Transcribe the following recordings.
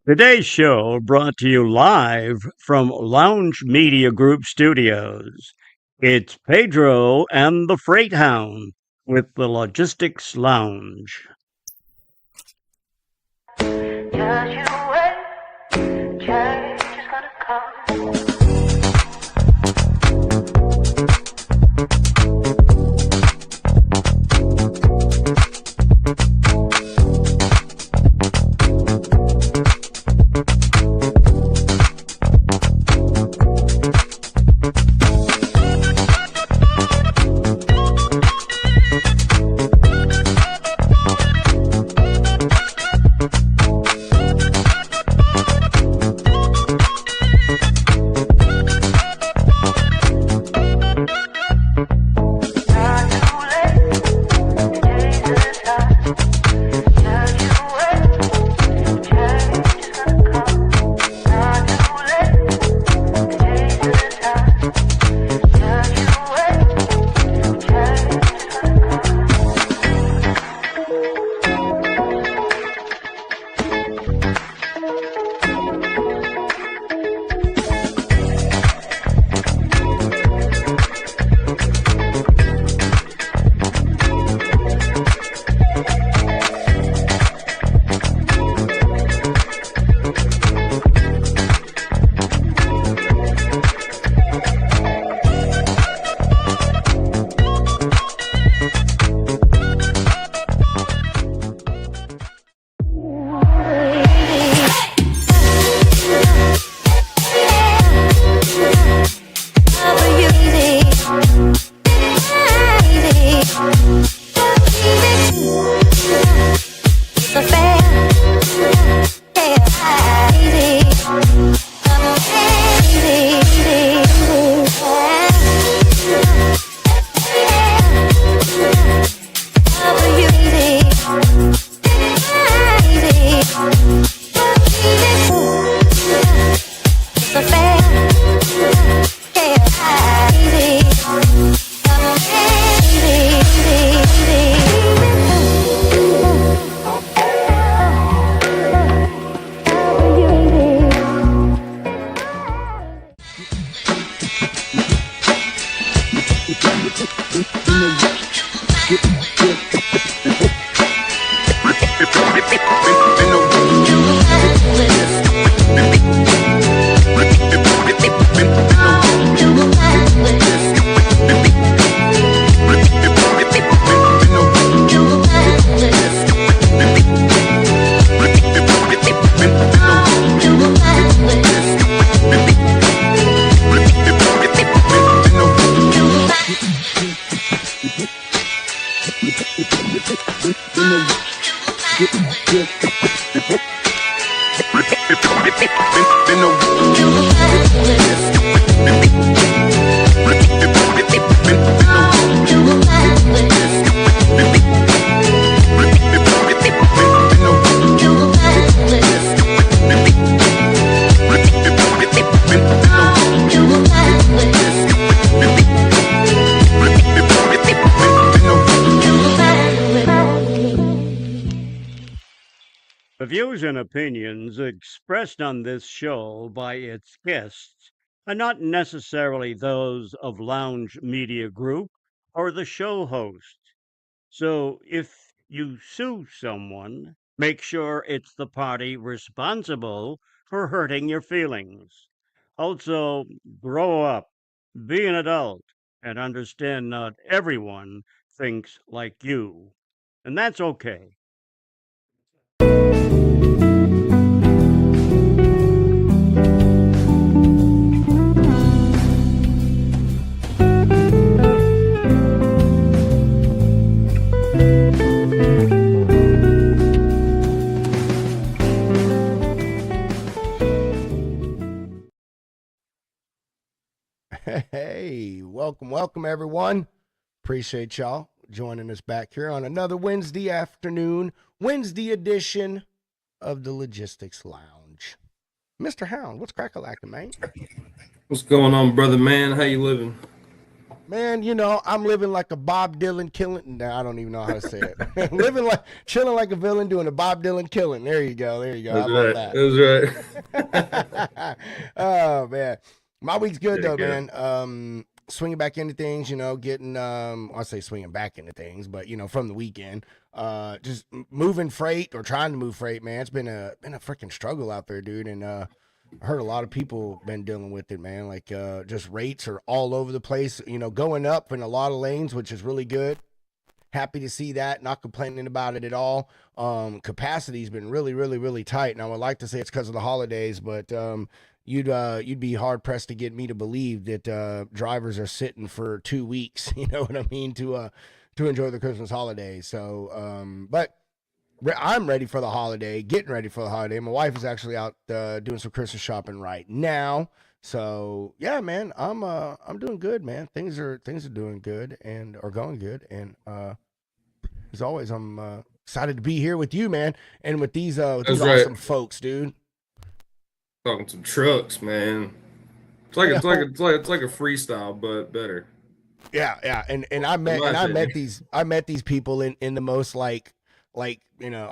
Today's show brought to you live from Lounge Media Group Studios. It's Pedro and the Freight Hound with the Logistics Lounge. Just you wait, change is gonna come. The views and opinions expressed on this show by its guests are not necessarily those of Lounge Media Group or the show host. So if you sue someone, make sure it's the party responsible for hurting your feelings. Also, grow up, be an adult, and understand not everyone thinks like you. And that's okay. Hey, welcome everyone. Appreciate y'all joining us back here on another Wednesday afternoon, Wednesday edition of the Logistics Lounge. Mr. Hound, what's crack-a-lackin', man? What's going on, brother man? How you living? Man, I'm living like a Bob Dylan killing. Nah, I don't even know how to say it. Living like, chilling like a villain, doing a Bob Dylan killing. There you go. There you go. How That's about right. that? That's right. Oh man, my week's good Gotta though, get it. man. Swinging back into things, getting I say swinging back into things, but from the weekend, just moving freight or trying to move freight, man. It's been a freaking struggle out there, dude, and I heard a lot of people been dealing with it, man. Like just rates are all over the place, going up in a lot of lanes, which is really good. Happy to see that. Not complaining about it at all. Capacity's been really, really, really tight. And I would like to say it's because of the holidays, but you'd be hard pressed to get me to believe that drivers are sitting for 2 weeks. You know what I mean, to enjoy the Christmas holidays. So, but I'm ready for the holiday, getting ready for the holiday. My wife is actually out doing some Christmas shopping right now. So yeah, man, I'm doing good, man. Things are doing good and are going good. And as always, I'm excited to be here with you, man, and with these That's right. awesome folks, dude. Talking some trucks, man. It's like a freestyle, but better, Yeah, and in my opinion. I met these people in the most like I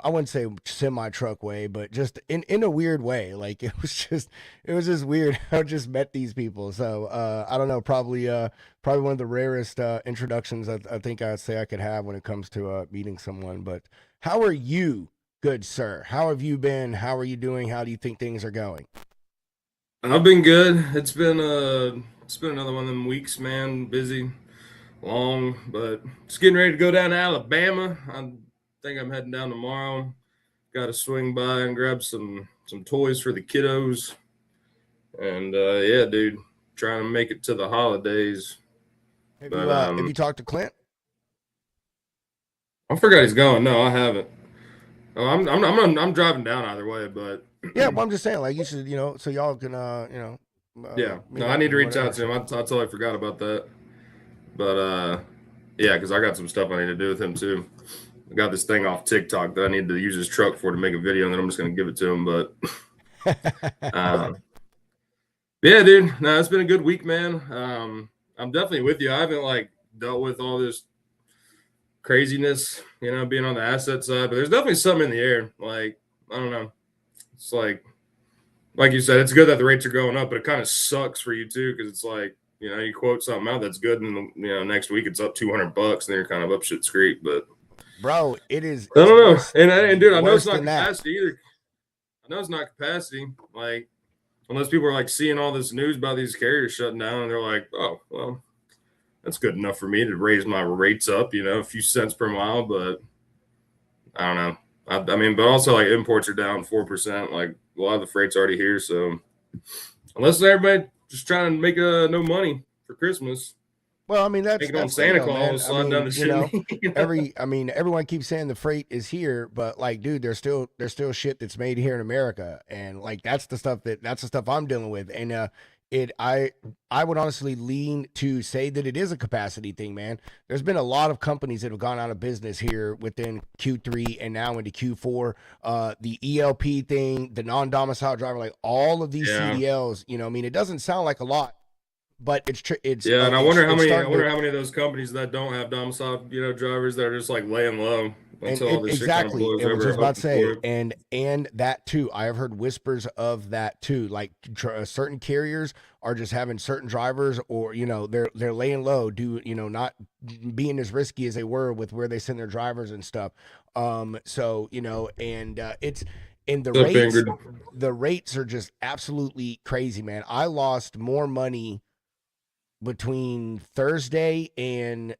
wouldn't say semi truck way, but just in a weird way. Like it was just weird. I just met these people, so I don't know, probably one of the rarest introductions I think I'd say I could have when it comes to meeting someone. But how are you, good sir? How have you been? How are you doing? How do you think things are going? I've been good. It's been another one of them weeks, man. Busy, long, but just getting ready to go down to Alabama. I think I'm heading down tomorrow. Got to swing by and grab some toys for the kiddos. And yeah, dude, trying to make it to the holidays. But Have you talked to Clint? I forgot he's going. No, I haven't. Oh, I'm driving down either way, but Yeah, well, I'm just saying, like, you should, so y'all can, yeah, no, meet I up need to or reach whatever. out to him. I totally forgot about that. But yeah, because I got some stuff I need to do with him too. I got this thing off TikTok that I need to use his truck for to make a video, and then I'm just gonna give it to him. But uh, yeah, dude, no, it's been a good week, man. I'm definitely with you. I haven't like dealt with all this craziness, being on the asset side, but there's definitely something in the air. Like I don't know, it's like you said, it's good that the rates are going up, but it kind of sucks for you too because it's like you quote something out that's good, and next week it's up $200, and then you're kind of up shit's creek. But Bro, I it's don't know, worse and dude, I know it's worse not than that. capacity either. I know it's not capacity, like unless people are like seeing all this news about these carriers shutting down, and they're like, oh well, that's good enough for me to raise my rates up, a few cents per mile. But I don't know. I mean, but also like imports are down 4%. Like a lot of the freight's already here, so unless everybody just trying to make no money for Christmas, Well, I mean make it on that's the thing Santa though, man. Claus, I slide down mean, the chimney. everyone keeps saying the freight is here, but like, dude, there's still shit that's made here in America, and like that's the stuff I'm dealing with, and it I would honestly lean to say that it is a capacity thing, man. There's been a lot of companies that have gone out of business here within Q3 and now into Q4. The ELP thing, the non-domicile driver, like all of these Yeah, CDLs, I mean, it doesn't sound like a lot, but yeah, and I it's starting to. wonder how many of those companies that don't have domiciled, drivers that are just like laying low And until all this shit kind of exactly, blows it was over, just about to hoping say, for it. and that too. I have heard whispers of that too. Like certain carriers are just having certain drivers, or they're laying low, not being as risky as they were with where they send their drivers and stuff. So and it's and What's up, Ingrid? the rates are just absolutely crazy, man. I lost more money between Thursday and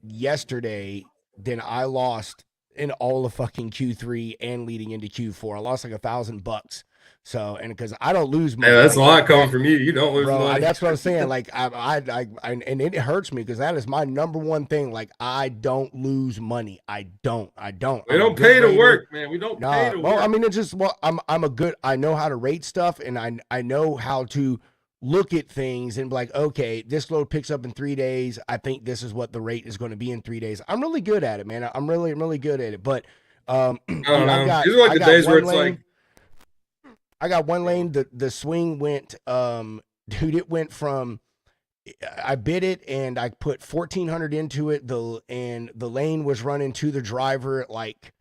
yesterday than I lost in all of fucking Q3 and leading into Q4. I lost like $1,000. So, and because I don't lose Hey, money that's a like lot coming that, from you. You don't lose bro. money. That's what I'm saying. Like and it hurts me because that is my number one thing. Like I don't lose money. I don't. We I'm a don't good pay to rater. work, man. We don't pay Nah, to well, I work. mean, it's just I'm a good. I know how to rate stuff, and I know how to look at things and be like, okay, this load picks up in 3 days. I think this is what the rate is going to be in 3 days. I'm really good at it, man. I'm really good at it. But I don't dude, know. These are like I the got days where one it's like, lane. I got one oh, lane. The swing went dude, it went from I bid it and I put 1,400 into it. And the lane was running to the driver at like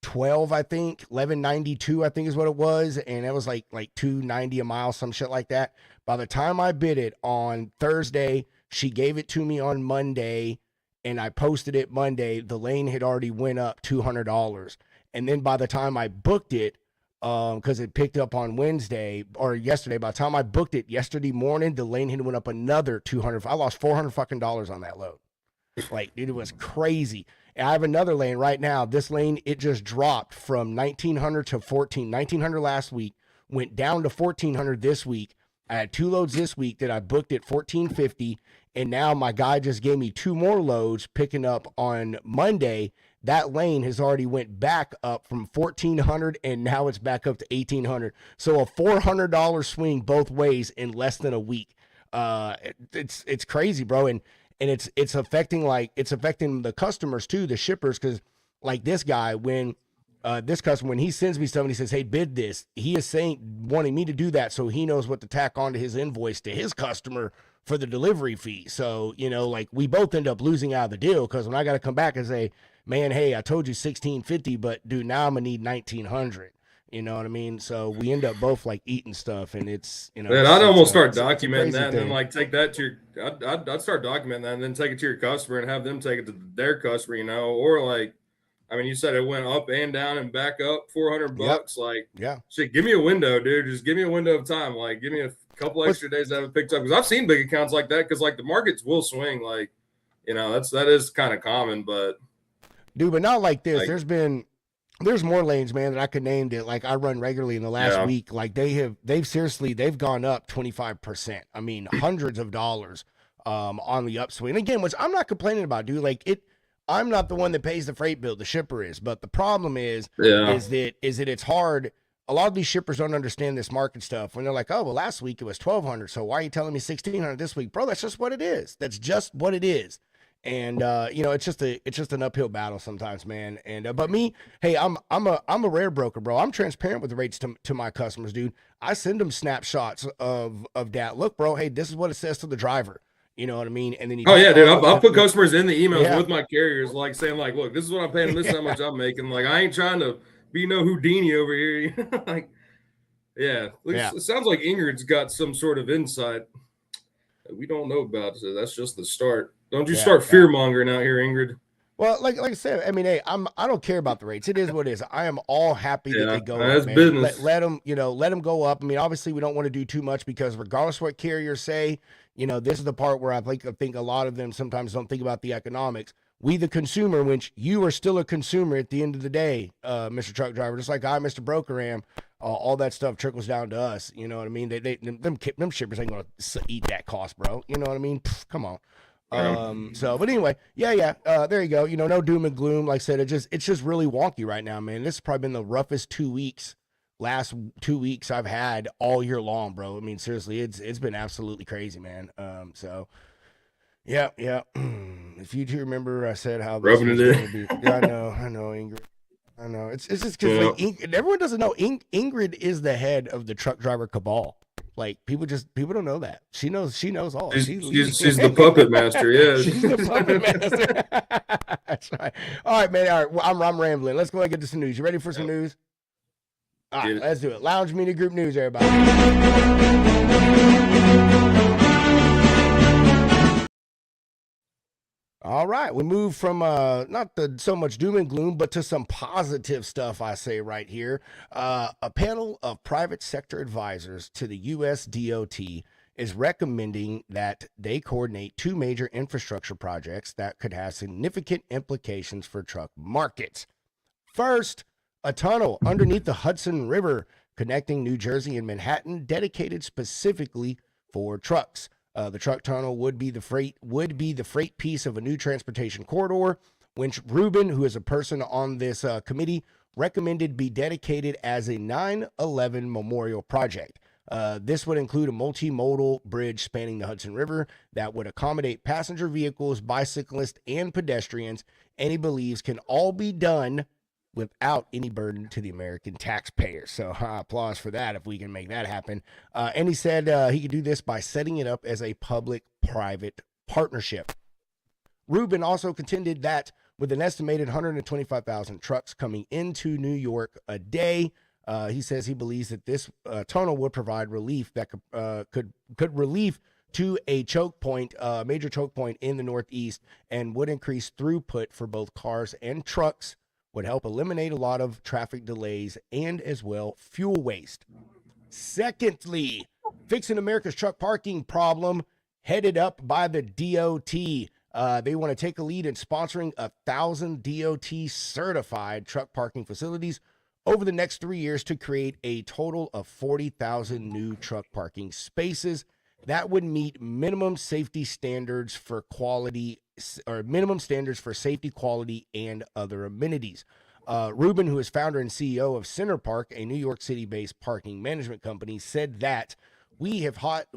12, I think 1192, I think is what it was. And it was like 290 a mile, some shit like that. By the time I bid it on Thursday, she gave it to me on Monday and I posted it Monday. The lane had already went up $200. And then by the time I booked it, because it picked up on Wednesday or yesterday. By the time I booked it yesterday morning, the lane had went up another 200. I lost $400 fucking dollars on that load. Like, dude, it was crazy. And I have another lane right now. This lane, it just dropped from 1,900 to 1,900 last week, went down to 1,400 this week. I had 2 loads this week that I booked at 1,450, and now my guy just gave me 2 more loads picking up on Monday. That lane has already went back up from 1,400 and now it's back up to 1,800. So a $400 swing both ways in less than a week. It's crazy, bro, and it's affecting the customers too, the shippers, because like this guy, when this customer, when he sends me stuff and he says, hey, bid this, he is wanting me to do that so he knows what to tack onto his invoice to his customer for the delivery fee. So, like we both end up losing out of the deal, because when I got to come back and say, man, hey, I told you 1,650, but dude, now I'm gonna need 1,900. You know what I mean? So we end up both like eating stuff, and it's Man, I'd almost start documenting that, and then like take that to your. I'd start documenting that, and then take it to your customer and have them take it to their customer. Or like, I mean, you said it went up and down and back up $400. Yep. Like, yeah, shit, give me a window, dude. Just give me a window of time. Like, give me a couple extra days to have it picked up, because I've seen big accounts like that. Because like the markets will swing. Like, that is kind of common, but. Dude, but not like this. Like, there's more lanes, man, that I could name that like I run regularly in the last week. Like they've gone up 25%. I mean, hundreds of dollars on the upswing. Again, which I'm not complaining about, dude. Like I'm not the one that pays the freight bill, the shipper is. But the problem is that it's hard. A lot of these shippers don't understand this market stuff when they're like, oh, well, last week it was 1,200. So why are you telling me 1,600 this week? Bro, that's just what it is. That's just what it is. And it's just an uphill battle sometimes, man. And but me, hey, I'm a rare broker, bro. I'm transparent with the rates to my customers, dude. I send them snapshots of that. Look, bro, hey, this is what it says to the driver. You know what I mean? And then dude, I'll put customers in the emails with my carriers, like saying like, look, this is what I'm paying, this is how much I'm making. Like, I ain't trying to be no Houdini over here. Like, it sounds like Ingrid's got some sort of insight that we don't know about. So that's just the start. Don't you start fear mongering out here, Ingrid. Well, like I said, I mean, hey, I don't care about the rates. It is what it is. I am all happy that they go up, man. Business. Let them go up. I mean, obviously, we don't want to do too much, because regardless what carriers say, this is the part where I think a lot of them sometimes don't think about the economics. We, the consumer, which you are still a consumer at the end of the day, Mr. Truck Driver, just like I, Mr. Broker, am. All that stuff trickles down to us. You know what I mean? Them shippers ain't gonna eat that cost, bro. You know what I mean? Come on. But anyway, there you go. No doom and gloom. Like I said, it's just really wonky right now, man. This has probably been the roughest last 2 weeks I've had all year long, bro. I mean, seriously, it's been absolutely crazy, man. Yeah. If you do remember, I said how this was going to be. Yeah, I know, Ingrid. I know. It's just because everyone doesn't know Ingrid is the head of the truck driver cabal. Like people don't know that. She knows all. She's the puppet master. Yeah, she's the puppet master. That's right. All right, man. All right, well, I'm rambling. Let's go ahead and get to some news. You ready for some news? All right, let's do it. Lounge Media Group news, everybody. All right, we move from not so much doom and gloom, but to some positive stuff, I say right here. A panel of private sector advisors to the U.S. DOT is recommending that they coordinate 2 major infrastructure projects that could have significant implications for truck markets. First, a tunnel underneath the Hudson River connecting New Jersey and Manhattan, dedicated specifically for trucks. The truck tunnel would be the freight piece of a new transportation corridor, which Rubin, who is a person on this committee, recommended be dedicated as a 9/11 memorial project. This would include a multimodal bridge spanning the Hudson River that would accommodate passenger vehicles, bicyclists, and pedestrians, and he believes can all be done without any burden to the American taxpayer. So applause for that if we can make that happen. And he said he could do this by setting it up as a public-private partnership. Rubin also contended that with an estimated 125,000 trucks coming into New York a day, he says he believes that this tunnel would provide relief that could relieve to a choke point, major choke point in the Northeast, and would increase throughput for both cars and trucks, would help eliminate a lot of traffic delays and as well fuel waste. Secondly, fixing America's truck parking problem headed up by the DOT. They want to take a lead in sponsoring 1,000 DOT certified truck parking facilities over the next 3 years to create a total of 40,000 new truck parking spaces that would meet minimum safety standards for quality, or minimum standards for safety, quality, and other amenities. Rubin, who is founder and CEO of Center Park, a New York City-based parking management company, said that we have hot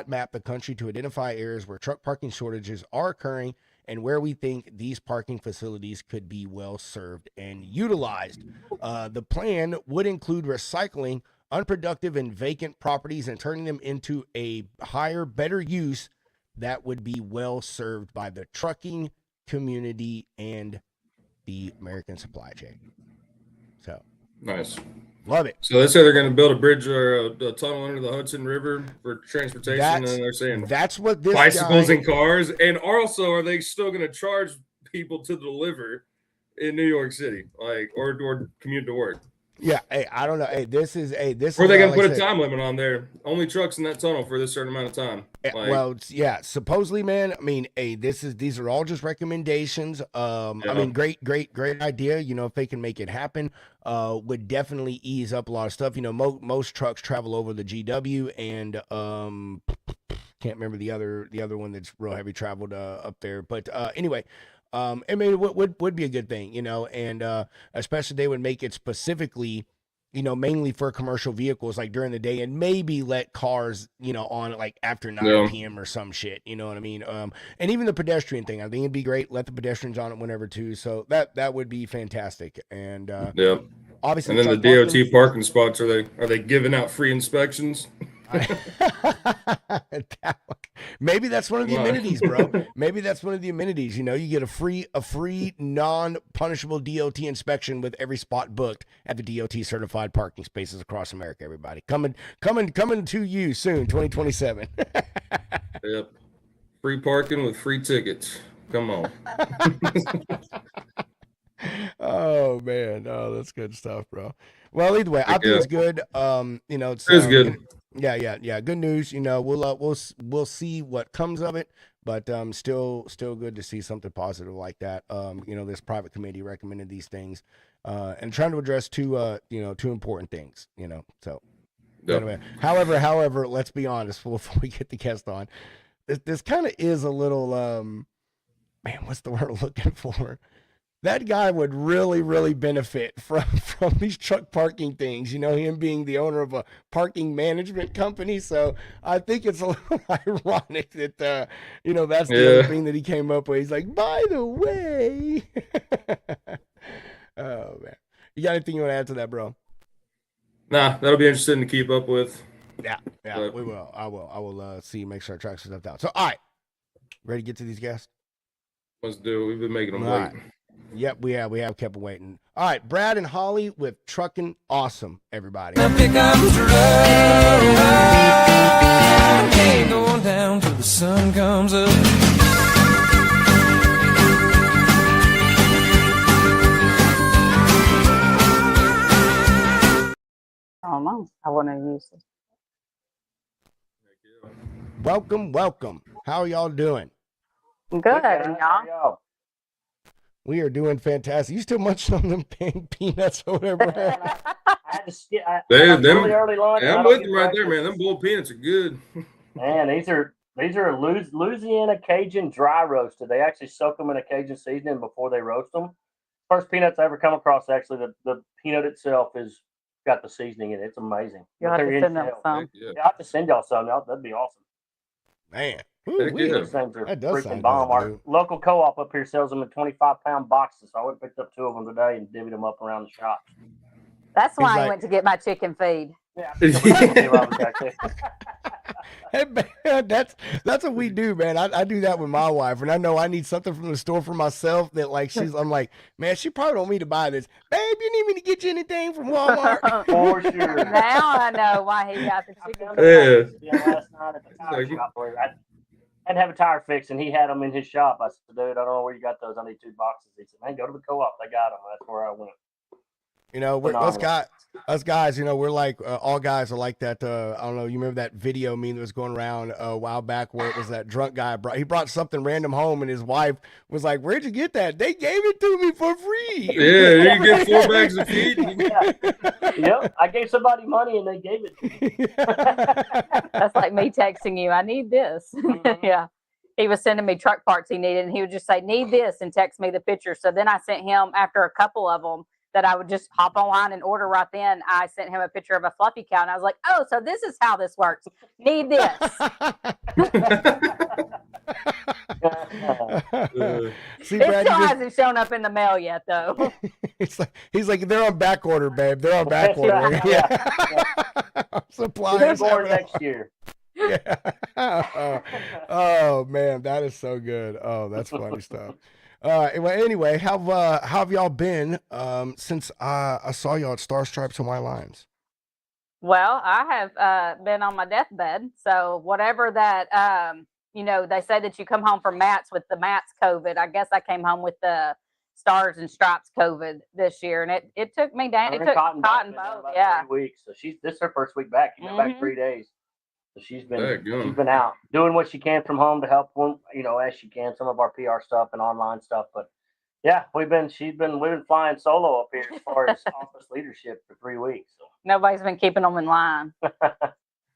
mapped the country to identify areas where truck parking shortages are occurring and where we think these parking facilities could be well served and utilized. The plan would include recycling unproductive and vacant properties and turning them into a higher, better use that would be well served by the trucking community and the American supply chain. So Nice. love it. So they say they're going to build a bridge or a tunnel under the Hudson River for transportation, and they're saying that's what this bicycles guy, and cars. And also, are they still going to charge people to deliver in New York City, like or commute to work? Yeah, hey, I don't know. Hey, this is Or are they going to put a time limit on there? Only trucks in that tunnel for this certain amount of time. Well, yeah, supposedly, man. I mean, hey, these are all just recommendations. I mean, great idea. You know, if they can make it happen, would definitely ease up a lot of stuff. You know, most trucks travel over the GW, and can't remember the other one that's real heavy traveled up there. But anyway. I mean, would be a good thing, you know, and especially they would make it specifically, you know, mainly for commercial vehicles, like during the day, and maybe let cars, you know, on like after 9 p.m. or some shit, you know what I mean? And even the pedestrian thing, I think it'd be great. Let the pedestrians on it whenever too. So that would be fantastic. And obviously, and then the DOT parking spots, are they giving out free inspections? Maybe that's one of the amenities, bro. Maybe that's one of the amenities. You know, you get a free non-punishable DOT inspection with every spot booked at the DOT certified parking spaces across America. Everybody coming to you soon, 2027. Yep, free parking with free tickets. Come on. Oh man, oh that's good stuff, bro. Well, either way, I think it's good. You know, it's good. Yeah. Good news. You know, we'll see what comes of it, but still good to see something positive like that. You know, this private committee recommended these things, and trying to address two important things. You know, so anyway. However, let's be honest before we get the guest on. This kind of is a little man. What's the word I'm looking for? That guy would really benefit from these truck parking things, you know, him being the owner of a parking management company. So I think it's a little ironic that, you know, that's the other thing that he came up with. He's like, by the way. Oh, man. You got anything you want to add to that, bro? Nah, that'll be interesting to keep up with. Yeah, we will. I will see, make sure I track some stuff down. So, all right. Ready to get to these guests? Let's do it. We've been making them wait. Right. Yep, we have kept waiting. All right, Brad and Hollie with Trucking Awesome, everybody. Going down till the sun comes up. Oh no, I want to use it. Welcome. How are y'all doing? Good, and y'all? We are doing fantastic. You still munching on them peanuts or whatever? I had to skip. Really early lunch. I'm with you right there, man. Them boiled peanuts are good. Man, these are Louisiana Cajun dry roasted. They actually soak them in a Cajun seasoning before they roast them. First peanuts I ever come across. Actually, the peanut itself is got the seasoning in it. It's amazing. You'll have to send them some. Yeah, I have to send y'all some. That'd be awesome. Man, Heck yeah. Those things are That does freaking sound bomb. good, Our dude. local co-op up here sells them in 25-pound boxes. So I would have picked up 2 of them today and divvied them up around the shop. That's why I like- went to get my chicken feed. Yeah, I picked up a chicken feed while I was back there. Hey, man, that's what we do, man. I do that with my wife, and I know I need something from the store for myself. That like I'm like, man, she probably don't need to buy this. Babe, you need me to get you anything from Walmart? For sure. Now I know why he got the I chicken found feed. it last night at the tire shop. Where I had to have a tire fix, and he had them in his shop. I said, dude, I don't know where you got those. I need 2 boxes. He said, man, go to the co-op. They got them. That's where I went. You know, us guys, you know, we're like all guys are like that. I don't know. You remember that video meme that was going around a while back where it was that drunk guy brought something random home, and his wife was like, "Where'd you get that?" They gave it to me for free. Yeah, you get 4 bags of feed. Yep, I gave somebody money and they gave it to me. That's like me texting you, I need this. Yeah. He was sending me truck parts he needed, and he would just say, need this, and text me the picture. So then I sent him, after a couple of them, that I would just hop online and order right then. I sent him a picture of a fluffy cow, and I was like, oh, so this is how this works. Need this. See, It Brad, still hasn't shown up in the mail yet, though. he's like, they're on back order, babe. They're on back order. Yeah. Suppliers. Born next year. Yeah. Oh man, that is so good. Oh, that's funny stuff. Well, anyway, how have y'all been since I saw y'all at Star Stripes and White Lines? Well, I have been on my deathbed. So whatever that, you know, they say that you come home from Matt's with the Matt's COVID. I guess I came home with the Stars and Stripes COVID this year, and it took me down. It took Cotton both. Yeah. 3 weeks. So this is her first week back. She went back 3 days. So she's Daggum. been out doing what she can from home to help them, you know, as she can, some of our PR stuff and online stuff. But yeah, we've been flying solo up here as far as office leadership for 3 weeks. So. Nobody's been keeping them in line.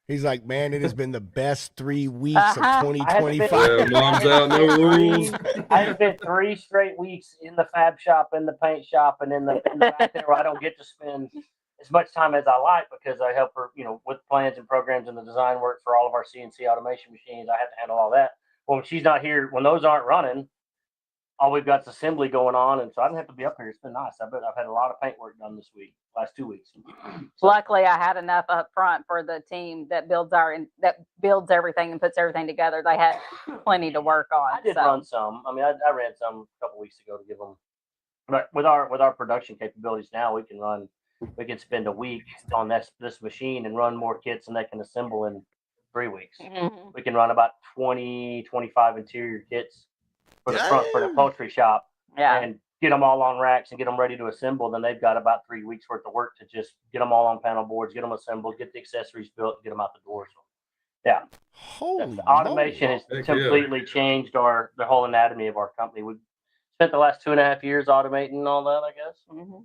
He's like, man, it has been the best 3 weeks of 2025. Yeah, mom's out, no rules. I spent 3 straight weeks in the fab shop, in the paint shop, and in the back there where I don't get to spend as much time as I like because I help her, you know, with plans and programs and the design work for all of our CNC automation machines. I have to handle all that. Well, when she's not here, when those aren't running, all we've got is assembly going on, and so I don't have to be up here. It's been nice. I've had a lot of paint work done this week, last 2 weeks. So, luckily, I had enough up front for the team that builds everything and puts everything together. They had plenty to work on. I did run some. I mean, I ran some a couple weeks ago to give them. But with our production capabilities now, we can spend a week on this machine and run more kits than they can assemble in 3 weeks. Mm-hmm. We can run about 20, 25 interior kits for the front for the upholstery shop, and get them all on racks and get them ready to assemble. Then they've got about 3 weeks worth of work to just get them all on panel boards, get them assembled, get the accessories built, get them out the door. So, yeah, Holy automation has completely changed the whole anatomy of our company. We've spent the last 2.5 years automating all that, I guess. Mm-hmm.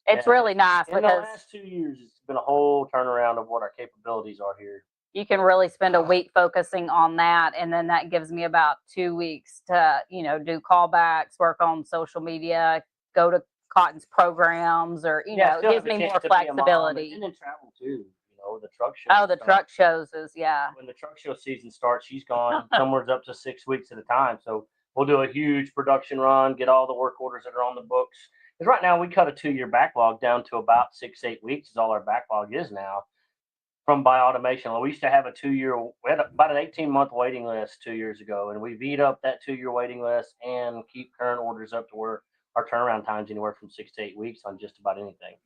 It's really nice in the last 2 years, it's been a whole turnaround of what our capabilities are here. You can really spend a week focusing on that, and then that gives me about 2 weeks to, you know, do callbacks, work on social media, go to Cotton's programs, or it gives me more flexibility. And then travel too. You know, the truck show. Oh, the truck shows is when the truck show season starts, she's gone somewhere up to 6 weeks at a time. So we'll do a huge production run, get all the work orders that are on the books. Because right now we cut a 2-year backlog down to about 6-8 weeks is all our backlog is now. From by automation. We used to have we had about an 18-month waiting list 2 years ago, and we beat up that 2-year waiting list and keep current orders up to where our turnaround time's anywhere from 6 to 8 weeks on just about anything.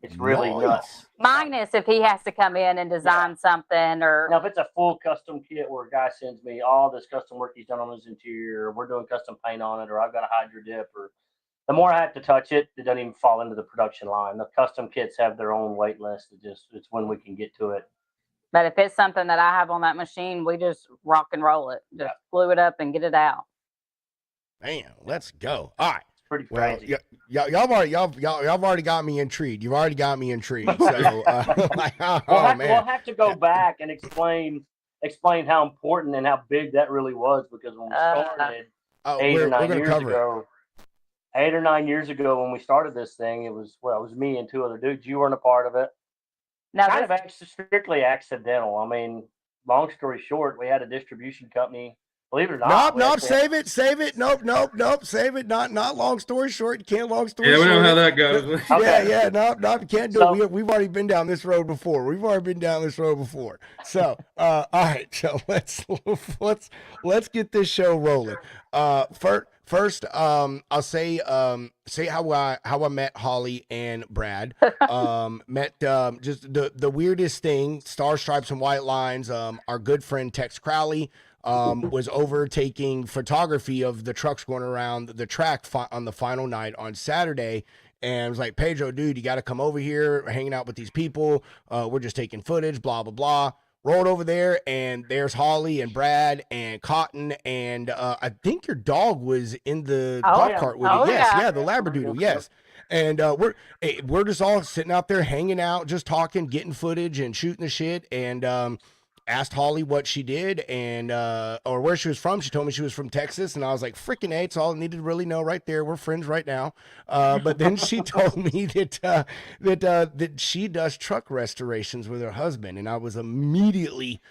It's really nuts. Minus if he has to come in and design something, or now if it's a full custom kit where a guy sends me all this custom work he's done on his interior, or we're doing custom paint on it, or I've got a hydro dip, or the more I have to touch it, it doesn't even fall into the production line. The custom kits have their own wait list. It's when we can get to it. But if it's something that I have on that machine, we just rock and roll it. Just glue it up and get it out. Man, let's go. All right. It's pretty crazy. Y'all already got me intrigued. You've already got me intrigued. So we'll have to go back and explain how important and how big that really was, because when we started 8 or 9 years ago. 8 or 9 years ago when we started this thing, it was me and 2 other dudes. You weren't a part of it. Strictly accidental. I mean, long story short, we had a distribution company Believe it or not. Nope. Save it. Nope. Save it. Not long story short. You can't long story Yeah, we short. know how that goes. Okay. Yeah. Nope. You can't do it. We've already been down this road before. So, all right. So let's get this show rolling. First, I'll say how I met Hollie and Brad. Met just the weirdest thing. Star Stripes and White Lines. Our good friend Tex Crowley was overtaking photography of the trucks going around the track on the final night on Saturday. And was like, Pedro, dude, you got to come over here. We're hanging out with these people. We're just taking footage, blah, blah, blah. Rolled over there, and there's Hollie and Brad and Cotton. And I think your dog was in the golf cart with you. Yes, yeah, the Labradoodle, yes. And we're just all sitting out there hanging out, just talking, getting footage and shooting the shit. And asked Hollie what she did and or where she was from. She told me she was from Texas, and I was like, freaking A, it's all I needed to really know right there. We're friends right now. But then she told me that she does truck restorations with her husband, and I was immediately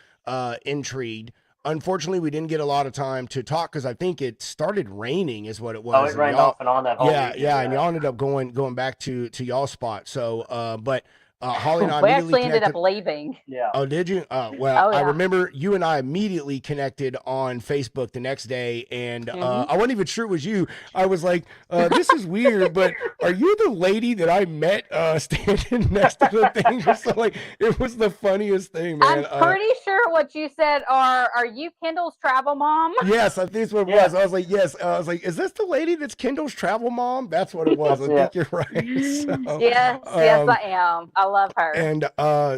intrigued. Unfortunately, we didn't get a lot of time to talk because I think it started raining, is what it was. Oh, it rained off and on that whole weekend. Yeah, and y'all ended up going back to y'all's spot. So, but Hollie and I we immediately actually ended connected. up leaving. Yeah. Oh, did you? Well, Oh, yeah. I remember you and I immediately connected on Facebook the next day, and I wasn't even sure it was you. I was like, this is weird, but are you the lady that I met standing next to the thing? Just so, like, it was the funniest thing, man. I'm pretty sure what you said are you Kendall's travel mom? Yes, I think that's what it was. I was like, yes. I was like, is this the lady that's Kendall's travel mom? That's what it was. I think you're right. So, yes, I am. I love her. And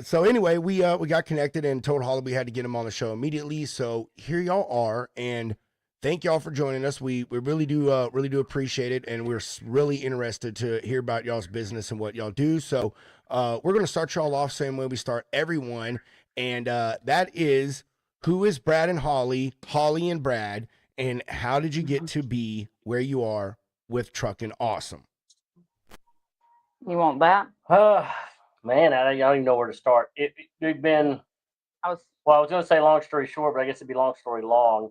so anyway, we got connected and told Hollie we had to get him on the show immediately. So here y'all are, and thank y'all for joining us. We really do appreciate it, and we're really interested to hear about y'all's business and what y'all do. So we're gonna start y'all off same way we start everyone, and that is, who is Brad and Hollie, Hollie and Brad, and how did you get to be where you are with Truckin' Awesome? You want that? Man, I don't even know where to start. We've been, I was going to say long story short, but I guess it'd be long story long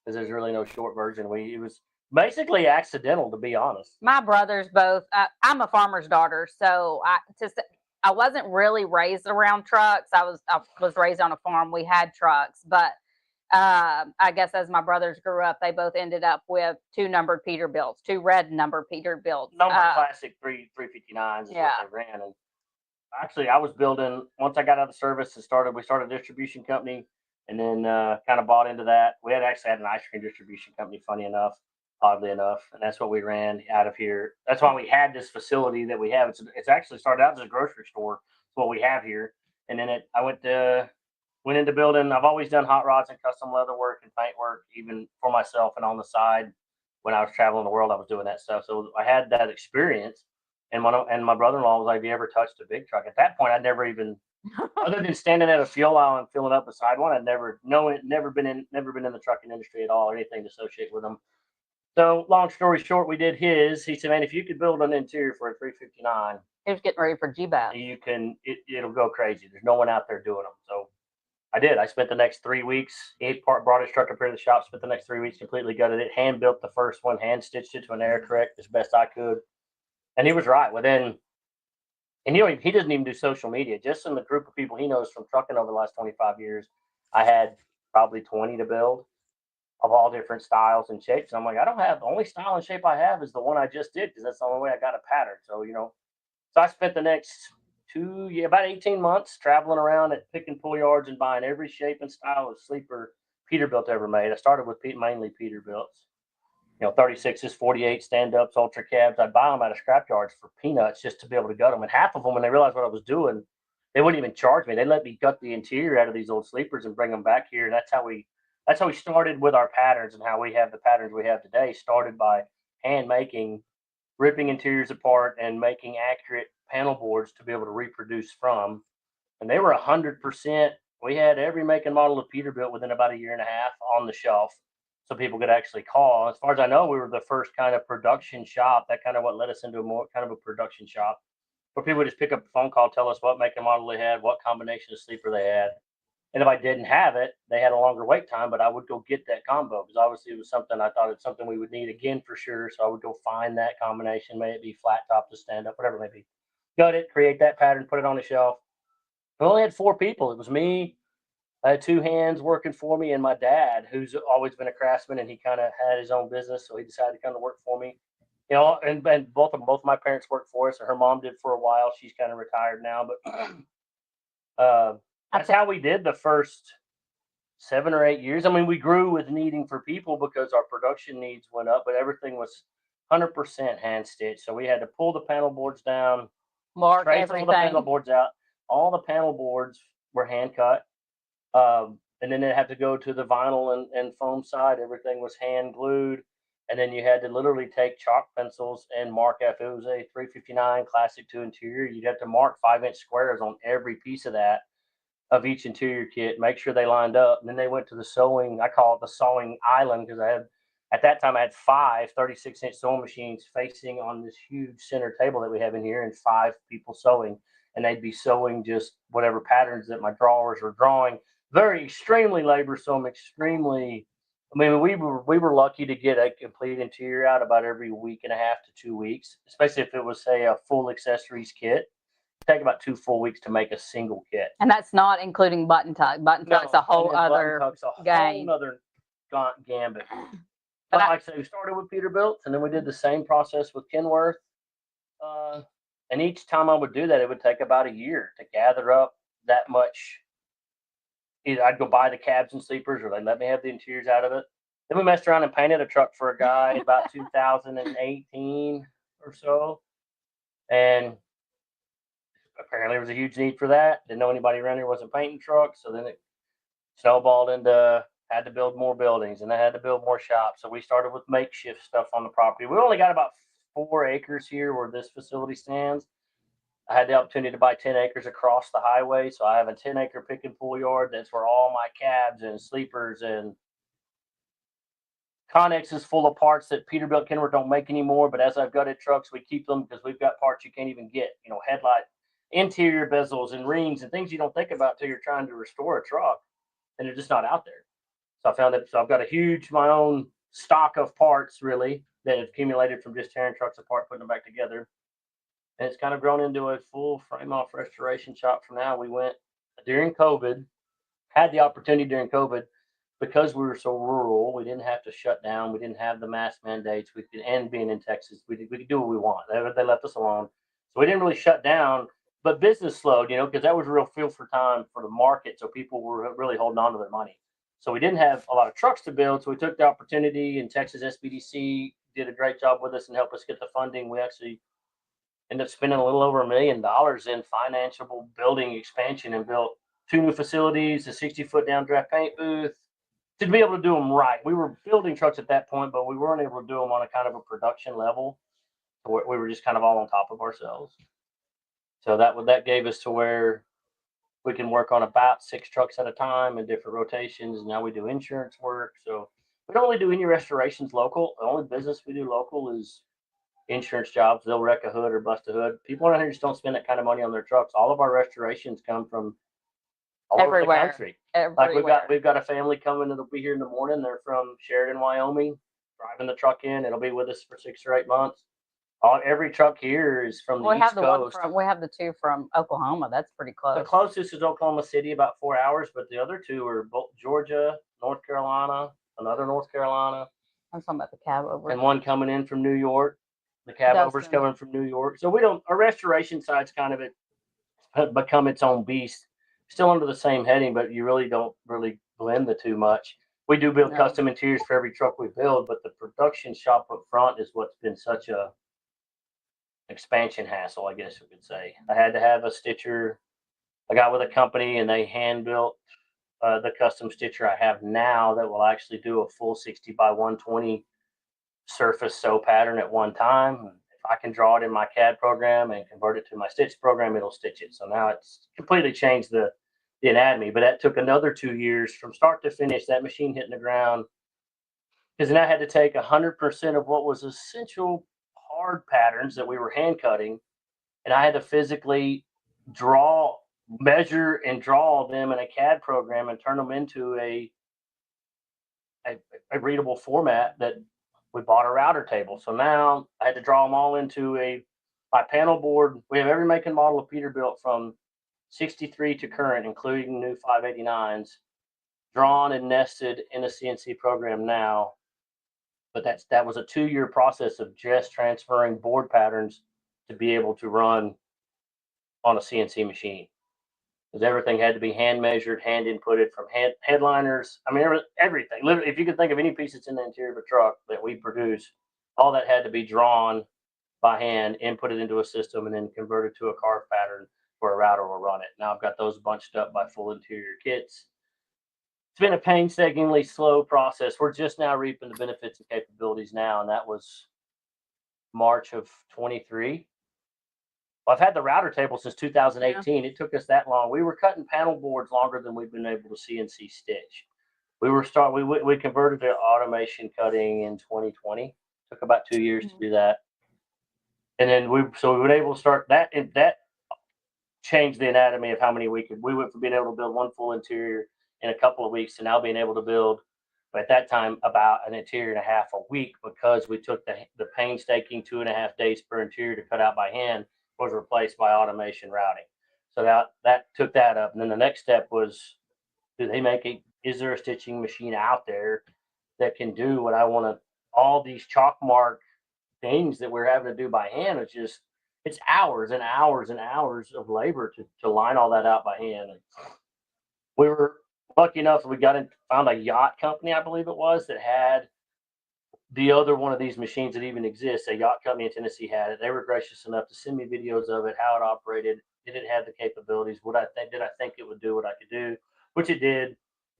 because there's really no short version. It was basically accidental, to be honest. My brothers both. I'm a farmer's daughter, so I wasn't really raised around trucks. I was raised on a farm. We had trucks, but I guess as my brothers grew up, they both ended up with two numbered Peterbilts, two red numbered Peterbilts. Classic 359s is what they ran. And actually, I was building, once I got out of the service and we started a distribution company, and then kind of bought into that. We actually had an ice cream distribution company, oddly enough, and that's what we ran out of here. That's why we had this facility that we have. It's actually started out as a grocery store. It's what we have here. And then I went into building. I've always done hot rods and custom leather work and paint work, even for myself, and on the side when I was traveling the world, I was doing that stuff. So I had that experience. And my brother-in-law was like, "Have you ever touched a big truck?" At that point, I'd never even, other than standing at a fuel aisle and filling up beside one, I'd never been in the trucking industry at all, or anything to associate with them. So, long story short, we did his. He said, "Man, if you could build an interior for a 359, he was getting ready for GBAT. It'll go crazy. There's no one out there doing them." So I did. I spent the next 3 weeks. He brought his truck up here to the shop. Spent the next 3 weeks, completely gutted it. Hand built the first one. Hand stitched it to an air correct as best I could. And he was right. And he doesn't even do social media. Just in the group of people he knows from trucking over the last 25 years, I had probably 20 to build of all different styles and shapes. And I'm like, the only style and shape I have is the one I just did, because that's the only way I got a pattern. So, so I spent the next about 18 months traveling around at pick and pull yards and buying every shape and style of sleeper Peterbilt ever made. I started with mainly Peterbilts. 36s, 48 stand-ups, ultra cabs. I'd buy them out of scrap yards for peanuts just to be able to gut them. And half of them, when they realized what I was doing, they wouldn't even charge me. They let me gut the interior out of these old sleepers and bring them back here. And that's how we started with our patterns, and how we have the patterns we have today. Started by hand making, ripping interiors apart and making accurate panel boards to be able to reproduce from. And they were 100%. We had every make and model of Peterbilt within about a year and a half on the shelf, so people could actually call. As far as I know, we were the first kind of production shop. That kind of what led us into a more kind of a production shop, where people would just pick up the phone call, tell us what make and model they had, what combination of sleeper they had, And if I didn't have it, they had a longer wait time, but I would go get that combo because obviously it was something I thought it's something we would need again for sure. So I would go find that combination, may it be flat top to stand up, whatever it may be. Gut it, create that pattern, put it on the shelf. I only had 4 people. It was me. I had 2 hands working for me, and my dad, who's always been a craftsman, and he kind of had his own business, so he decided to come to work for me. You know, and both my parents worked for us. And her mom did for a while. She's kind of retired now, but that's how we did the first 7 or 8 years. I mean, we grew with needing for people because our production needs went up, but everything was 100% hand stitched. So we had to pull the panel boards down, Mark trace all the panel everything. boards out. All the panel boards were hand cut. And then they had to go to the vinyl and foam side. Everything was hand glued. And then you had to literally take chalk pencils and mark, if it was a 359 classic 2 interior, you'd have to mark 5-inch squares on every piece of that, of each interior kit, make sure they lined up. And then they went to the sewing. I call it the sewing island because at that time, I had 5 36-inch sewing machines facing on this huge center table that we have in here, and 5 people sewing. And they'd be sewing just whatever patterns that my drawers were drawing. Very extremely laborsome, extremely. I mean, we were lucky to get a complete interior out about every week and a half to 2 weeks, especially if it was, say, a full accessories kit. Take about 2 full weeks to make a single kit. And that's not including button tuck. Button tuck's a whole other game. Whole other gambit. But like I say, we started with Peterbilt, and then we did the same process with Kenworth. And each time I would do that, it would take about a year to gather up that much. Either I'd go buy the cabs and sleepers, or they let me have the interiors out of it. Then we messed around and painted a truck for a guy about 2018 or so. And apparently there was a huge need for that. Didn't know anybody around here wasn't painting trucks. So then it snowballed into had to build more buildings, and I had to build more shops. So we started with makeshift stuff on the property. We only got about 4 acres here where this facility stands. I had the opportunity to buy 10 acres across the highway. So I have a 10-acre pick and pull yard. That's where all my cabs and sleepers and Connex is full of parts that Peterbilt Kenworth don't make anymore. But as I've gutted trucks, we keep them because we've got parts you can't even get. You know, headlight, interior bezels and rings and things you don't think about till you're trying to restore a truck, and they're just not out there. So I found that. So I've got a huge, my own stock of parts really that have accumulated from just tearing trucks apart, putting them back together. And it's kind of grown into a full frame off restoration shop for now. We went during COVID, had the opportunity during COVID because we were so rural. We didn't have to shut down. We didn't have the mask mandates. We could, and being in Texas, we could do what we want. They left us alone. So we didn't really shut down, but business slowed, you know, because that was a real feel for time for the market. So people were really holding on to their money. So we didn't have a lot of trucks to build. So we took the opportunity, and Texas SBDC did a great job with us and helped us get the funding. We actually ended up spending a little over $1 million in financeable building expansion and built 2 new facilities, a 60-foot downdraft paint booth, to be able to do them right. We were building trucks at that point, but we weren't able to do them on a kind of a production level. We were just kind of all on top of ourselves. So that gave us to where we can work on about 6 trucks at a time in different rotations. Now we do insurance work. So we don't really do any restorations local. The only business we do local is insurance jobs. They'll wreck a hood or bust a hood. People around here just don't spend that kind of money on their trucks. All of our restorations come from all over the country. Everywhere. Like we've got a family coming that'll be here in the morning. They're from Sheridan, Wyoming, driving the truck in. It'll be with us for 6 or 8 months. Every truck here is from the East Coast. We have the 2 from Oklahoma. That's pretty close. The closest is Oklahoma City, about 4 hours, but the other 2 are both Georgia, North Carolina, another North Carolina. I'm talking about the cab over. And one coming in from New York. The cab over's coming from New York. So our restoration side's kind of become its own beast. Still under the same heading, but you really don't really blend the 2 much. We do build custom interiors for every truck we build, but the production shop up front is what's been such a expansion hassle, I guess you could say. I had to have a stitcher. I got with a company and they hand built the custom stitcher I have now that will actually do a full 60 by 120 surface sew pattern at one time. If I can draw it in my CAD program and convert it to my stitch program, it'll stitch it. So now it's completely changed the anatomy, but that took another 2 years from start to finish, that machine hitting the ground. Because then I had to take 100% of what was essential hard patterns that we were hand cutting, and I had to physically draw measure and draw them in a CAD program and turn them into a readable format that we bought a router table. So now I had to draw them all into my panel board. We have every make and model of Peterbilt from 63 to current, including new 589s, drawn and nested in a CNC program now. But that was a 2-year process of just transferring board patterns to be able to run on a CNC machine. Because everything had to be hand measured, hand inputted from headliners. I mean, everything. Literally, if you could think of any piece that's in the interior of a truck that we produce, all that had to be drawn by hand, inputted into a system, and then converted to a carve pattern where a router will run it. Now I've got those bunched up by full interior kits. It's been a painstakingly slow process. We're just now reaping the benefits and capabilities now, and that was March of 23. Well, I've had the router table since 2018. Yeah. It took us that long. We were cutting panel boards longer than we've been able to CNC stitch. We converted to automation cutting in 2020. Took about 2 years to do that. And then we were able to start that, and that changed the anatomy of how many we went from being able to build one full interior in a couple of weeks to now being able to build, at that time, about an interior and a half a week, because we took the painstaking 2.5 days per interior to cut out by hand was replaced by automation routing. So that took that up. And then the next step was, is there a stitching machine out there that can do what I want to, all these chalk mark things that we're having to do by hand. It's hours and hours and hours of labor to line all that out by hand. And we were lucky enough that we found a yacht company, I believe it was, that had the other one of these machines that even exists. A yacht company in Tennessee had it. They were gracious enough to send me videos of it, how it operated. Did it have the capabilities? Did I think it would do what I could do? Which it did.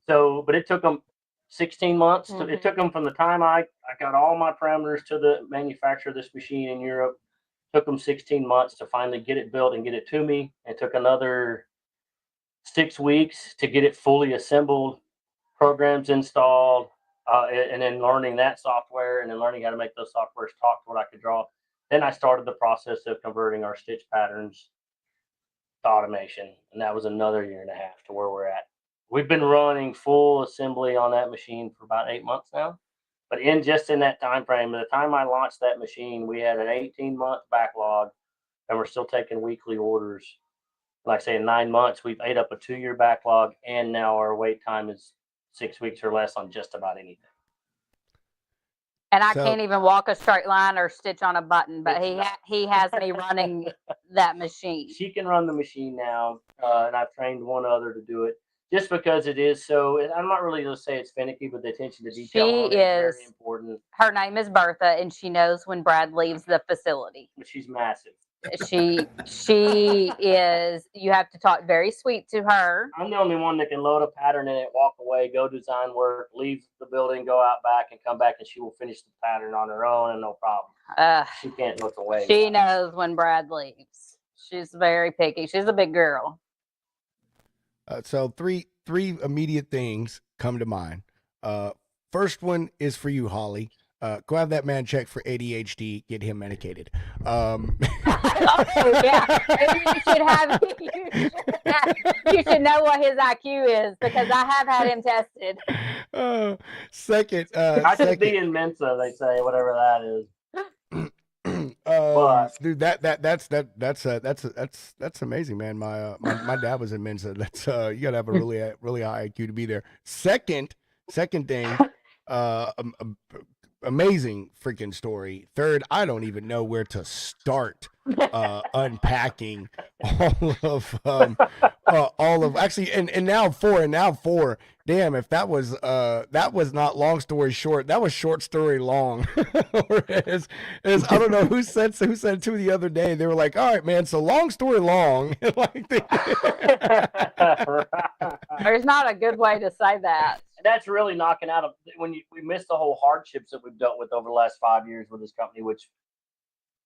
So, but it took them 16 months. Mm-hmm. It took them from the time I got all my parameters to the manufacturer of this machine in Europe. Took them 16 months to finally get it built and get it to me. It took another 6 weeks to get it fully assembled, programs installed, and then learning that software, and then learning how to make those softwares talk to what I could draw. Then I started the process of converting our stitch patterns to automation, and that was another 1.5 years to where we're at. We've been running full assembly on that machine for about 8 months now. But in that time frame, by the time I launched that machine, we had an 18-month backlog, and we're still taking weekly orders. Like I say, in 9 months, we've ate up a 2-year backlog, and now our wait time is 6 weeks or less on just about anything. And I can't even walk a straight line or stitch on a button, but he has me running that machine. She can run the machine now, and I've trained one other to do it. Just because it is so, I'm not really going to say it's finicky, but the attention to detail is very important. Her name is Bertha, and she knows when Brad leaves the facility. But she's massive. She is. You have to talk very sweet to her. I'm the only one that can load a pattern in it, walk away, go design work, leave the building, go out back, and come back, and she will finish the pattern on her own, and no problem. She can't look away. She knows when Brad leaves. She's very picky. She's a big girl. So three immediate things come to mind. First one is for you, Hollie. Go have that man checked for ADHD. Get him medicated. Yeah, you should know what his IQ is, because I have had him tested. Second, I could be in Mensa. They say whatever that is. Dude, that's amazing, man. My dad was in Mensa. That's you gotta have a really high IQ to be there. Second thing, amazing freaking story. Third, I don't even know where to start unpacking all of actually, and now four. Damn, if that was not long story short, that was short story long. as I don't know who said it to me the other day. They were like, all right, man, so long story long. Like There's not a good way to say that. That's really knocking out we miss the whole hardships that we've dealt with over the last 5 years with this company, which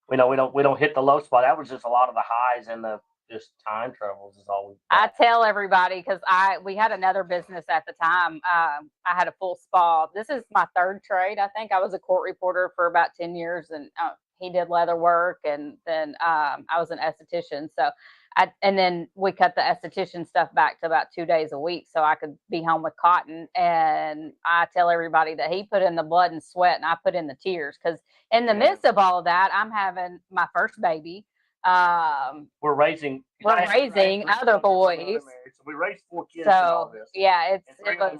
we don't hit the low spot. That was just a lot of the highs and the just time troubles is all. I tell everybody, because we had another business at the time. I had a full spa. This is my third trade. I think I was a court reporter for about 10 years, and he did leather work, and then I was an esthetician. So and then we cut the esthetician stuff back to about 2 days a week so I could be home with Cotton. And I tell everybody that he put in the blood and sweat and I put in the tears, because in the midst of all of that, I'm having my first baby. We're raising Other boys. So we raised 4 kids in all So this. yeah, And three of them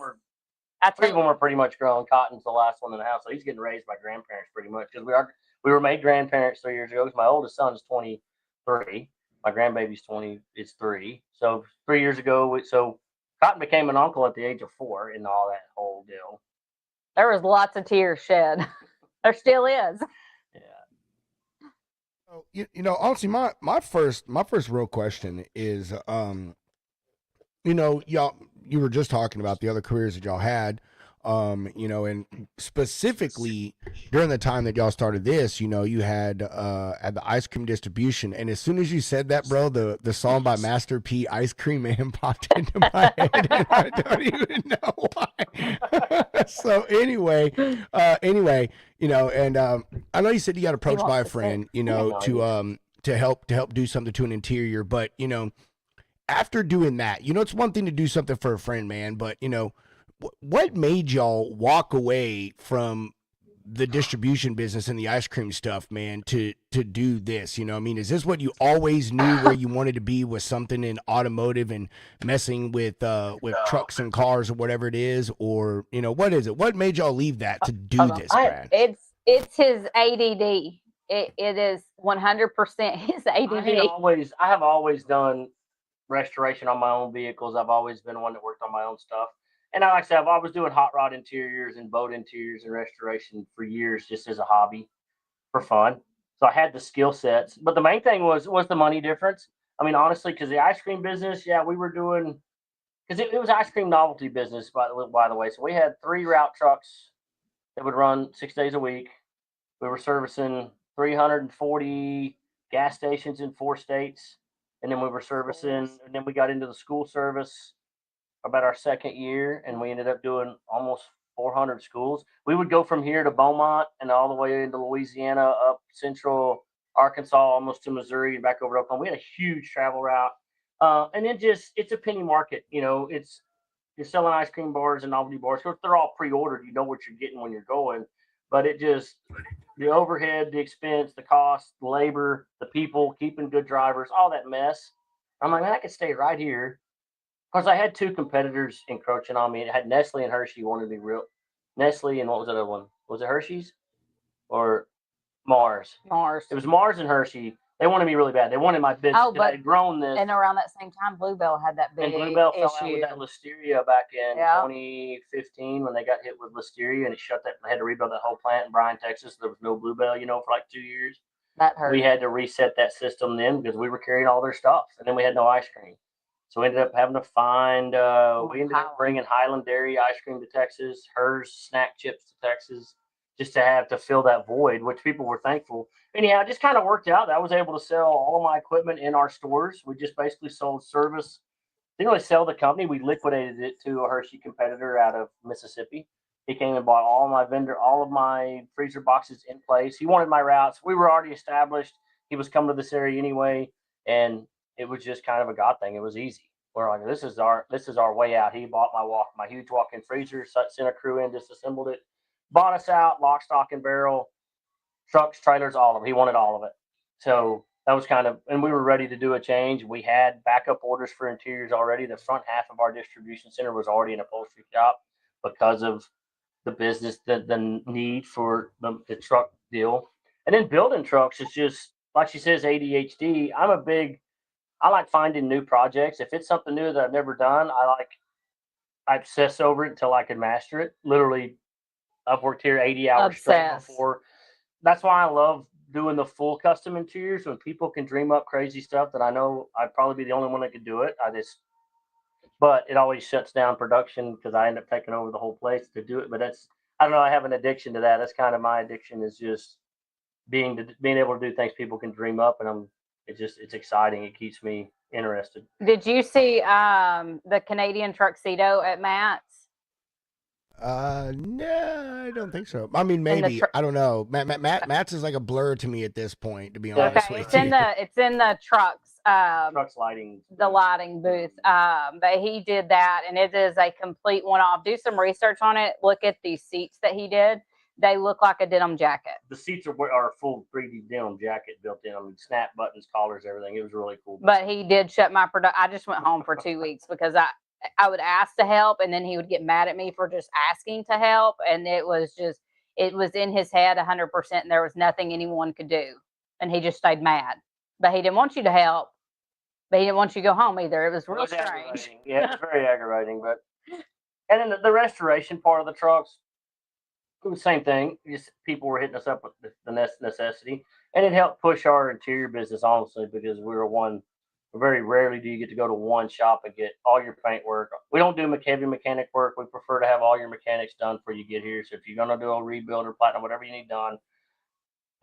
I are pretty much grown. Cotton's the last one in the house, so he's getting raised by grandparents pretty much, because we were made grandparents 3 years ago. 'Cause my oldest son is 23. My grandbaby's 3. So 3 years ago, so Cotton became an uncle at the age of 4 and all that whole deal. there was lots of tears shed. There still is. Yeah. So, honestly, my first real question is, y'all, you were just talking about the other careers that y'all had, and specifically during the time that y'all started this, you had at the ice cream distribution, and as soon as you said that, bro, the song by Master P, Ice Cream Man, popped into my head, and I don't even know why. So anyway, and I know you said you got approached by a friend, to help do something to an interior, but after doing that, it's one thing to do something for a friend, man, but what made y'all walk away from the distribution business and the ice cream stuff, man, to do this? Is this what you always knew where you wanted to be, was something in automotive and messing with trucks and cars or whatever it is? Or, what is it? What made y'all leave that to do this, Brad? It's his ADD. It is 100% his ADD. I have always done restoration on my own vehicles. I've always been one that worked on my own stuff. And like I said, I was doing hot rod interiors and boat interiors and restoration for years, just as a hobby for fun. So I had the skill sets, but the main thing was the money difference. Honestly, because the ice cream business, yeah, we were doing, because it was ice cream novelty business, by the way. So we had 3 route trucks that would run 6 days a week. We were servicing 340 gas stations in 4 states. And then we were servicing, and then we got into the school service about our second year, and we ended up doing almost 400 schools. We would go from here to Beaumont and all the way into Louisiana, up central Arkansas, almost to Missouri, and back over to Oklahoma. We had a huge travel route. And then it's a penny market. You're selling ice cream bars and novelty bars. Of course, they're all pre-ordered. You know what you're getting when you're going. But the overhead, the expense, the cost, the labor, the people, keeping good drivers, all that mess. I'm like, man, I could stay right here. Because I had 2 competitors encroaching on me. It had Nestle and Hershey wanted me real. Nestle and what was the other one? Was it Hershey's or Mars? Mars. It was Mars and Hershey. They wanted me really bad. They wanted my business. Oh, but I had grown this. And around that same time, Bluebell had that big And Bluebell issue. fell out with that listeria back in 2015 when they got hit with listeria, and it shut that. They had to rebuild that whole plant in Bryan, Texas. There was no Bluebell, for like 2 years. That hurt. We had to reset that system then because we were carrying all their stuff, and then we had no ice cream. So we ended up having to find. We ended up bringing Highland Dairy ice cream to Texas, Hers snack chips to Texas, just to have to fill that void, which people were thankful. Anyhow, it just kind of worked out. I was able to sell all of my equipment in our stores. We just basically sold service. Didn't really sell the company. We liquidated it to a Hershey competitor out of Mississippi. He came and bought all of my freezer boxes in place. He wanted my routes. We were already established. He was coming to this area anyway, and it was just kind of a God thing. It was easy. We're like, this is our way out. He bought my huge walk-in freezer, sent a crew in, disassembled it, bought us out, lock, stock, and barrel, trucks, trailers, all of it. He wanted all of it. So that was and we were ready to do a change. We had backup orders for interiors already. The front half of our distribution center was already an upholstery shop because of the business, the need for the truck deal. And then building trucks is just, like she says, ADHD. I like finding new projects. If it's something new that I've never done, I obsess over it until I can master it. Literally, I've worked here 80 hours straight before. That's why I love doing the full custom interiors, when people can dream up crazy stuff that I know I'd probably be the only one that could do it. But it always shuts down production because I end up taking over the whole place to do it. But I don't know. I have an addiction to that. That's kind of my addiction, is just being able to do things people can dream up, and it's exciting. It keeps me interested. Did you see the Canadian tuxedo at Matt's? No, I don't think so. Maybe. I don't know. Matt's is like a blur to me at this point, to be honest with you. It's in the trucks. Trucks lighting. the lighting booth. But he did that, and it is a complete one-off. Do some research on it. Look at these seats that he did. They look like a denim jacket. The seats are full 3D denim jacket built in. I mean, snap buttons, collars, everything. It was really cool. But he did shut my production. I just went home for 2 weeks because I would ask to help, and then he would get mad at me for just asking to help, and it was in his head 100%, and there was nothing anyone could do, and he just stayed mad. But he didn't want you to help, but he didn't want you to go home either. It was real strange. Aggravating. Yeah, it was very aggravating. But and then the restoration part of the trucks, it was the same thing. Just people were hitting us up with the necessity, and it helped push our interior business, honestly, because we were one. Very rarely do you get to go to one shop and get all your paint work. We don't do heavy mechanic work. We prefer to have all your mechanics done before you get here. So if you're going to do a rebuild or platinum, whatever you need done,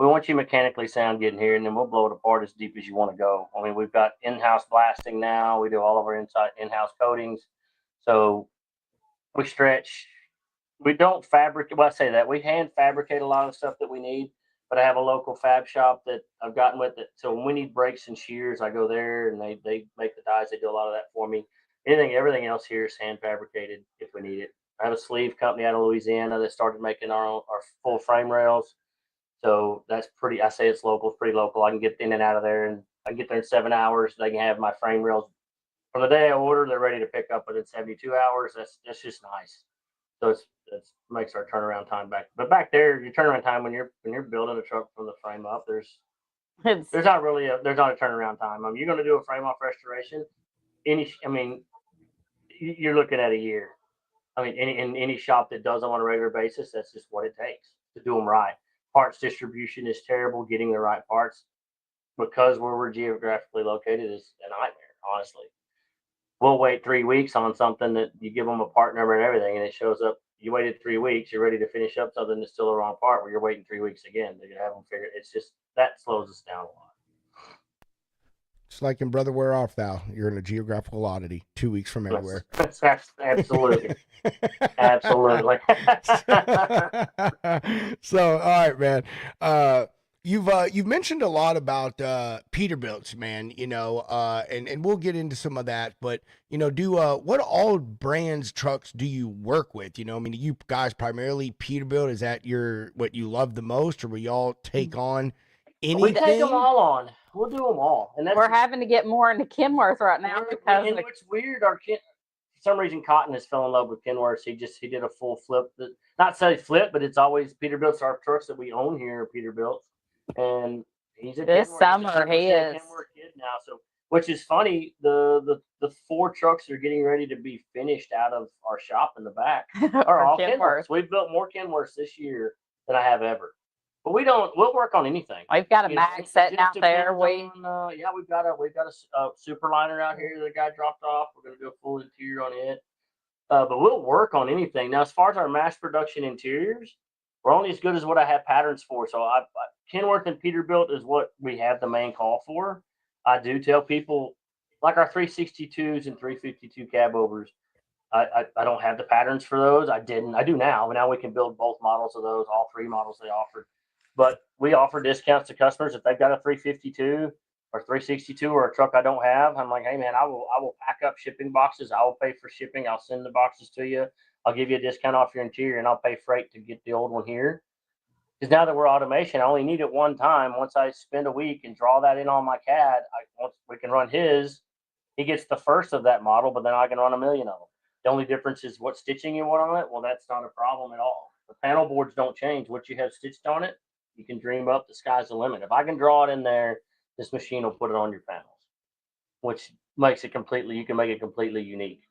we want you mechanically sound getting here, and then we'll blow it apart as deep as you want to go. I mean, we've got in-house blasting now. We do all of our in-house coatings. So we stretch. We don't fabricate. Well, I say that. We hand fabricate a lot of stuff that we need. But I have a local fab shop that I've gotten with it. So when we need brakes and shears, I go there and they make the dies. They do a lot of that for me. Everything else here is hand fabricated if we need it. I have a sleeve company out of Louisiana that started making our full frame rails. So that's pretty, I say it's local, it's pretty local. I can get in and out of there, and I can get there in 7 hours. They can have my frame rails from the day I order. They're ready to pick up within 72 hours. That's just nice. So it makes our turnaround time back. But back there, your turnaround time when you're building a truck from the frame up, there's not a turnaround time. I mean, you're going to do a frame off restoration. You're looking at a year. I mean, in any shop that does them on a regular basis, that's just what it takes to do them right. Parts distribution is terrible. Getting the right parts, because where we're geographically located, is a nightmare, honestly. We'll wait 3 weeks on something that you give them a part number and everything, and it shows up. You waited 3 weeks, you're ready to finish up something that's still the wrong part, where you're waiting 3 weeks again to have them figured. It's just, that slows us down a lot. It's like in Brother Wear Off Thou. You're in a geographical oddity 2 weeks from everywhere. Absolutely. Absolutely. So, all right, man. You've mentioned a lot about Peterbilt's, man, and we'll get into some of that, but what all brands trucks do you work with? I mean, you guys primarily Peterbilt, is that what you love the most, or will y'all take on anything? We take them all on. We'll do them all. And we're having to get more into Kenworth right now because it's weird. For some reason, Cotton has fell in love with Kenworth. He did a full flip. Not say flip, but it's always Peterbilt's. Our trucks that we own here are Peterbilt's. And he's this summer he is Kenworth kid now. So, which is funny, the 4 trucks that are getting ready to be finished out of our shop in the back are all Kenworths. We've built more Kenworths this year than I have ever. But we'll work on anything. We've got a mag setting out there. We've got a Superliner out here that the guy dropped off. We're gonna do a full interior on it. But we'll work on anything. Now, as far as our mass production interiors, we're only as good as what I have patterns for. So Kenworth and Peterbilt is what we have the main call for. I do tell people, like our 362s and 352 cab overs, I don't have the patterns for those. I didn't. I do now. Now we can build both models of those, all 3 models they offered. But we offer discounts to customers if they've got a 352 or 362 or a truck I don't have. I'm like, hey man, I will pack up shipping boxes. I will pay for shipping. I'll send the boxes to you. I'll give you a discount off your interior, and I'll pay freight to get the old one here. Because now that we're automation, I only need it one time. Once I spend a week and draw that in on my CAD, once we can run his, he gets the first of that model, but then I can run a million of them. The only difference is what stitching you want on it. Well, that's not a problem at all. The panel boards don't change. What you have stitched on it, you can dream up. The sky's the limit. If I can draw it in there, this machine will put it on your panels, which makes it you can make it completely unique.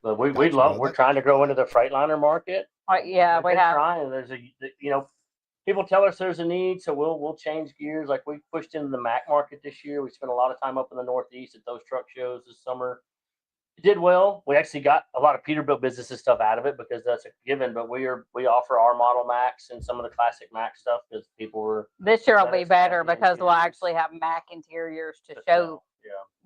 But we're trying to grow into the Freightliner market. Yeah, we have. Trying. People tell us there's a need, so we'll change gears. Like we pushed into the Mac market this year. We spent a lot of time up in the Northeast at those truck shows this summer. It did well. We actually got a lot of Peterbilt business and stuff out of it because that's a given. But we offer our model Macs and some of the classic Mac stuff because people were. This year will be better because we'll actually have Mac interiors to show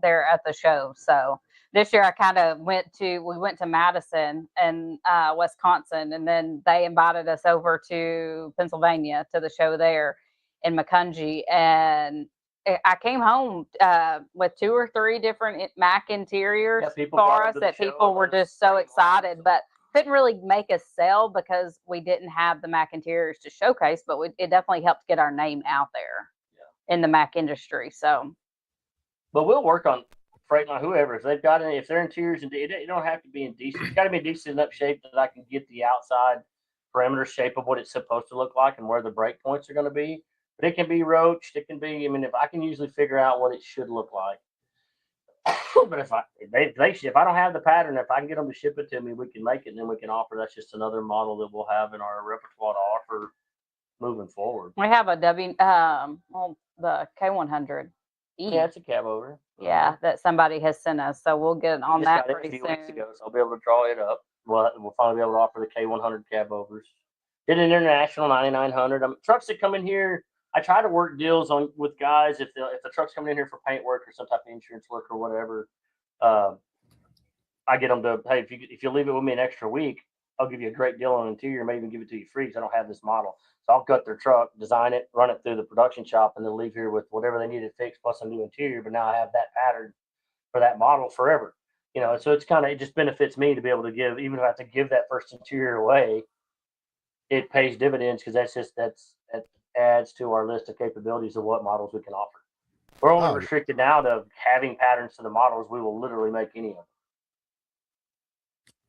there at the show. So this year we went to Madison and Wisconsin, and then they invited us over to Pennsylvania to the show there in Macungie, and I came home with 2 or 3 different Mac interiors Yeah, people for brought 'em us to the that show people and were those just so great excited, models. but couldn't really make us sell because we didn't have the Mac interiors to showcase. But it definitely helped get our name out there in the Mac industry. So, But we'll work on Freightliner, whoever, if they've got any, if their interiors, it don't have to be in decent. It's got to be decent enough shape that I can get the outside perimeter shape of what it's supposed to look like and where the break points are going to be. But it can be roached. It can be. I mean, if I can usually figure out what it should look like. But if I don't have the pattern, if I can get them to ship it to me, we can make it and then we can offer. That's just another model that we'll have in our repertoire to offer moving forward. we have a the K100. Yeah, it's a cab over. Yeah, that somebody has sent us. So we'll get on Just that got it a pretty few weeks soon. ago, so I'll be able to draw it up. We'll finally be able to offer the K100 cab overs. Did an international 9900. Trucks that come in here, I try to work deals on with guys if the truck's coming in here for paint work or some type of insurance work or whatever. I get them to, hey, if you leave it with me an extra week, I'll give you a great deal on interior, maybe even give it to you free because I don't have this model. So I'll gut their truck, design it, run it through the production shop, and then leave here with whatever they needed fixed plus a new interior. But now I have that pattern for that model forever. So it's it just benefits me to be able to give, even if I have to give that first interior away, it pays dividends because that adds to our list of capabilities of what models we can offer. We're only restricted now to having patterns to the models. We will literally make any of them.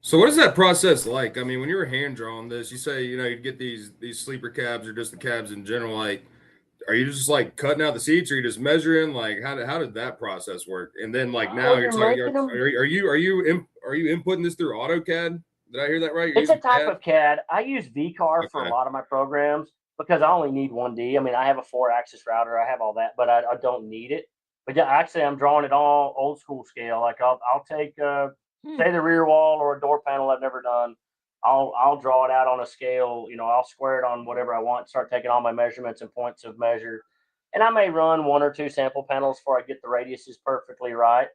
So what is that process like? I mean, when you were hand drawing this, you say, you'd get these sleeper cabs or just the cabs in general. Like, are you just like cutting out the seats, or are you just measuring? Like, how did that process work? And then like now you're talking, are you inputting this through AutoCAD? Did I hear that right? It's a type of CAD. I use VCAR for a Okay. lot of my programs because I only need 1D. I mean, I have a 4-axis router, I have all that, but I don't need it. But yeah, actually, I'm drawing it all old school scale. Like I'll take say the rear wall or a door panel I've never done. I'll draw it out on a scale. I'll square it on whatever I want. Start taking all my measurements and points of measure, and I may run 1 or 2 sample panels before I get the radiuses perfectly right.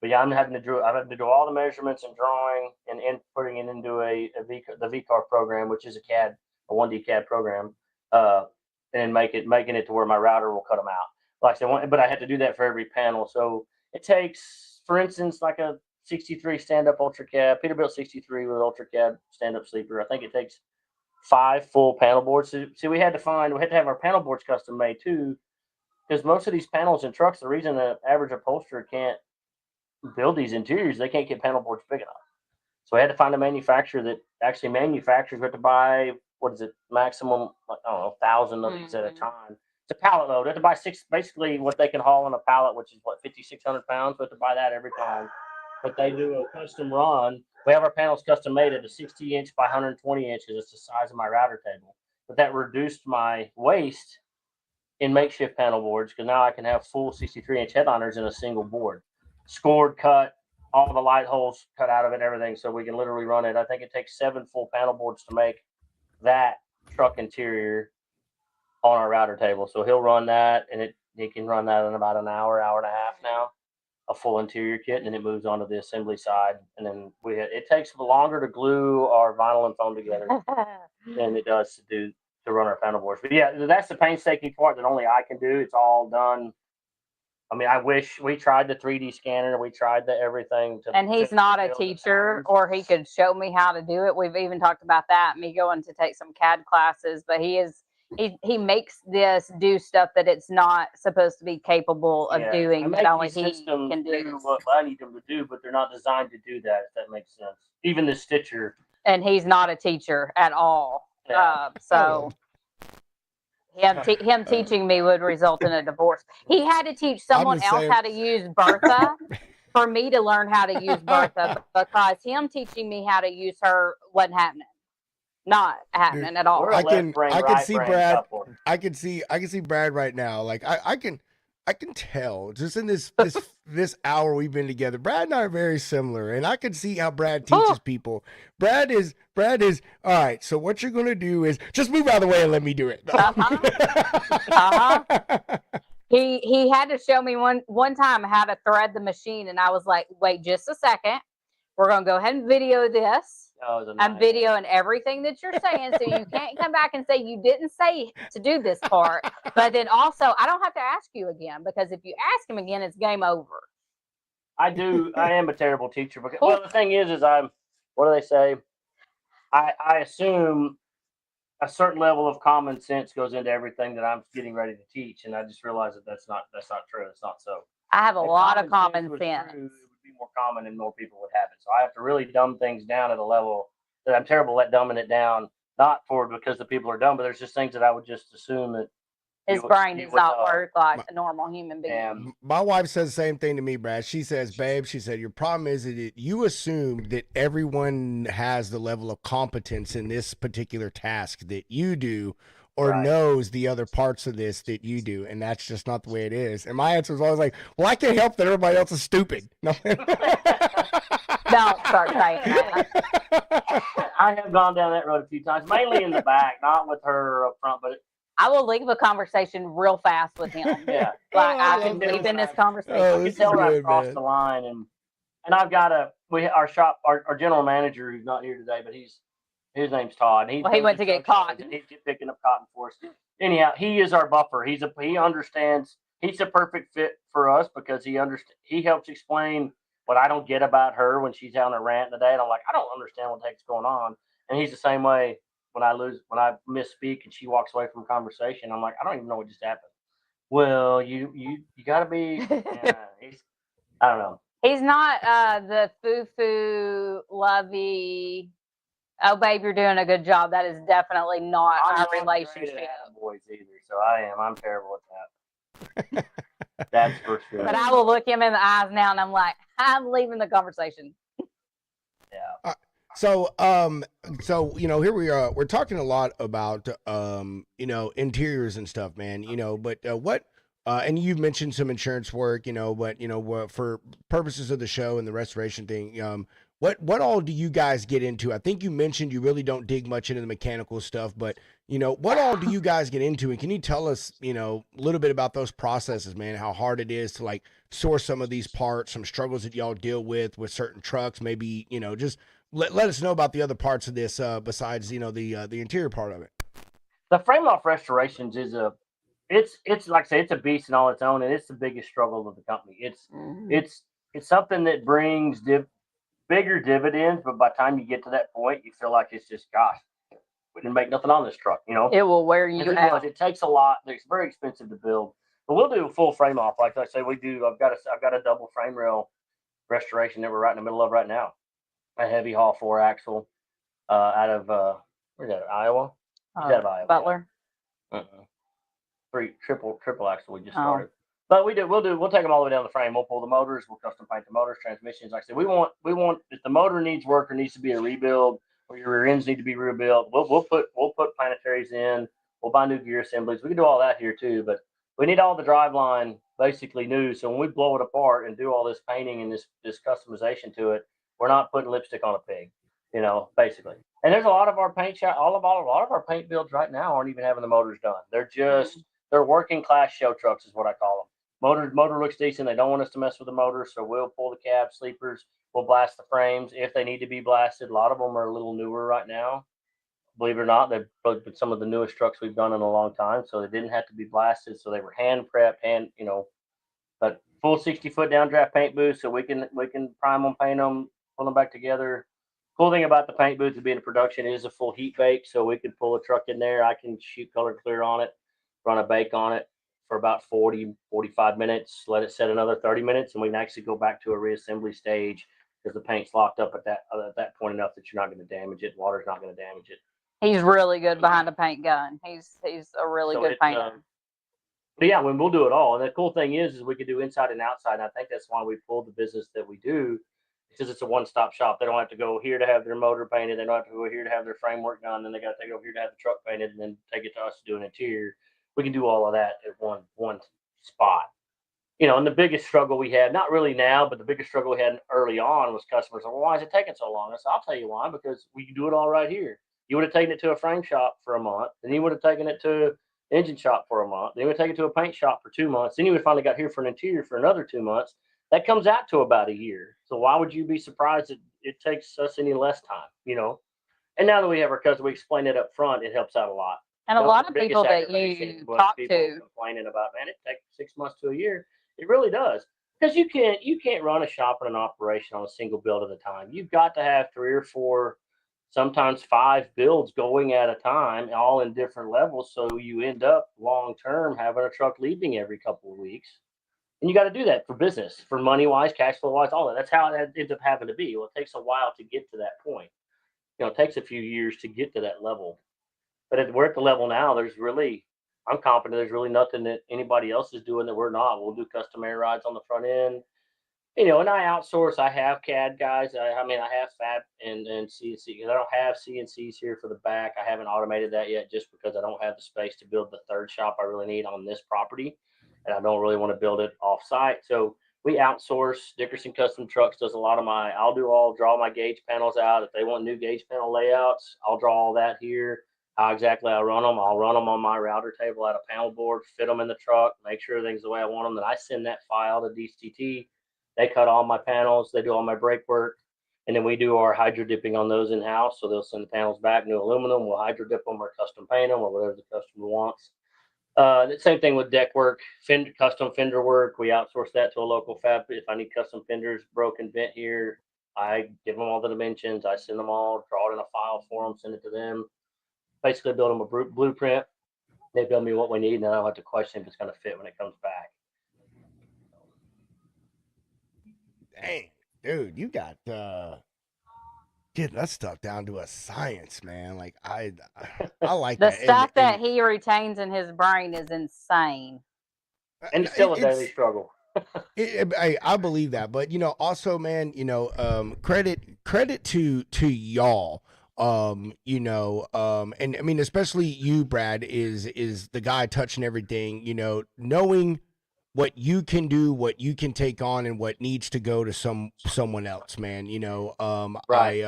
But yeah, I'm having to do all the measurements and drawing and inputting it into the VCAR program, which is a 1D CAD program, and making it to where my router will cut them out. Like I said, but I had to do that for every panel. So it takes, for instance, like a 63 stand-up Ultra Cab, Peterbilt 63 with Ultra Cab stand-up sleeper. I think it takes 5 full panel boards. So we had to have our panel boards custom made too, because most of these panels in trucks, the reason the average upholsterer can't build these interiors, they can't get panel boards big enough. So I had to find a manufacturer that actually manufactures. We have to buy, what is it, maximum, I don't know, 1,000 of these at a time. It's a pallet load. We have to buy basically what they can haul on a pallet, which is 5,600 pounds. We have to buy that every time. But they do a custom run. We have our panels custom made at a 60-inch by 120 inches. It's the size of my router table. But that reduced my waste in makeshift panel boards because now I can have full 63-inch headliners in a single board. Scored, cut, all the light holes cut out of it, everything, so we can literally run it. I think it takes 7 full panel boards to make that truck interior on our router table. So he'll run that, and he can run that in about an hour and a half now, a full interior kit, and then it moves on to the assembly side. And then it takes longer to glue our vinyl and foam together than it does to run our panel boards. But yeah, that's the painstaking part that only I can do. It's all done. I mean, I wish we tried the 3D scanner. We tried the everything. And he's not a teacher, or he could show me how to do it. We've even talked about that, me going to take some CAD classes, but he makes this do stuff that it's not supposed to be capable of doing, that only he can do. What I need them to do, but they're not designed to do that, if that makes sense. Even the stitcher. And he's not a teacher at all. Yeah. So him teaching me would result in a divorce. He had to teach someone else how to use Bertha for me to learn how to use Bertha, because him teaching me how to use her wasn't happening. Not happening at all. I can see Brad. I can see Brad right now. Like I can tell just in this hour we've been together. Brad and I are very similar, and I can see how Brad teaches people. Brad is all right. So what you're gonna do is just move out of the way and let me do it. He had to show me one time how to thread the machine, and I was like, wait just a second. We're gonna go ahead and video this. Oh, it was a I'm nightmare. videoing everything that you're saying, so you can't come back and say you didn't say to do this part. But then also, I don't have to ask you again, because if you ask him again, it's game over. I am a terrible teacher because, well, the thing is what do they say? I assume a certain level of common sense goes into everything that I'm getting ready to teach, and I just realized that that's not true. It's not so. I have a If lot of common was sense. true, it would be more common and more people would have it. So I have to really dumb things down at a level that I'm terrible at dumbing it down. Not because the people are dumb, but there's just things that I would just assume that His you brain you does would not know. work like a normal human being. And My wife says the same thing to me, Brad. She says, babe, she said, your problem is that you assume that everyone has the level of competence in this particular task that you do, or Right. knows the other parts of this that you do. And that's just not the way it is. And my answer is always like, well, I can't help that everybody else is stupid. No. Don't start saying that. I have gone down that road a few times, mainly in the back, not with her up front, but I will leave a conversation real fast with him. yeah. Like, Oh, I I can love leave that. in this conversation. Oh, I can this tell is that I've good, crossed man. the line, and I've got our general manager who's not here today, but his name's Todd. And Well, he went to get cotton. and he's picking up cotton for us. Anyhow, he is our buffer. He understands. He's a perfect fit for us because he helps explain what I don't get about her when she's out on a rant today, and I'm like, I don't understand what the heck's going on. And he's the same way when I misspeak and she walks away from a conversation. I'm like, I don't even know what just happened. Well, you got to be. Yeah, I don't know. He's not the foo-foo, lovey, oh, babe, you're doing a good job. That is definitely not I'm our not great relationship. at boys either, so I'm terrible at that. That's for sure. But I will look him in the eyes now, and I'm like, I'm leaving the conversation. Yeah. So, here we are. We're talking a lot about, interiors and stuff, man. But and you've mentioned some insurance work, but for purposes of the show and the restoration thing, what all do you guys get into? I think you mentioned you really don't dig much into the mechanical stuff, but what all do you guys get into? And can you tell us, a little bit about those processes, man? How hard it is to like source some of these parts, some struggles that y'all deal with certain trucks, maybe, just. Let us know about the other parts of this besides the interior part of it. The frame off restorations is it's like I say, it's a beast in all its own, and it's the biggest struggle of the company. It's something that brings bigger dividends, but by the time you get to that point, you feel like it's just, gosh, we didn't make nothing on this truck, It will wear you out. It takes a lot. It's very expensive to build, but we'll do a full frame off. Like I say, we do. I've got a double frame rail restoration that we're right in the middle of right now. A heavy haul 4-axle out of where's that? Iowa? He's out of Iowa. Butler. Triple axle we just started. But we'll take them all the way down the frame. We'll pull the motors, we'll custom paint the motors, transmissions. Like I said, we want if the motor needs work or needs to be a rebuild, or your rear ends need to be rebuilt, we'll put planetaries in, we'll buy new gear assemblies. We can do all that here too, but we need all the driveline basically new. So when we blow it apart and do all this painting and this customization to it, we're not putting lipstick on a pig, basically. And there's a lot of our paint shop, a lot of our paint builds right now aren't even having the motors done. They're just they're working class show trucks is what I call them. Motor looks decent. They don't want us to mess with the motor, so we'll pull the cab sleepers. We'll blast the frames if they need to be blasted. A lot of them are a little newer right now. Believe it or not, they've been some of the newest trucks we've done in a long time, so they didn't have to be blasted. So they were hand prepped, but full 60-foot downdraft paint booth, so we can prime them, paint them, pull them back together. Cool thing about the paint booth to be in production is a full heat bake, so we can pull a truck in there. I can shoot color clear on it, run a bake on it for about 45 minutes, let it set another 30 minutes, and we can actually go back to a reassembly stage because the paint's locked up at that point enough that you're not going to damage it. Water's not going to damage it. He's really good behind a paint gun. He's a really good painter. But yeah, when we'll do it all. And the cool thing is we can do inside and outside. And I think that's why we pulled the business that we do, because it's a one-stop shop. They don't have to go here to have their motor painted. They don't have to go here to have their framework done. Then they got to take it over here to have the truck painted, and then take it to us to do an interior. We can do all of that at one spot. And the biggest struggle we had, not really now, but the biggest struggle we had early on was customers. Well, why is it taking so long? I said, I'll tell you why, because we can do it all right here. You would have taken it to a frame shop for a month, then you would have taken it to engine shop for a month, then you would take it to a paint shop for 2 months, then you would finally got here for an interior for another 2 months. That comes out to about a year. So why would you be surprised it takes us any less time, you know. And now that we have our customers, we explain it up front. It helps out a lot. And a That was lot the of biggest people that aggravation you was talk people to, complaining about, man, it takes 6 months to a year. It really does. Because you can't run a shop and an operation on a single build at a time. You've got to have 3 or 4, sometimes 5 builds going at a time, all in different levels. So you end up long term having a truck leaving every couple of weeks. And you got to do that for business, for money wise, cash flow wise, all that. That's how it ends up having to be. Well, it takes a while to get to that point. You know, it takes a few years to get to that level. But we're at the level now, I'm confident there's really nothing that anybody else is doing that we're not. We'll do custom air rides on the front end, you know, and I outsource. I have CAD guys. I mean, I have Fab and CNC because I don't have CNCs here for the back. I haven't automated that yet just because I don't have the space to build the third shop I really need on this property. And I don't really want to build it off site. So we outsource. Dickerson Custom Trucks does a lot of draw my gauge panels out. If they want new gauge panel layouts, I'll draw all that here. How exactly I run them. I'll run them on my router table out of panel board, fit them in the truck, make sure everything's the way I want them. Then I send that file to DCT. They cut all my panels. They do all my brake work. And then we do our hydro dipping on those in-house. So they'll send the panels back, new aluminum. We'll hydro dip them or custom paint them or whatever the customer wants. The same thing with deck work, custom fender work. We outsource that to a local fab. If I need custom fenders, broken, bent here, I give them all the dimensions. I send them all, draw it in a file for them, send it to them. Basically build them a blueprint. They build me what we need, and then I don't have to question if it's going to fit when it comes back. Dang, dude, you got getting that stuff down to a science, man. Like I like the that. stuff that he retains in his brain is insane. And it's still a daily struggle. I believe that, but you know, also, man, you know, credit to y'all. You know, and I mean, especially you, Brad, is the guy touching everything. You know, knowing what you can do, what you can take on, and what needs to go to someone else, man. You know, Right.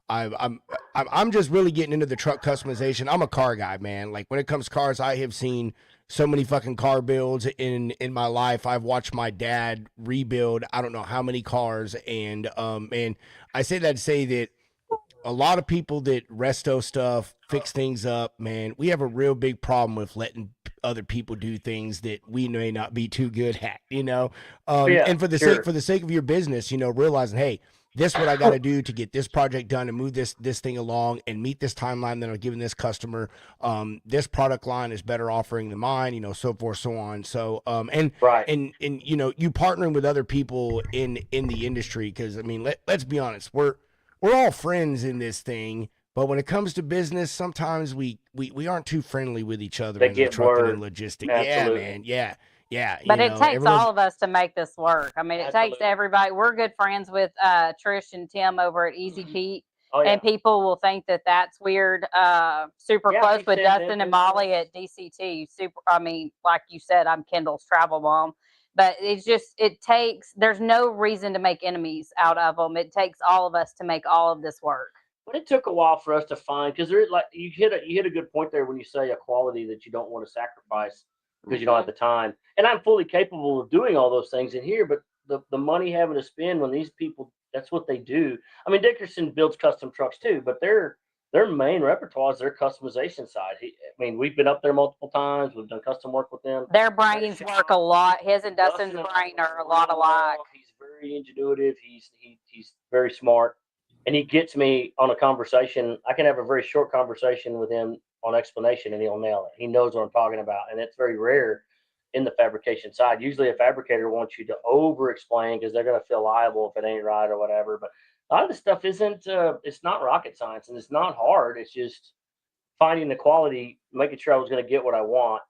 I'm just really getting into the truck customization. I'm a car guy, man. Like when it comes to cars, I have seen so many fucking car builds in my life. I've watched my dad rebuild I don't know how many cars, and I say that to say that a lot of people that resto stuff, fix things up, man, we have a real big problem with letting other people do things that we may not be too good at, you know. And for the sake of your business, you know, realizing, hey, this is what I got to do to get this project done and move this thing along and meet this timeline that I'm giving this customer. This product line is better offering than mine, you know, so forth, so on. So and you know, you partnering with other people in the industry, because I mean, let's be honest, we're all friends in this thing, but when it comes to business, sometimes we aren't too friendly with each other in the trucking and logistics. Absolutely. Yeah, man. Yeah. But it takes all of us to make this work. I mean, it takes everybody. We're good friends with Trish and Tim over at Easy Pete. Oh, yeah. And people will think that that's weird. Super close with Dustin and Molly at DCT. I mean, like you said, I'm Kendall's travel mom. But there's no reason to make enemies out of them. It takes all of us to make all of this work. But it took a while for us to find, because you hit a good point there when you say a quality that you don't want to sacrifice because you don't have the time. And I'm fully capable of doing all those things in here, but the money having to spend when these people, that's what they do. I mean, Dickerson builds custom trucks too, but their main repertoire is their customization side. I mean, we've been up there multiple times. We've done custom work with them. Their brains work a lot. His and Dustin's brain are a lot alike. He's very ingenuitive. He's very smart. And he gets me on a conversation. I can have a very short conversation with him on explanation and he'll nail it. He knows what I'm talking about. And it's very rare in the fabrication side. Usually a fabricator wants you to over explain because they're going to feel liable if it ain't right or whatever. But a lot of this stuff it's not rocket science and it's not hard. It's just finding the quality, making sure I was going to get what I want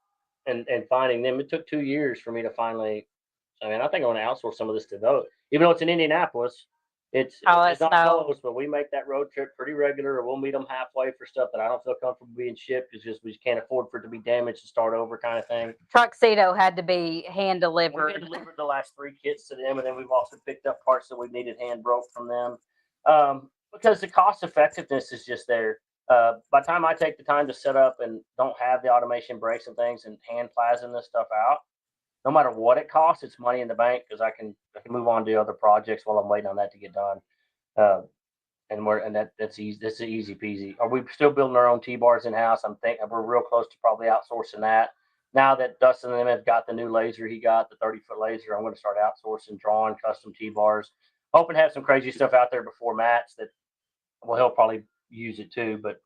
and finding them. It took 2 years for me to finally, I think I'm going to outsource some of this to those. Even though it's in Indianapolis, it's not close, but we make that road trip pretty regular, or we'll meet them halfway for stuff that I don't feel comfortable being shipped because we just can't afford for it to be damaged and start over kind of thing. Truxedo had to be hand delivered. We had delivered the last 3 kits to them, and then we've also picked up parts that we needed hand broke from them because the cost effectiveness is just there. By the time I take the time to set up and don't have the automation brakes and things and hand plasm this stuff out, no matter what it costs, it's money in the bank because I can move on to other projects while I'm waiting on that to get done. and that's easy. That's easy peasy. Are we still building our own T-bars in house? I'm thinking we're real close to probably outsourcing that. Now that Dustin and them have got the new laser, he got the 30-foot laser. I'm going to start outsourcing, drawing custom T-bars. Hoping to have some crazy stuff out there before Matt's that. Well, he'll probably use it too, but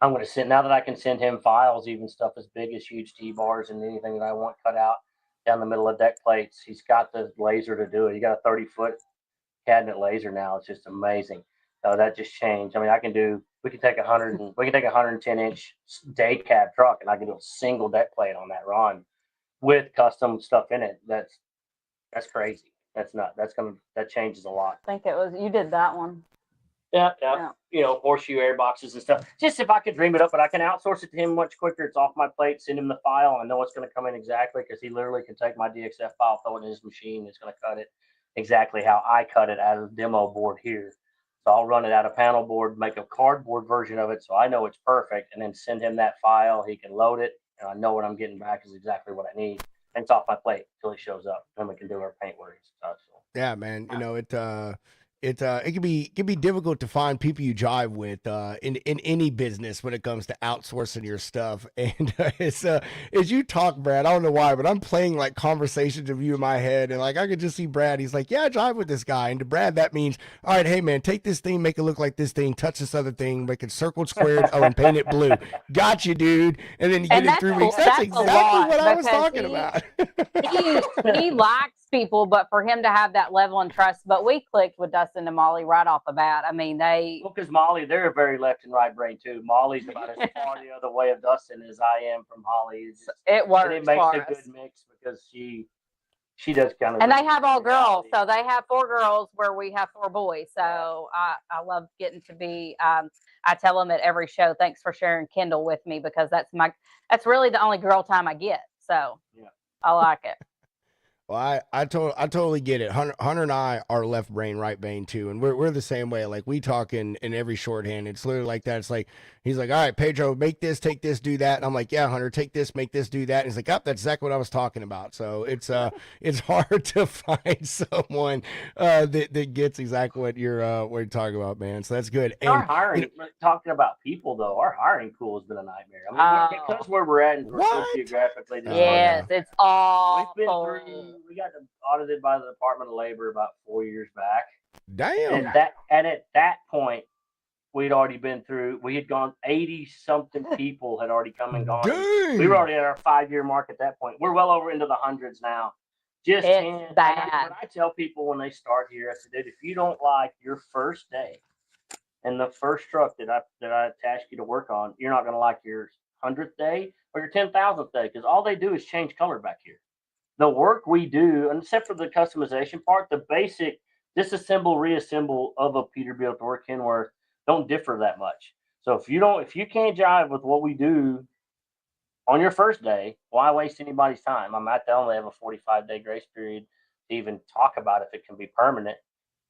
I'm going to send, now that I can send him files, even stuff as big as huge T-bars and anything that I want cut out down the middle of deck plates. He's got the laser to do it. He got a 30-foot cabinet laser now. It's just amazing. So that just changed. I mean, we can take 110-inch day cab truck and I can do a single deck plate on that run with custom stuff in it. That's crazy. That changes a lot. I think it was, you did that one. Yeah. Yeah. You know, horseshoe air boxes and stuff. Just if I could dream it up, but I can outsource it to him much quicker. It's off my plate, send him the file. I know it's going to come in exactly because he literally can take my DXF file, throw it in his machine. It's going to cut it exactly how I cut it out of the demo board here. So I'll run it out of panel board, make a cardboard version of it so I know it's perfect, and then send him that file. He can load it, and I know what I'm getting back is exactly what I need. And it's off my plate until he shows up. Then we can do our paint work and stuff. So. Yeah, man. You know, it can be difficult to find people you jive with in any business when it comes to outsourcing your stuff. And it's as you talk, Brad, I don't know why, but I'm playing like conversations of you in my head, and like I could just see Brad. He's like, "Yeah, I jive with this guy," and to Brad that means, "All right, hey man, take this thing, make it look like this thing, touch this other thing, make it circled, squared, and paint it blue. Got you, dude." And then you get it 3 weeks. That's exactly what I was talking about. he likes people, but for him to have that level and trust, but we clicked with Dustin and Molly right off the bat. I mean, because Molly, they're very left and right brain too. Molly's about as far the other way of Dustin as I am from Holly. It works. And it makes a good mix because she does kind of. And they have all girls, so they have 4 girls where we have 4 boys. So I love getting to be. I tell them at every show, thanks for sharing Kendall with me because that's really the only girl time I get. So yeah. I like it. Well, I totally get it. Hunter and I are left brain, right brain too, and we're the same way. Like we talk in every shorthand. It's literally like that. It's like he's like, "All right, Pedro, make this, take this, do that." And I'm like, "Yeah, Hunter, take this, make this, do that." And he's like, "Oh, that's exactly what I was talking about." So it's hard to find someone that gets exactly what you're talking about, man. So that's good. And our hiring, talking about people though, our hiring pool has been a nightmare. I mean, because where we're at and we're so geographically, yes, it's all. We've been through. We got audited by the Department of Labor about 4 years back. Damn. And at that point, we'd already been through. We had gone 80-something people had already come and gone. Dang. We were already at our 5-year mark at that point. We're well over into the hundreds now. Just it's bad. I tell people when they start here, I said, dude, if you don't like your first day and the first truck that I task you to work on, you're not going to like your 100th day or your 10,000th day because all they do is change color back here. The work we do, and except for the customization part, the basic disassemble, reassemble of a Peterbilt or Kenworth don't differ that much. So if you can't jive with what we do on your first day, why waste anybody's time? I'm not telling them they have a 45-day grace period to even talk about if it can be permanent.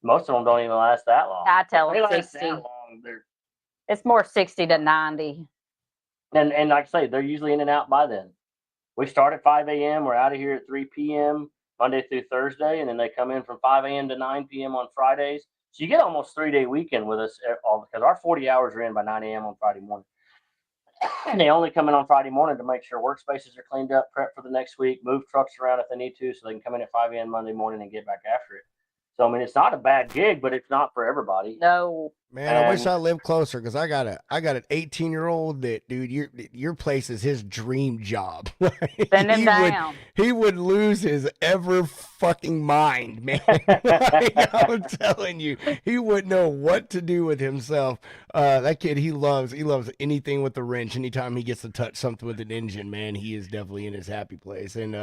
Most of them don't even last that long. I tell them 60. It's more 60 to 90. And like I say, they're usually in and out by then. We start at 5 a.m. We're out of here at 3 p.m. Monday through Thursday, and then they come in from 5 a.m. to 9 p.m. on Fridays. So you get almost 3-day weekend with us all because our 40 hours are in by 9 a.m. on Friday morning. And they only come in on Friday morning to make sure workspaces are cleaned up, prep for the next week, move trucks around if they need to, so they can come in at 5 a.m. Monday morning and get back after it. So, I mean, it's not a bad gig, but it's not for everybody. No. Man, I wish I lived closer because I got an 18-year-old that, dude, your place is his dream job. Send him down. He would lose his ever fucking mind, man. I'm telling you, he wouldn't know what to do with himself. That kid, he loves anything with the wrench. Anytime he gets to touch something with an engine, man, he is definitely in his happy place. And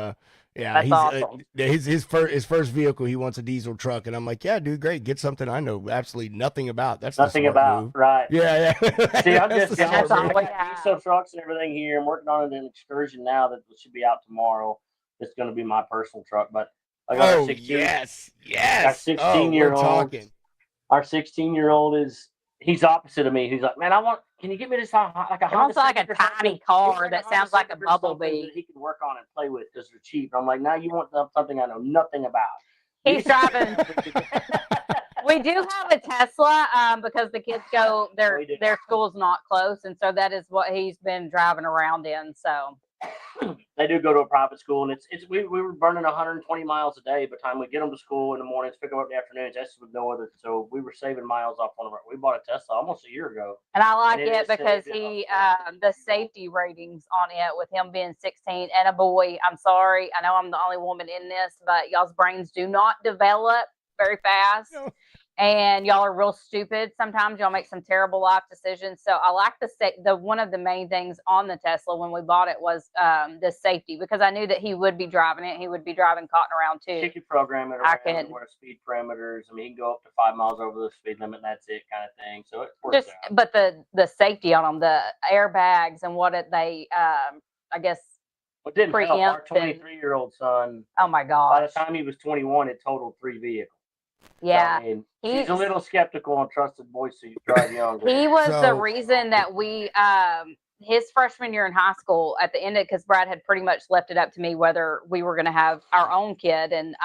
yeah, that's awesome. His first vehicle, he wants a diesel truck, and I'm like, yeah, dude, great, get something I know absolutely nothing about. That's nothing about, move. Right? Yeah. See, I'm just diesel trucks and everything here. I'm working on an excursion now that should be out tomorrow. It's going to be my personal truck, but I got our 16. Yes. Our 16-year-old. Our 16-year-old he's opposite of me. He's like, man, can you give me this like a Honda? Like a tiny car that sounds like a bumblebee that he can work on and play with because they're cheap. I'm like, now you want something I know nothing about. He's driving. We do have a Tesla because the kids go their school's not close, and so that is what he's been driving around in. So they do go to a private school, and we were burning 120 miles a day by the time we get them to school in the mornings, pick them up in the afternoons. That's with no other. So we were saving miles off one of our. We bought a Tesla almost a year ago, and I like and it because the safety ratings on it with him being 16 and a boy. I'm sorry, I know I'm the only woman in this, but y'all's brains do not develop very fast. No. And y'all are real stupid. Sometimes y'all make some terrible life decisions. So I like the one of the main things on the Tesla when we bought it was the safety, because I knew that he would be driving it. He would be driving Cotton around too. You can program it around where speed parameters. I mean, he can go up to 5 miles over the speed limit, and that's it, kind of thing. So it works out. But the safety on them, the airbags and I guess. It didn't help. Our 23-year-old son. Oh my God! By the time he was 21, it totaled 3 vehicles. Yeah, so, I mean, he's a little skeptical on trusted boys who drive young. He was the reason that we, his freshman year in high school, at the end of because Brad had pretty much left it up to me whether we were going to have our own kid, and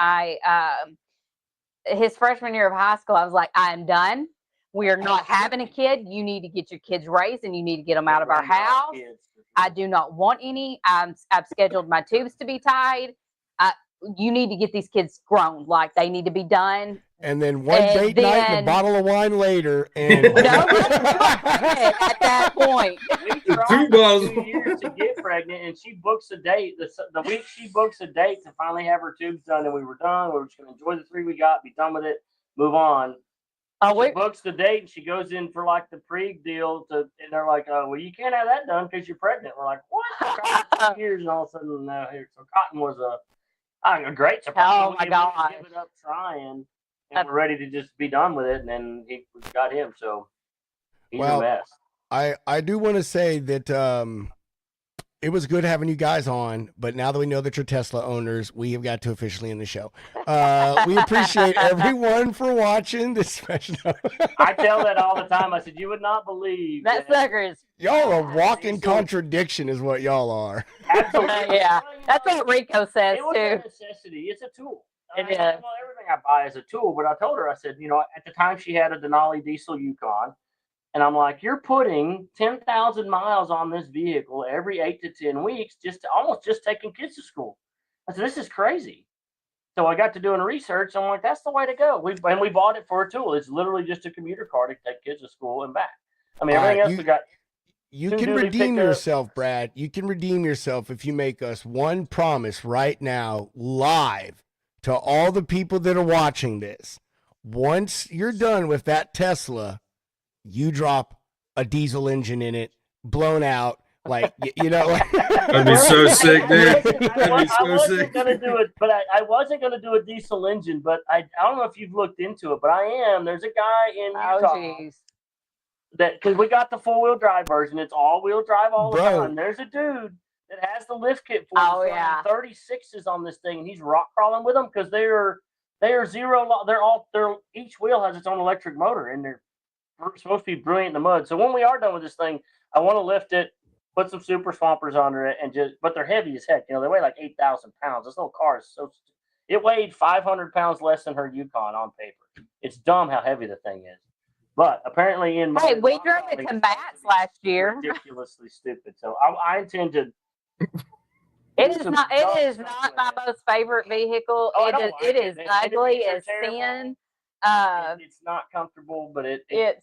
his freshman year of high school, I was like, I am done. We are not having a kid. You need to get your kids raised, and you need to get them out of our house. I do not want any. I've scheduled my tubes to be tied. You need to get these kids grown. Like, they need to be done. And then date night and a bottle of wine later. And at that point. We tried 2 years to get pregnant, and she books a date. The week she books a date to finally have her tubes done, and we were done. We were just going to enjoy the 3 we got, be done with it, move on. She books the date, and she goes in for like the pre-deal, and they're like, well, you can't have that done because you're pregnant. We're like, what? 2 years, and all of a sudden, so Cotton was a great surprise. Oh my God! Give it up trying, and we're ready to just be done with it. And then we got him, so he's a mess. I do want to say that it was good having you guys on, but now that we know that you're Tesla owners, we have got to officially end the show. We appreciate everyone for watching this special. I tell that all the time. I said, you would not believe that suckers. Y'all are a walking contradiction is what y'all are. Absolutely. Yeah, that's what Rico says it was too. A necessity. It's a tool. It is. Well, everything I buy is a tool, but I told her, I said, at the time she had a Denali diesel Yukon, and I'm like, you're putting 10,000 miles on this vehicle every 8 to 10 weeks, almost just taking kids to school. I said, this is crazy. So I got to doing research. I'm like, that's the way to go. We bought it for a tool. It's literally just a commuter car to take kids to school and back. I mean, everything else we got. You can redeem yourself, Brad. You can redeem yourself if you make us one promise right now, live, to all the people that are watching this. Once you're done with that Tesla, you drop a diesel engine in it, blown out, like, I'd be so sick, dude. I wasn't gonna do it, but I wasn't gonna do a diesel engine. But I don't know if you've looked into it, but I am. There's a guy in Utah that, because we got the 4-wheel drive version, it's all-wheel drive all the time. There's a dude that has the lift kit for 36s on this thing, and he's rock crawling with them because they are zero. They're each wheel has its own electric motor, and they're supposed to be brilliant in the mud. So when we are done with this thing, I want to lift it, put some super swampers under it, but they're heavy as heck. They weigh like 8,000 pounds. This little car is it weighed 500 pounds less than her Yukon on paper. It's dumb how heavy the thing is. But apparently we drove it to Matt's last year. Ridiculously stupid. So I intend to. It is not my most favorite vehicle. It is ugly as sin. It's not comfortable, but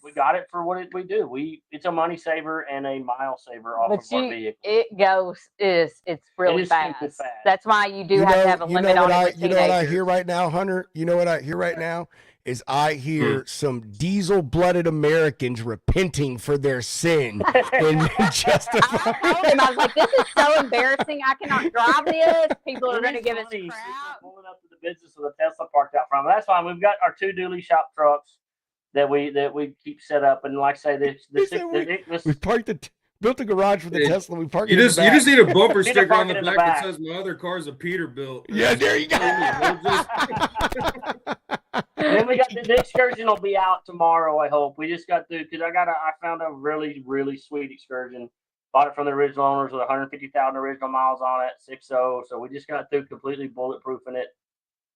we got it for what we do. It's a money saver and a mile saver off of our vehicle. It's really fast. That's why you do have to have a limit on it. You know what I hear right now, Hunter? You know what I hear right now? Is I hear some diesel-blooded Americans repenting for their sin and justifying. I told him, I was like, this is so embarrassing. I cannot drive this. People are going to give us crap. Pulling up to the business with a Tesla parked out front. That's fine. We've got our 2 dually shop trucks that we keep set up, and like I say, we built a garage for the Tesla. We parked. You just need a bumper sticker on the back that says "My other car's a Peterbilt." Yeah, there you go. And then we got the excursion will be out tomorrow. I hope we just got through because I found a really, really sweet excursion. Bought it from the original owners with 150,000 original miles on it, 6.0. So we just got through completely bulletproofing it.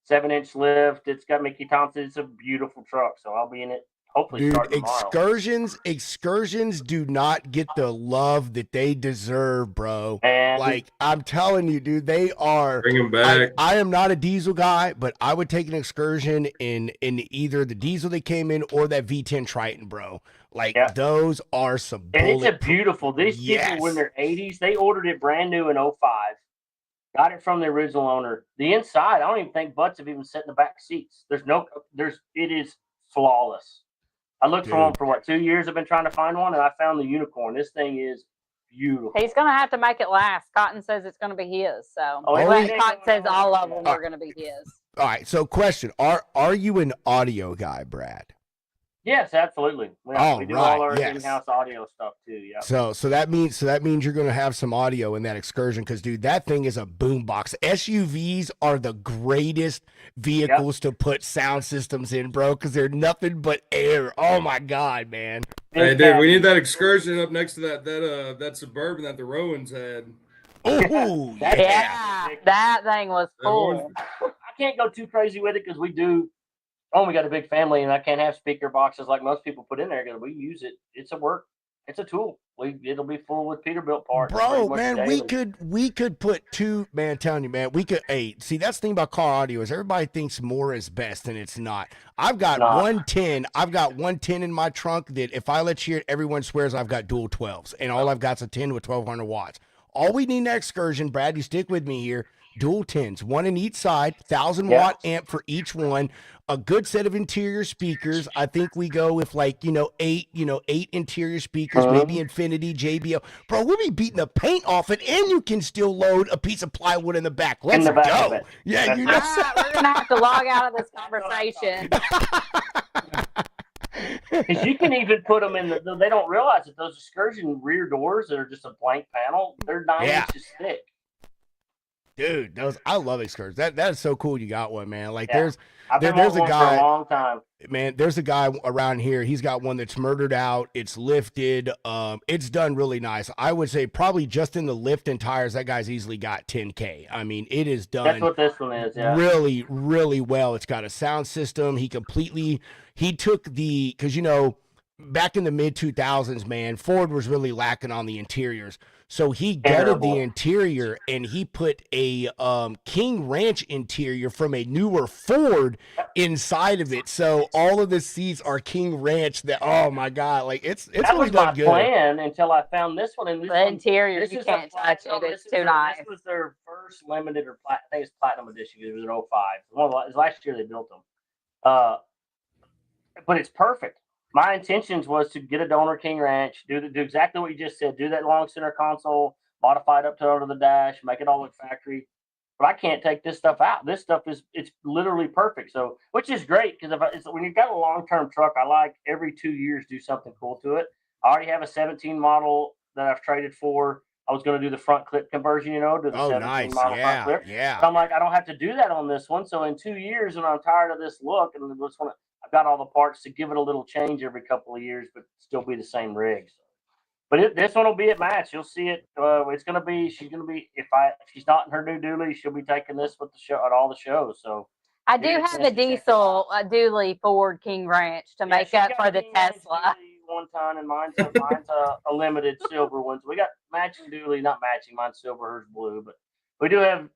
7-inch lift. It's got Mickey Thompson. It's a beautiful truck. So I'll be in it hopefully Dude, starting tomorrow. excursions do not get the love that they deserve, bro. And Like, I'm telling you, dude, they are. Bring him back. I am not a diesel guy, but I would take an excursion in either the diesel they came in or that V10 Triton, bro. Like, Yeah. those are some and it's a bullet. beautiful. These people, when they're 80s, they ordered it brand new in 05. Got it from the original owner. The inside, I don't even think butts have even set in the back seats. It is flawless. I looked for one for 2 years. I've been trying to find one, and I found the unicorn. This thing is beautiful. He's going to have to make it last. Cotton says it's going to be his. So Oh, Cotton says all of them are going to be his. All right. So, question: Are you an audio guy, Brad? Yes, absolutely. We do all our in-house audio stuff too. Yeah. So that means you're going to have some audio in that excursion, because dude, that thing is a boombox. SUVs are the greatest vehicles to put sound systems in, bro, because they're nothing but air. Oh my god, man. Hey, dude, we need that excursion up next to that Suburban that the Rowans had. Oh yeah, that thing was full. I can't go too crazy with it because we got a big family, and I can't have speaker boxes like most people put in there because we use it. It's a tool. It'll be full with Peterbilt parts. Bro, man, we could put two, man, telling you, man, see, that's the thing about car audio is everybody thinks more is best, and it's not. I've got 110 in my trunk that if I let you hear it, everyone swears I've got dual 12s, and all I've got's a 10 with 1200 watts. All we need in that excursion, Brad, you stick with me here, dual 10s, one in each side, 1,000-watt amp for each one, a good set of interior speakers. I think we go with eight interior speakers, maybe Infinity, JBL. Bro, we'll be beating the paint off it, and you can still load a piece of plywood in the back. Let's go. Yeah, we're gonna have to log out of this conversation. Because you can even put them in they don't realize that those excursion rear doors that are just a blank panel, they're 9 inches thick. Dude, I love excursions. That is so cool. You got one, man. Like I've been there's a guy for a long time. Man, there's a guy around here. He's got one that's murdered out. It's lifted. It's done really nice. I would say probably just in the lift and tires, that guy's easily got 10K. I mean, it is done. That's what this one is. Yeah. Really, really well. It's got a sound system. He took because back in the mid 2000s, man, Ford was really lacking on the interiors. So he gutted the interior and he put a King Ranch interior from a newer Ford inside of it. So all of the seats are King Ranch. Oh my god, like it's really done good. That was my plan until I found this one. And the interior, you can't touch it. It's too nice. This was their first limited I think it's platinum edition because it was an 05. It was last year they built them. But it's perfect. My intentions was to get a donor King Ranch, do exactly what you just said, do that long center console, modify it up to under the dash, make it all look factory. But I can't take this stuff out. This stuff it's literally perfect. So, which is great because when you've got a long-term truck, I like every 2 years do something cool to it. I already have a 17 model that I've traded for. I was going to do the front clip conversion, do the 17 model front clip. Yeah. But I'm like, I don't have to do that on this one. So in 2 years, when I'm tired of this look and this one, I've got all the parts to give it a little change every couple of years, but still be the same rig. So. But this one will be at match. You'll see it. She's going to be, if she's not in her new dually, she'll be taking this with the show at all the shows. So I do have a diesel dually Ford King Ranch to make up for the Tesla. 1 ton, and mine's a limited silver one. So we got matching dually, not matching. Mine's silver, hers blue, but we do have.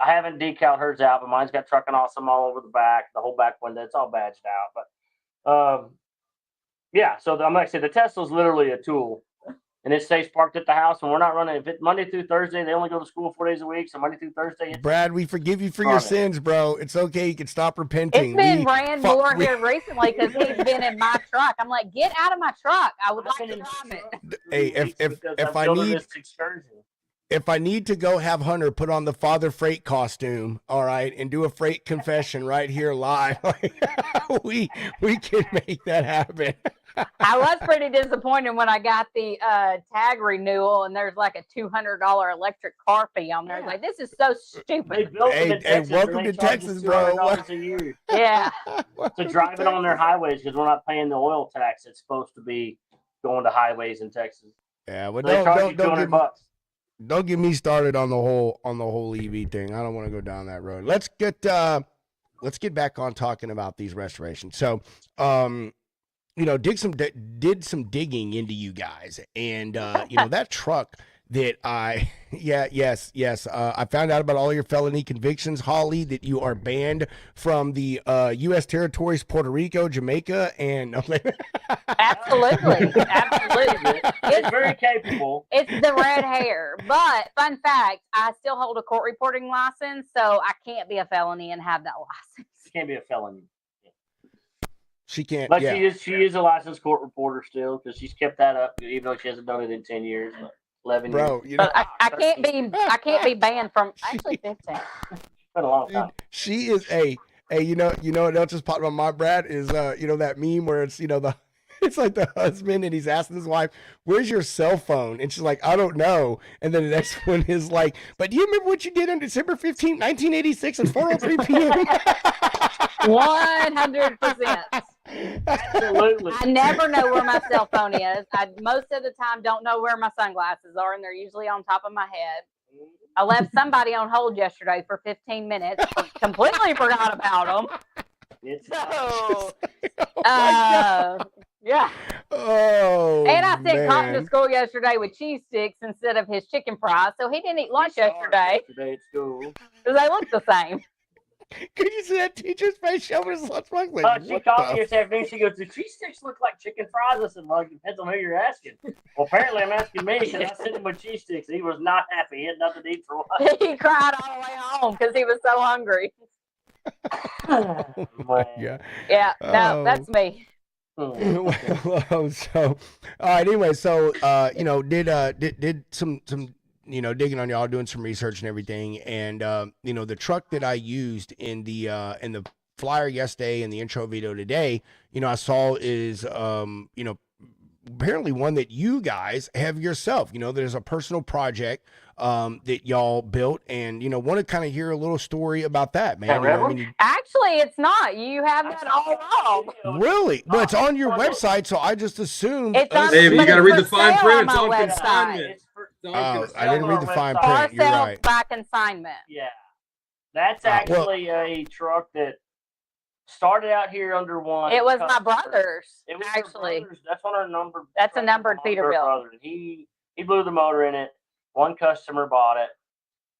I haven't decaled hers out, but mine's got Truckin' Awesome all over the back, the whole back window. It's all badged out. But yeah, so like I said, the Tesla's literally a tool. And it stays parked at the house, and we're not running. If it's Monday through Thursday, they only go to school 4 days a week. So Monday through Thursday. Brad, we forgive you for your sins, bro. It's okay. You can stop repenting. It's been Brand more here recently because he's been in my truck. I'm like, get out of my truck. I would like to drive it. Hey, if I need to go have Hunter put on the Father Freight costume, all right, and do a freight confession right here live, we can make that happen. I was pretty disappointed when I got the tag renewal and there's like a $200 electric car fee on there. I was like, this is so stupid. They built them in Texas, welcome to Texas, bro. A year. Yeah. To drive it on their highways because we're not paying the oil tax. It's supposed to be going to highways in Texas. Yeah, but $200. Don't get me started on the whole EV thing. I don't want to go down that road. Let's get let's get back on talking about these restorations. So, did some digging into you guys, and that truck that yes, I found out about all your felony convictions, Holly, that you are banned from the U.S. territories, Puerto Rico, Jamaica, and Absolutely. It's very capable. It's the red hair. But fun fact, I still hold a court reporting license, so I can't be a felony and have that license. She can't be a felony. She can't. But Yeah. she is a licensed court reporter still because she's kept that up, even though she hasn't done it in 10 years, but 11 Bro, years. But I can't be banned from actually 15. It's been a long time. She is you know what else just popped on my Brad is that meme where it's it's like the husband and he's asking his wife, "Where's your cell phone?" And she's like, "I don't know." And then the next one is like, "But do you remember what you did on December 15th, 1986 at 4:03 p.m.?" 100%. Absolutely. I never know where my cell phone is. I most of the time don't know where my sunglasses are, and they're usually on top of my head. I left somebody on hold yesterday for 15 minutes. Completely forgot about them. So, yeah. Oh. And I sent Cotton to man. school yesterday with cheese sticks instead of his chicken fries, so he didn't eat lunch yesterday Yesterday at school. because they look the same. Could you see that teacher's face shoving his lunchbox? Like, She what called me the this afternoon. She goes, "Do cheese sticks look like chicken fries?" I said, "Well, it depends on who you're asking." Well, apparently I'm asking me because I sent him with cheese sticks. He was not happy. He had nothing to eat for a while. He cried all the way home because he was so hungry. Yeah. Yeah, no, Oh. that's me. Well, so all right. Anyway, so did some digging on y'all, doing some research and everything, and the truck that I used in the flyer yesterday and the intro video today, I saw is apparently one that you guys have yourself. There's a personal project that y'all built, and want to kind of hear a little story about that, man. Actually, it's not. You have that all wrong. Really? Well, it's on your website, so I just assumed. It's on, Hey, but you but got to it's read for the fine sale print. It's my on website. consignment. I didn't read the fine For print. You're sale right. by consignment. Yeah, that's actually a truck that started out here under one. It was my customer. brother's. It was her Actually, brother's. That's on our number. that's a numbered Peterbilt. Peterbilt. He blew the motor in it. One customer bought it.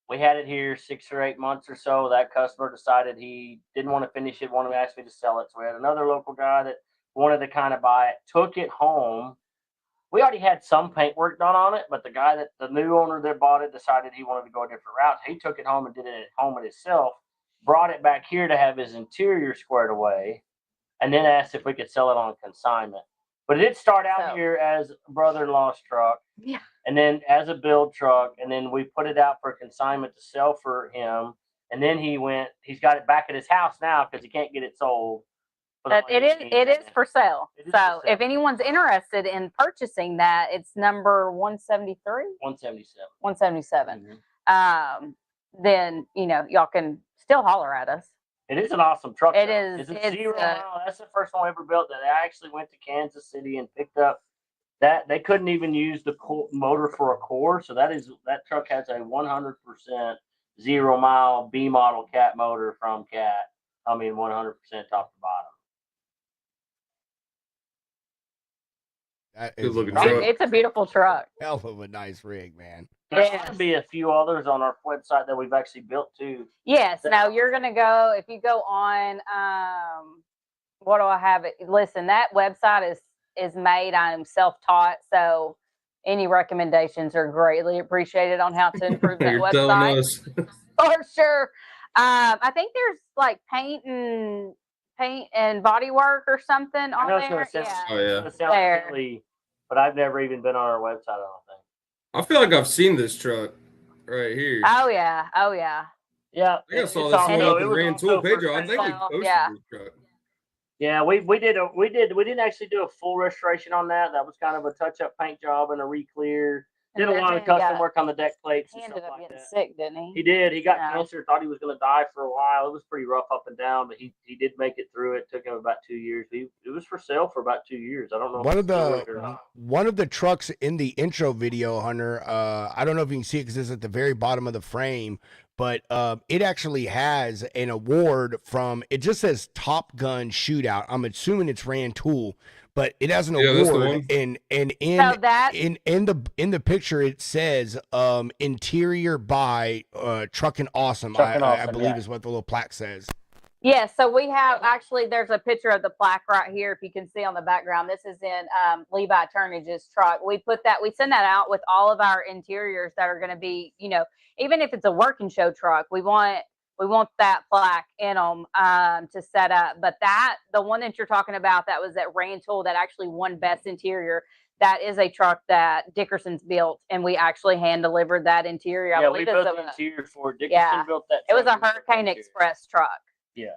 We had it here 6 or 8 months or so. That customer decided he didn't want to finish it, wanted to ask me to sell it. So we had another local guy that wanted to kind of buy it, took it home. We already had some paint work done on it, but the new owner that bought it decided he wanted to go a different route. He took it home and did it at home himself, brought it back here to have his interior squared away, and then asked if we could sell it on consignment. But it did start out here as a brother-in-law's truck. Yeah. And then as a build truck, and then we put it out for consignment to sell for him. And then he's got it back at his house now because he can't get it sold. But it is for sale. It is So for sale. if anyone's interested in purchasing that, it's number 173, 177. 177. Then y'all can still holler at us. It is an awesome truck. It though. is. It's It's 0 mile. That's the first one we ever built. That I actually went to Kansas City and picked up. That they couldn't even use the motor for a core, so that truck has a 100% 0 mile B model cat motor from Cat. 100% top to bottom. That Good is looking a truck. It's a beautiful truck. hell of a nice rig, man. There's Yes. going to be a few others on our website that we've actually built too. Yes. Now you're gonna go if you go on. What do I have it? Listen, that website is made. I'm self-taught, so any recommendations are greatly appreciated on how to improve that You're telling website. us. For sure. I think there's like paint and body work or something I on know it's there. going to sound, Yeah. Oh, yeah. it's gonna sound There. silly, but I've never even been on our website, I don't think. I feel like I've seen this truck right here. Oh yeah. Oh yeah. Yeah. I think I saw it's this also- one it up in was Grand also Tool for Pedro. I think we sale. posted Yeah. this truck. Yeah, we didn't actually do a full restoration on that. That was kind of a touch-up paint job and a re-clear. Did a And lot then of custom got- work on the deck plates He and ended stuff up like getting that. sick, didn't he? He did. He got Yeah. cancer. Thought he was going to die for a while. It was pretty rough up and down, but he did make it through it. Took him about 2 years. It was for sale for about 2 years. I don't know. One if of it's still with it or the not. one of the trucks in the intro video, Hunter. I don't know if you can see it because it's at the very bottom of the frame. but it actually has an award from. It just says Top Gun Shootout. I'm assuming it's Rantoul, but it has an That's the award, one. and in the picture it says interior by Truckin' Awesome. I believe is what the little plaque says. Yes, so we have actually, there's a picture of the plaque right here. If you can see on the background, this is in Levi Turnage's truck. We send that out with all of our interiors that are going to be, even if it's a working show truck, we want that plaque in them to set up. But the one that you're talking about, that was at Rantoul, that actually won best interior. That is a truck that Dickerson's built, and we actually hand delivered that interior. Yeah, we built the interior for it. Dickerson built that. It was a Hurricane Express truck. Yeah.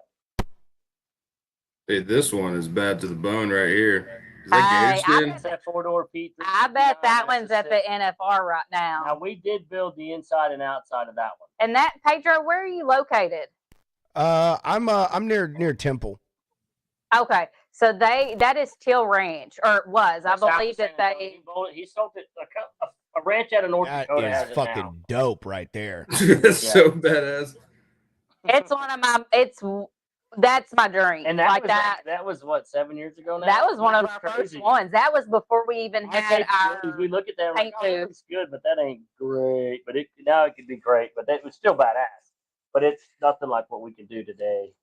Hey, this one is bad to the bone right here. Is Hey, that Gator It's that 4-door P3. I bet that one's at the NFR right now. Now, we did build the inside and outside of that one. And that, Pedro, where are you located? I'm near Temple. Okay, so that is Teal Ranch, or was. I believe that he sold it a ranch out of North Dakota. That is fucking dope right there. That's so badass. It's one of my. That's my dream. And that was what, 7 years ago now? That was one of our first ones. That was before we even had our. We look at that, paint booth. It's good, but that ain't great. But now it could be great, but that was still badass. But it's nothing like what we can do today.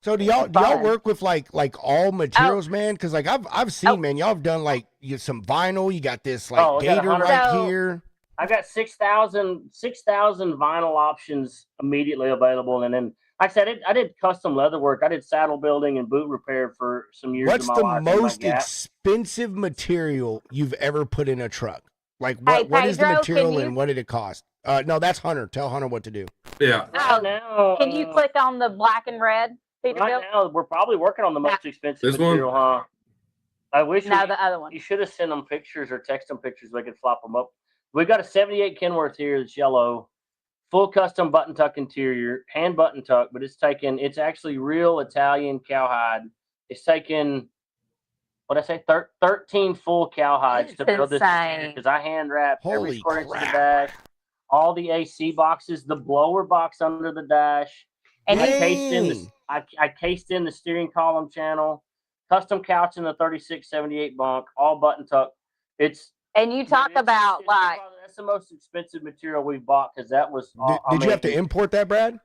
So do y'all work with like all materials, man? Because like I've seen, man, y'all have done like some vinyl. You got this like Gator right here. I got 6,000 vinyl options immediately available, and then like I said, I did custom leather work. I did saddle building and boot repair for some years. What's the most expensive material you've ever put in a truck? Like what is the material and what did it cost? No, that's Hunter. Tell Hunter what to do. Yeah. Right now, can you click on the black and red? Right now, we're probably working on the most expensive material, huh? I wish. No, the other one. You should have sent them pictures or text them pictures so we could flop them up. We got a 78 Kenworth here that's yellow, full custom button tuck interior, hand button tuck, but it's actually real Italian cowhide. It's taken, what I say, 13 full cowhides to build this because I hand wrapped every square inch of the dash, all the AC boxes, the blower box under the dash, and I cased in the steering column channel, custom couch in the 3678 bunk, all button tuck. And you talk about like that's the most expensive material we bought because that was. Did you have to import that, Brad?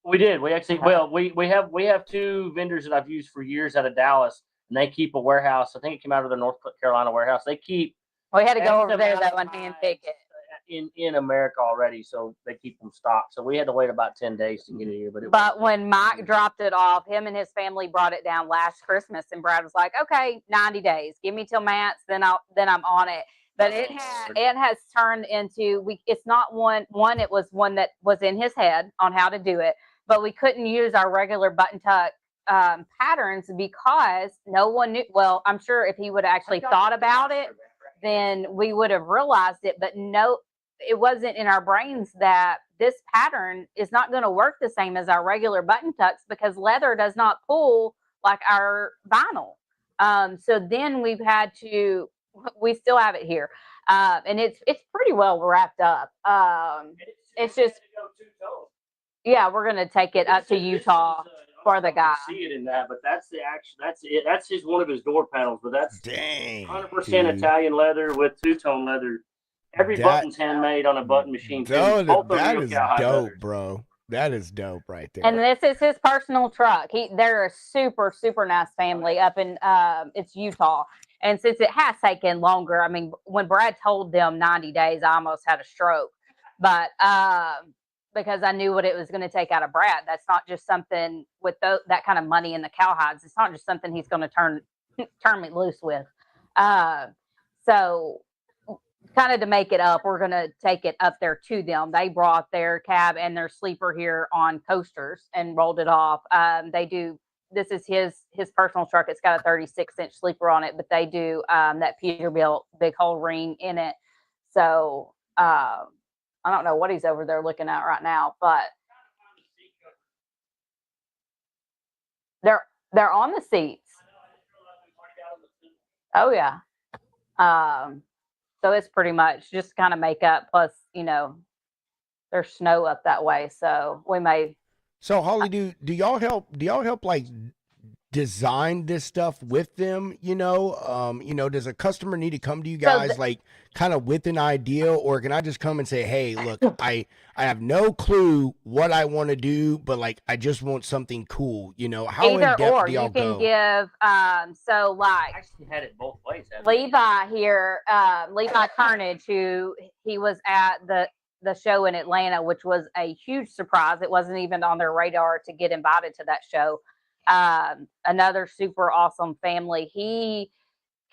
We did. We actually we have two vendors that I've used for years out of Dallas, and they keep a warehouse. I think it came out of the North Carolina warehouse. They keep. We had to go over there though and hand pick it. In America already, so they keep them stocked. So we had to wait about 10 days to get it here. But when Mike dropped it off, him and his family brought it down last Christmas, and Brad was like, "Okay, 90 days. Give me till Matt's, then I'm on it." But it has turned into it's not one. It was one that was in his head on how to do it, but we couldn't use our regular button tuck patterns because no one knew. Well, I'm sure if he would have actually thought about it, then we would have realized it. But no. It wasn't in our brains that this pattern is not going to work the same as our regular button tucks because leather does not pull like our vinyl. So then we still have it here. And it's pretty well wrapped up. It's just, yeah, we're going to take it up to Utah for the guy. See it in that, but that's the action. That's it. That's just one of his door panels, but that's 100% Italian leather with two-tone leather. Every button's handmade on a button machine. That is dope, bro. That is dope right there. And this is his personal truck. They're a super, super nice family up in it's Utah. And since it has taken longer, I mean, when Brad told them 90 days, I almost had a stroke. But because I knew what it was going to take out of Brad. That's not just something with that kind of money in the cowhides. It's not just something he's going to turn me loose with. So kind of to make it up, we're going to take it up there to them. They brought their cab and their sleeper here on coasters and rolled it off. This is his personal truck. It's got a 36-inch sleeper on it, but they do that Peterbilt big hole ring in it. So I don't know what he's over there looking at right now, but they're on the seats. Oh yeah. So it's pretty much just kind of makeup plus, there's snow up that way, so we may. So Holly, do y'all help like design this stuff with them? Does a customer need to come to you guys like kind of with an idea, or can I just come and say, hey, look, I have no clue what I want to do, but like I just want something cool. How in Either depth or, do y'all you can go? give so I like actually had it both ways. haven't I? Levi here, Levi Carnage, who he was at the show in Atlanta, which was a huge surprise. It wasn't even on their radar to get invited to that show. Another super awesome family. He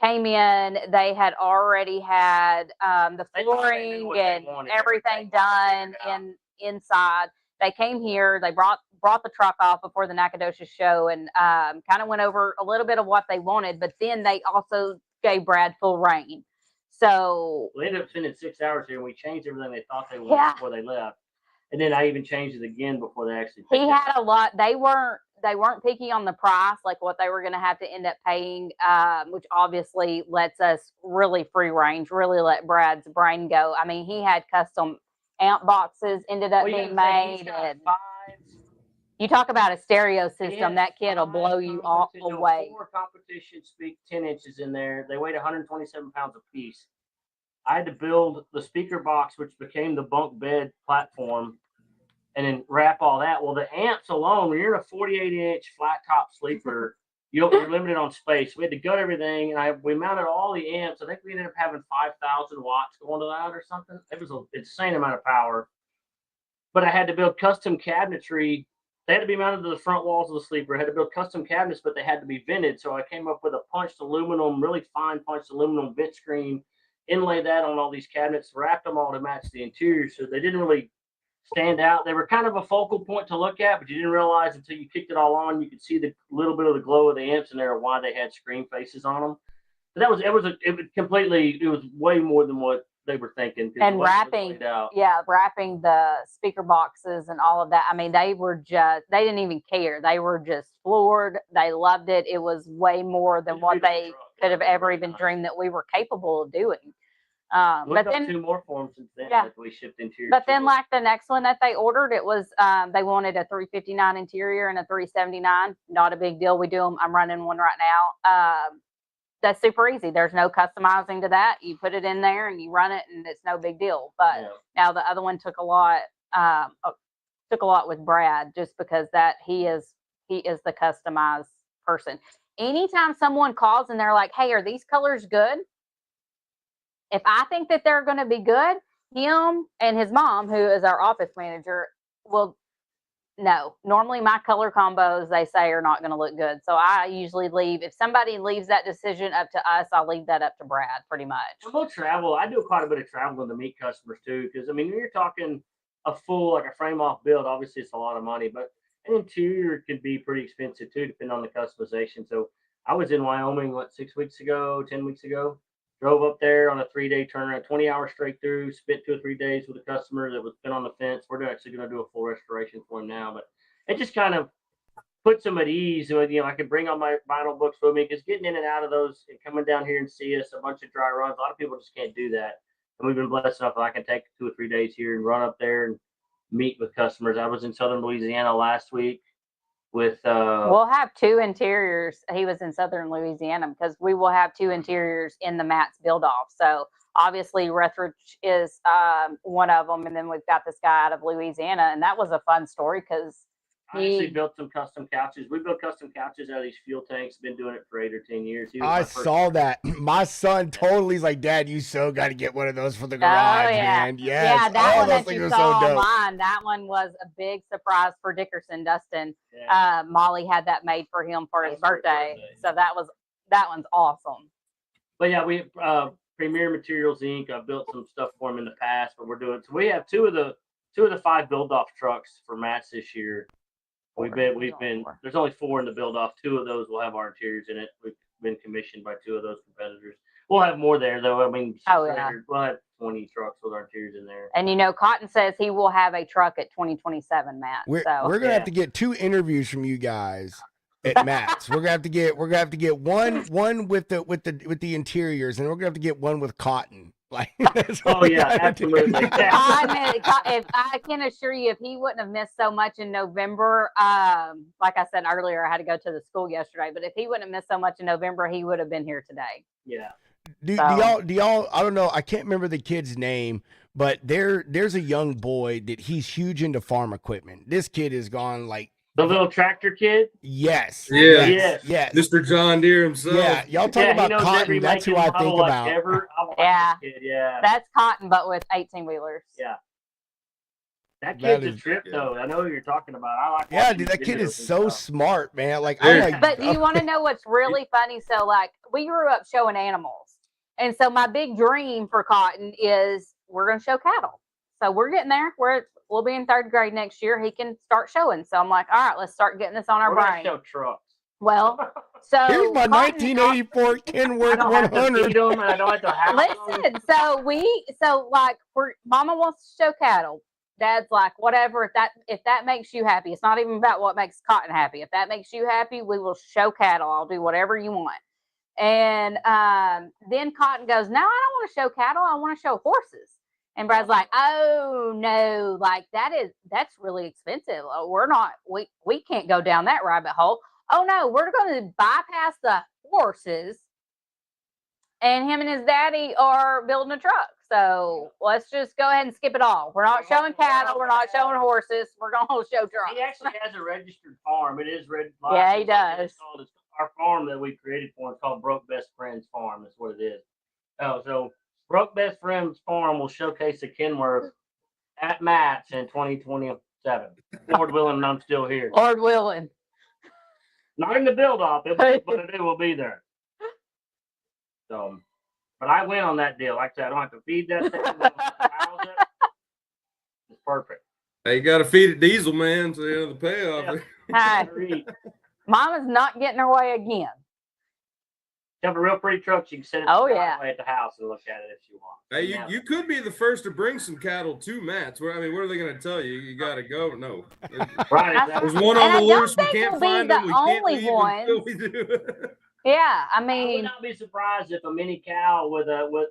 came in, they had already had the They thought they knew flooring what they and wanted, everything everything was done figured inside. They came here, they brought the truck off before the Nacogdoches show, and kind of went over a little bit of what they wanted, but then they also gave Brad full reign. So We ended up spending 6 hours here, and we changed everything they thought they wanted Yeah. before they left. And then I even changed it again before they actually picked he it had up. a lot. They weren't picky on the price, like what they were going to have to end up paying, which obviously lets us really free range, really let Brad's brain go. I mean, he had custom amp boxes ended up Well, you being gotta think, he's made, got and five. you talk about a stereo He system, has that kid will five blow you all away. 4 competition speak 10 inches in there. They weighed 127 pounds a piece. I had to build the speaker box, which became the bunk bed platform, and then wrap all that. Well, the amps alone, when you're in a 48-inch flat top sleeper, you're limited on space. We had to gut everything, and we mounted all the amps. I think we ended up having 5,000 watts going to that or something. It was an insane amount of power. But I had to build custom cabinetry. They had to be mounted to the front walls of the sleeper. I had to build custom cabinets, but they had to be vented. So I came up with a punched aluminum, really fine punched aluminum vent screen, inlay that on all these cabinets, wrapped them all to match the interior. So they didn't really stand out. They were kind of a focal point to look at, but you didn't realize until you kicked it all on, you could see the little bit of the glow of the amps in there, why they had screen faces on them. But it was way more than what they were thinking. And wrapping the speaker boxes and all of that. I mean, they didn't even care. They were just floored. They loved it. It was way more than what they could have ever even dreamed that we were capable of doing. But then 2 more forms since then that we shipped interior. But then, like the next one that they ordered, it was they wanted a 359 interior and a 379. Not a big deal. We do them. I'm running one right now. That's super easy. There's no customizing to that. You put it in there and you run it, and it's no big deal. But now the other one took a lot with Brad, just because that he is the customized person. Anytime someone calls and they're like, "Hey, are these colors good?" If I think that they're going to be good, him and his mom, who is our office manager, will no. Normally my color combos, they say, are not going to look good. So I usually leave. If somebody leaves that decision up to us, I'll leave that up to Brad pretty much. We'll travel. I do quite a bit of traveling to meet customers too. Because, I mean, when you're talking a full, like a frame off build, obviously it's a lot of money, but an interior can be pretty expensive too, depending on the customization. So I was in Wyoming, 10 weeks ago. Drove up there on a 3-day turnaround, 20 hours straight through, spent 2 or 3 days with a customer that was been on the fence. We're actually going to do a full restoration for him now, but it just kind of puts them at ease. I can bring all my vinyl books with me, because getting in and out of those and coming down here and see us, a bunch of dry runs, a lot of people just can't do that. And we've been blessed enough that I can take 2 or 3 days here and run up there and meet with customers. I was in Southern Louisiana last week with we'll have 2 interiors. He was in Southern Louisiana, because we will have 2 interiors in the Matt's build off. So obviously Rethridge is one of them, and then we've got this guy out of Louisiana, and that was a fun story because I actually built some custom couches. We built custom couches out of these fuel tanks. Been doing it for 8 or 10 years. I saw that. My son totally is like, "Dad, you so got to get one of those for the garage, man." Yes. Yeah, that one that those you things saw are so dope. online, that one was a big surprise for Dickerson. Dustin, Molly had that made for him for his birthday. So that one's awesome. But yeah, we Premier Materials Inc. I've built some stuff for him in the past, but we're doing so. We have two of the 5 build off trucks for Matt's this year. We've been there's only 4 in the build off. 2 of those will have our interiors in it. We've been commissioned by 2 of those competitors. We'll have more there though. I mean, we'll have 20 trucks with our interiors in there. And Cotton says he will have a truck at 2027, Matt. We're gonna have to get 2 interviews from you guys at Matt's. We're gonna have to get one with the interiors, and we're gonna have to get one with Cotton. Like, that's all Oh we yeah, gotta do. absolutely. If I can assure you, if he wouldn't have missed so much in November, like I said earlier, I had to go to the school yesterday. But if he wouldn't have missed so much in November, he would have been here today. Yeah. Do So- y'all? I don't know. I can't remember the kid's name, but there's a young boy that he's huge into farm equipment. This kid has gone like, The little tractor kid. yes, Yeah. yes. Mr. John Deere himself. Yeah, y'all talk Yeah, he about knows every Cotton. That's make who and I model think like about. ever. I like Yeah. that kid, yeah. That's Cotton, but with 18-wheelers. Yeah. That That kid's is- a trip, though. I know who you're talking about. I like. Yeah, watching dude, that kid videos is and so stuff. smart, man. Like, Yeah. I'm like, But do you want to know what's really funny? So, like, we grew up showing animals. And so my big dream for Cotton is we're going to show cattle. So we're getting there. We'll be in 3rd grade next year. He can start showing. So I'm like, all right, let's start getting this on our We're gonna brain. show trucks. Well, so here's my Cotton- 1984 I Kenworth don't have to 100. feed them, and I don't have to have them. Listen, so like Mama wants to show cattle. Dad's like, whatever, if that makes you happy. It's not even about what makes Cotton happy. If that makes you happy, we will show cattle. I'll do whatever you want. And then Cotton goes, no, I don't want to show cattle. I want to show horses. And Brad's like, oh no, like that's really expensive. We can't go down that rabbit hole. Oh no, we're going to bypass the horses. And him and his daddy are building a truck. So let's just go ahead and skip it all. We're not showing cattle. We're not showing horses. We're going to show trucks. He actually has a registered farm. It is red. Yeah, he licensed. does. It's our farm that we created for him. It's called Broke Best Friends Farm. That's what it is. Oh, so Broke Best Friends Farm will showcase the Kenworth at Matt's in 2027. Lord willing, and I'm still here. Lord willing. Not in the build off, but it will be there. So, but I win on that deal. Like I said, I don't have to feed that thing. I don't have to house it. It's perfect. Hey, you got to feed it diesel, man. So you know the payoff. Yeah. Hey, Mama's not getting her way again. Have a real pretty truck. You can sit it Oh, yeah. at the house and look at it if you want. Hey, Yeah. you could be the first to bring some cattle to Matt's. I mean, what are they going to tell you? You got to go? No. Right. I- There's one And on I the don't loose. We think can't we'll be find the them. We can't only leave until we do. Yeah, I I would mean, not be surprised if a mini cow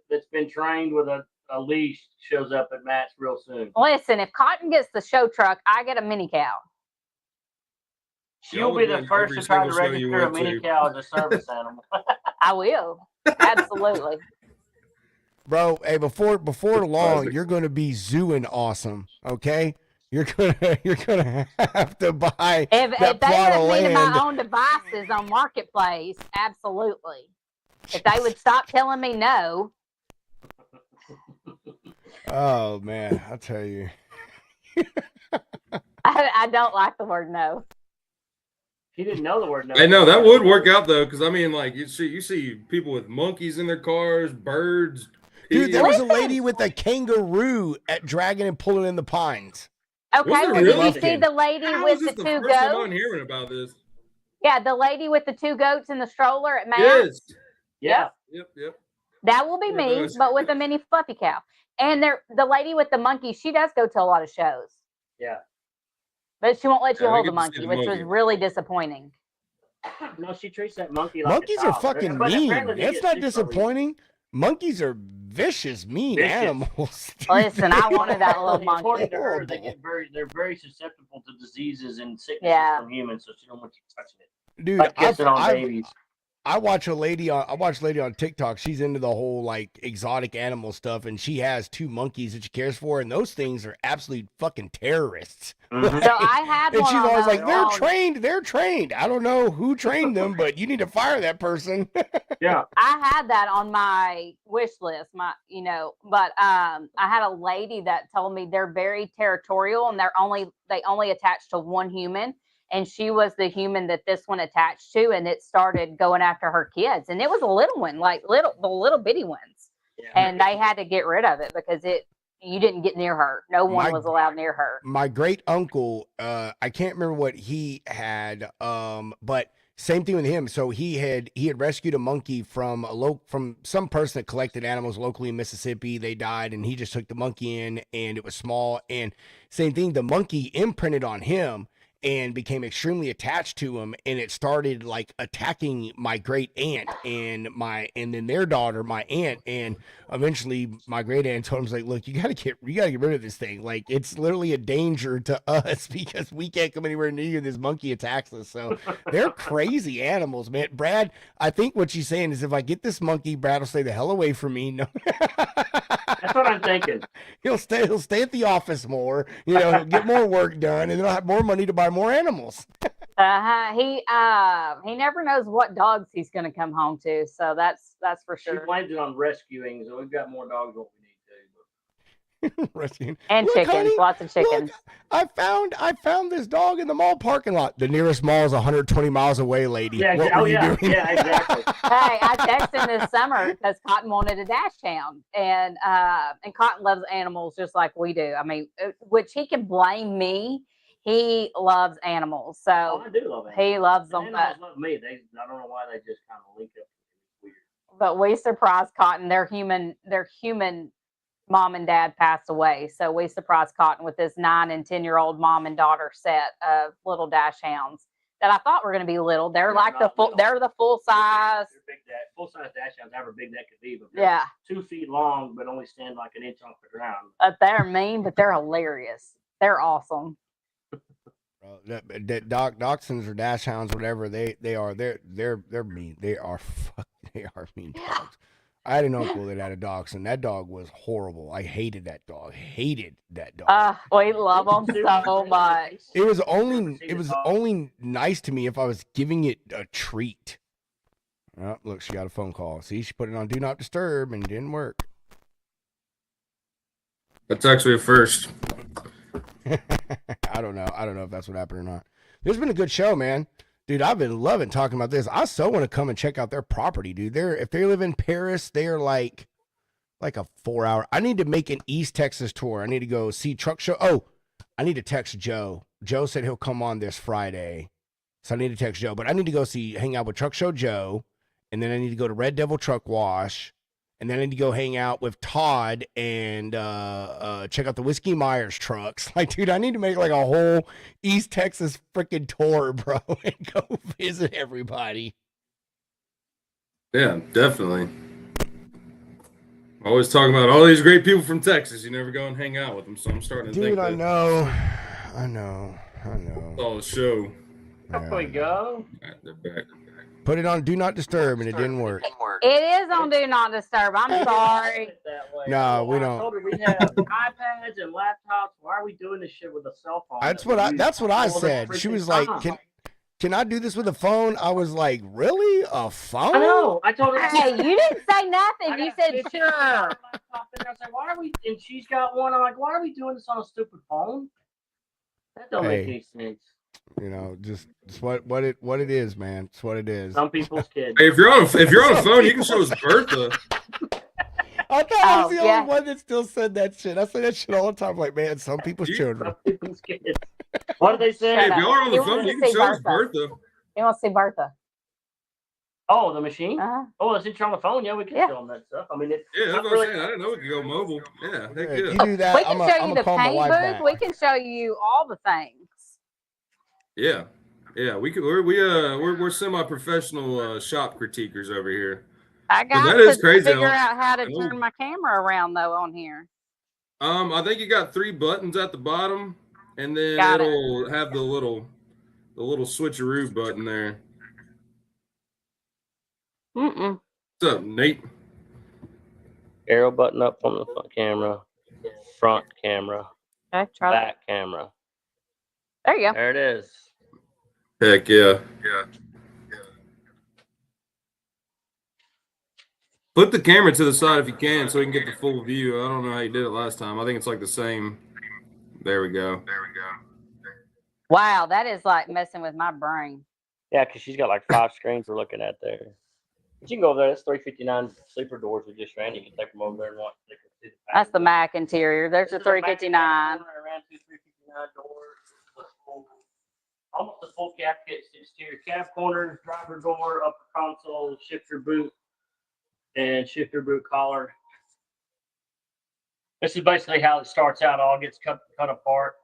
that's been trained with a leash shows up at Matt's real soon. listen, if Cotton gets the show truck, I get a mini cow. She'll would be the win first every to try to single show you register a went mini to. cow as a service animal. I will. Absolutely. Bro, hey, before long, Classic. you're gonna be zooing awesome. Okay, you're gonna have to buy If that they plot of let me to land. my own devices on Marketplace, absolutely. If they would stop telling me no, Oh man, I tell you. I don't like the word no. He didn't know the word no. I know that would work out though, because I mean, like you see people with monkeys in their cars, birds. Dude, there was a Listen. lady with a kangaroo at dragging and pulling in the pines. Okay, Was there well, really? did you see the lady How with is this the the two first time I'm goats? hearing about this? Yeah, the lady with the 2 goats in the stroller at Matt's. Yes. Yeah. Yep. That will be Sure me, does. but with a mini fluffy cow. And the lady with the monkey, she does go to a lot of shows, Yeah. but she won't let you Yeah, we hold the get to see monkey, the which was monkey. really disappointing. No, she treats that monkey like Monkeys a are child. fucking But mean. apparently they It's get not sick for a reason. disappointing. Monkeys are vicious, mean Vicious. animals. Listen, I wanted that little According monkey. to her, Horrible. they're very susceptible to diseases and sicknesses Yeah. from humans, so she don't want you touching it. Dude, Like kissing on babies. I watch a lady on TikTok. She's into the whole like exotic animal stuff, and she has 2 monkeys that she cares for, and those things are absolute fucking terrorists. Mhm. So I had And one she's on always those like, "They're on- trained. They're trained. I don't know who trained them, but you need to fire that person." Yeah. I had that on my wish list, but I had a lady that told me they're very territorial and they only attach to one human. And she was the human that this one attached to, and it started going after her kids. And it was a little one, like the little bitty ones. Yeah. And they had to get rid of it because you didn't get near her. No one was allowed near her. My great uncle, I can't remember what he had, but same thing with him. So he had rescued a monkey from from some person that collected animals locally in Mississippi. They died, and he just took the monkey in, and it was small. And same thing, the monkey imprinted on him. and became extremely attached to him, and it started like attacking my great aunt and then their daughter, my aunt, and eventually my great aunt told him, like, look, you gotta get rid of this thing. Like, it's literally a danger to us because we can't come anywhere near you. This monkey attacks us. So they're crazy animals, man. Brad, I think what she's saying is if I get this monkey, Brad will stay the hell away from me. No. That's what I'm thinking. He'll stay at the office more, he'll get more work done, and then I'll have more money to buy more animals. He never knows what dogs he's going to come home to, so that's for She sure. blames it on rescuing, so we've got more dogs than we need to. Rescuing. And Look, chickens, honey, lots of chickens. Look, I found this dog in the mall parking lot. The nearest mall is 120 miles away, lady. Yeah, What were you doing? yeah, exactly. Hey, I texted him this summer because Cotton wanted a dash hound, and Cotton loves animals just like we do. I mean, which he can blame me. He loves animals, so I do love animals. he loves them. Animals love me. I don't know why they just kind of link up. It's weird. But we surprised Cotton. Their human mom and dad passed away, so we surprised Cotton with this 9 and 10-year-old mom and daughter set of little dash hounds that I thought were going to be little. They're like the full. They're the full size. Full size dash hounds, however big that could be. But Yeah, 2 feet long, but only stand like an inch off the ground. they're mean, but they're hilarious. They're awesome. Dachshunds or dash hounds, whatever they're mean. They are mean dogs. I had an uncle that had a dachshund. That dog was horrible. I hated that dog. We love them so much. It was only nice to me if I was giving it a treat. Oh, look, she got a phone call. See, she put it on Do Not Disturb and it didn't work. That's actually a first. I don't know if that's what happened or not. There's been a good show, man. Dude, I've been loving talking about this. I so want to come and check out their property, dude. If they live in Paris, they're like a 4-hour. I need to make an East Texas tour. I need to go see truck show. Oh, I need to text Joe. Joe said he'll come on this Friday. So I need to text Joe. But I need to go hang out with Truck Show Joe. And then I need to go to Red Devil Truck Wash. And then I need to go hang out with Todd and check out the Whiskey Myers trucks. Like, dude, I need to make like a whole East Texas freaking tour, bro, and go visit everybody. Yeah, definitely. Always talking about all these great people from Texas. You never go and hang out with them, so I'm starting to think I that. I know. It's all a show. There we go. They're back. Put it on Do Not Disturb, and it didn't work. It is on Do Not Disturb. I'm sorry. No, we don't. I told her we have iPads and laptops. Why are we doing this shit with a cell phone? That's what I said. She was like, "Can I do this with a phone?" I was like, "Really? A phone?" I know. I told her. Hey, you didn't say nothing. You said sure. I said, "Why are we?" And she's got one. I'm like, "Why are we doing this on a stupid phone?" That don't make any sense. Just what it is, man. It's what it is. Some people's kids. Hey, if you're on a phone, you can show us Bertha. I thought I was the only one that still said that shit. I say that shit all the time. Like, man, some people's children. Some people's kids. What did they say? Hey, if you're on the phone, you can show us Bertha. You want to see Bertha? Oh, the machine? Uh-huh. Oh, since you're on the phone, yeah, we can show them that stuff. I mean, that's what I'm saying. I didn't know we could go mobile. Yeah, heck yeah. You do that. We can show you the paint booth. We can show you all the things. Yeah, we could. We're semi-professional shop critiquers over here. I got to figure out how to turn my camera around though on here. I think you got 3 buttons at the bottom, and then it'll have the little switcheroo button there. What's up, Nate? Arrow button up on the front camera, Okay, try back camera. There you go. There it is. Heck yeah. Flip the camera to the side if you can so we can get the full view. I don't know how you did it last time. I think it's like the same. There we go. Wow, that is like messing with my brain. Yeah, because she's got like 5 screens we're looking at there. But you can go over there. That's 359 sleeper doors we just ran. You can take them over there and watch. That's the Mac interior. There's a 359. Around 359 doors. Almost a full cab kit, exterior cab corners, driver door, upper console, shifter boot, and shifter boot collar. This is basically how it starts out. All gets cut apart.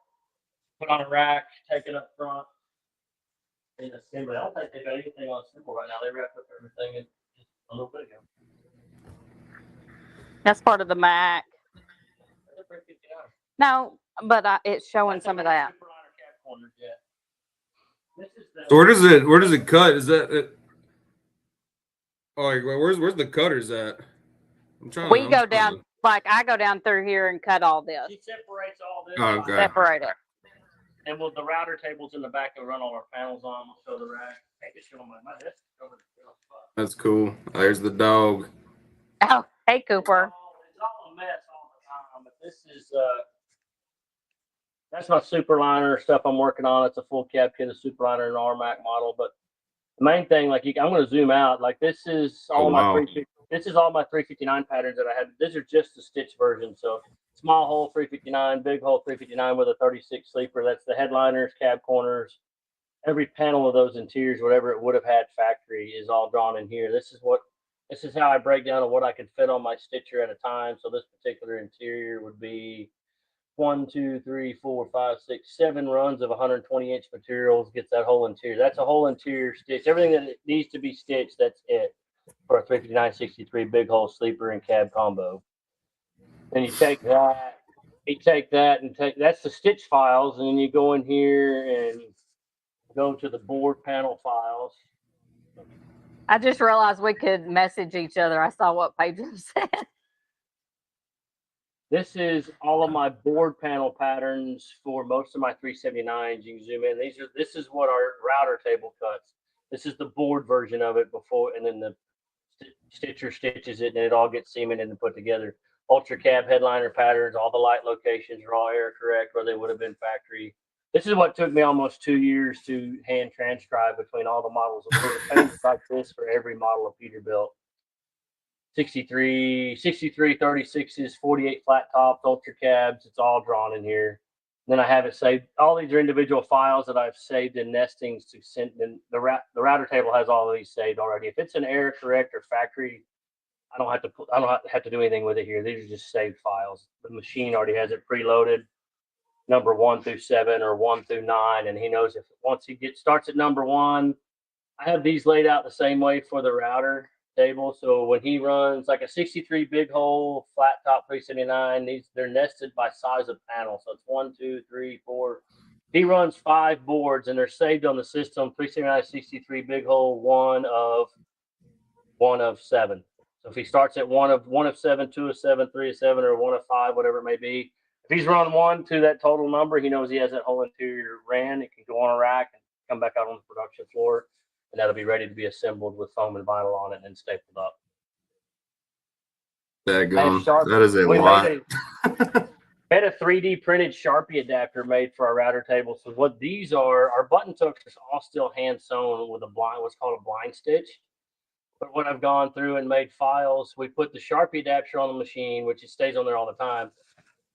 put on a rack, take it up front. In assembly. I don't think they've got anything on assemble right now. They wrapped up everything in just a little bit ago. That's part of the Mac. No, but it's showing some of that. So where does it cut? Is that it? Oh, like, where's the cutters at? We go down, like I go down through here and cut all this. She separates all this. Oh, okay. Separate it. And the router table's in the back and run all our panels on. We'll show the rack. That's cool. There's the dog. Oh, hey Cooper. It's all a mess all the time, but this is that's my superliner stuff I'm working on. It's a full cab kit, a superliner and RMAC model. But the main thing, like I'm going to zoom out. Like this is all this is all my 359 patterns that I had. These are just the stitch version. So small hole 359, big hole 359 with a 36 sleeper. That's the headliners, cab corners. Every panel of those interiors, whatever it would have had factory, is all drawn in here. This is how I break down on what I could fit on my stitcher at a time. So this particular interior would be 1, 2, 3, 4, 5, 6, 7 runs of 120-inch materials. Gets that whole interior. That's a whole interior stitch. Everything that needs to be stitched, that's it for a 359/63 big hole sleeper and cab combo. Then you take that, that's the stitch files, and then you go in here and go to the board panel files. I just realized we could message each other. I saw what Pedro said. This is all of my board panel patterns for most of my 379s. You can zoom in. This is what our router table cuts. This is the board version of it before, and then the stitcher stitches it, and it all gets cemented and put together. Ultra cab headliner patterns, all the light locations are all error correct where they would have been factory. This is what took me almost 2 years to hand transcribe between all the models. Pages like this for every model of Peterbilt. 63, 36s, 48 flat tops, ultra cabs. It's all drawn in here. Then I have it saved. All these are individual files that I've saved in nestings to send. And the router table has all of these saved already. If it's an error correct or factory, I don't have to do anything with it here. These are just saved files. The machine already has it preloaded, number 1 through 7 or 1 through 9, and he knows if once he starts at number 1. I have these laid out the same way for the router table. So when he runs like a 63 big hole flat top 379, they're nested by size of panel. So it's 1, 2, 3, 4. He runs 5 boards and they're saved on the system. 379, 63 big hole, one of 7. So if he starts at one of 7, 2 of 7, 3 of 7, or 1 of 5, whatever it may be, if he's run 1 to that total number, he knows he has that whole interior ran. It can go on a rack and come back out on the production floor, and that'll be ready to be assembled with foam and vinyl on it and then stapled up. That is a lot. We had a 3D printed Sharpie adapter made for our router table. So what these are, our button hooks are all still hand sewn with what's called a blind stitch. But what I've gone through and made files, we put the Sharpie adapter on the machine, which it stays on there all the time.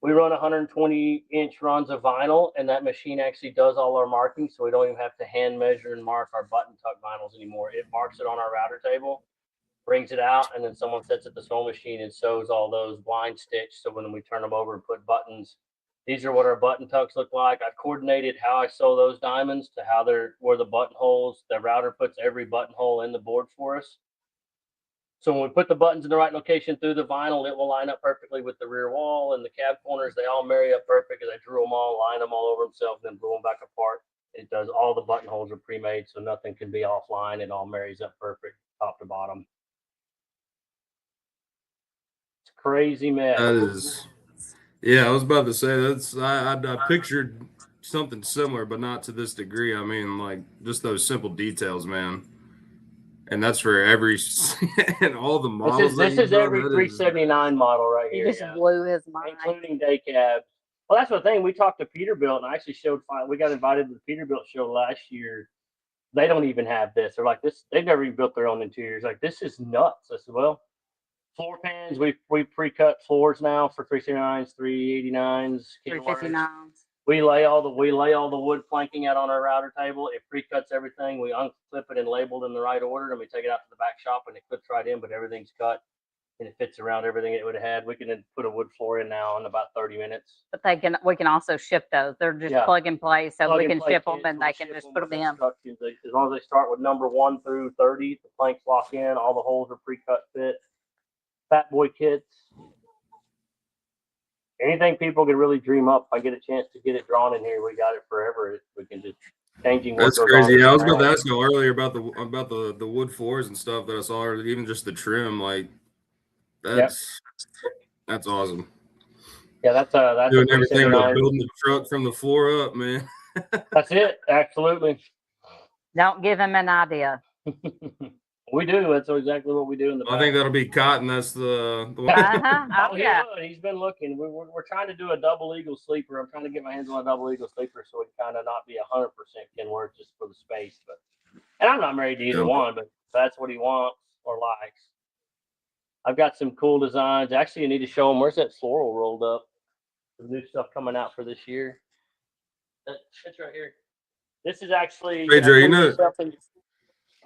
We run 120-inch runs of vinyl, and that machine actually does all our marking, so we don't even have to hand measure and mark our button tuck vinyls anymore. It marks it on our router table, brings it out, and then someone sets it at the sewing machine and sews all those blind stitch. So when we turn them over and put buttons, these are what our button tucks look like. I've coordinated how I sew those diamonds to how where the buttonholes. The router puts every buttonhole in the board for us. So when we put the buttons in the right location through the vinyl, it will line up perfectly with the rear wall and the cab corners. They all marry up perfect because I drew them all, lined them all over themselves, then blew them back apart. It does all the buttonholes are pre-made, so nothing can be offline. It all marries up perfect, top to bottom. It's a crazy mess. That is, yeah. I was about to say I pictured something similar, but not to this degree. I mean, like just those simple details, man. And that's for every and all the models. This is every 379 model right here. He just blew his mind. Including day cabs. Well, that's the thing. We talked to Peterbilt, and I actually showed. We got invited to the Peterbilt show last year. They don't even have this. They're like this. They've never even built their own interiors. Like this is nuts. I said, well, floor pans. We pre-cut floors now for 379s, 389s, 359s. We lay all the wood planking out on our router table. It pre-cuts everything. We unclip it and labeled in the right order, and we take it out to the back shop, and it clips right in. But everything's cut and it fits around everything it would have had. We can then put a wood floor in now in about 30 minutes. But we can also ship those. They're just Yeah. plug and play, so Plug we and can play ship them kits, and we'll they can ship just 'em put them with in. instructions. As long as they start with number 1 through 30, the planks lock in, all the holes are pre-cut fit. Fat boy kits. Anything people can really dream up. If I get a chance to get it drawn in here, we got it forever. We can just changing. That's goes crazy. on Yeah, I was around. about to ask you earlier about the wood floors and stuff that I saw, or even just the trim. Like that's awesome. Yeah, that's Doing a everything but 379. building the truck from the floor up, man. That's it. Absolutely. Don't give him an idea. We do. That's exactly what we do in the back. I think that'll be cotton. That's the one. Uh-huh. Oh, He yeah. would. He's been looking. We're trying to do a double eagle sleeper. I'm trying to get my hands on a double eagle sleeper so it kind of not be 100% Kenworth just for the space. But and I'm not married to either one, but that's what he wants or likes. I've got some cool designs. Actually, you need to show him. Where's that floral rolled up? The new stuff coming out for this year. It's right here. This is actually. Pedro, you know.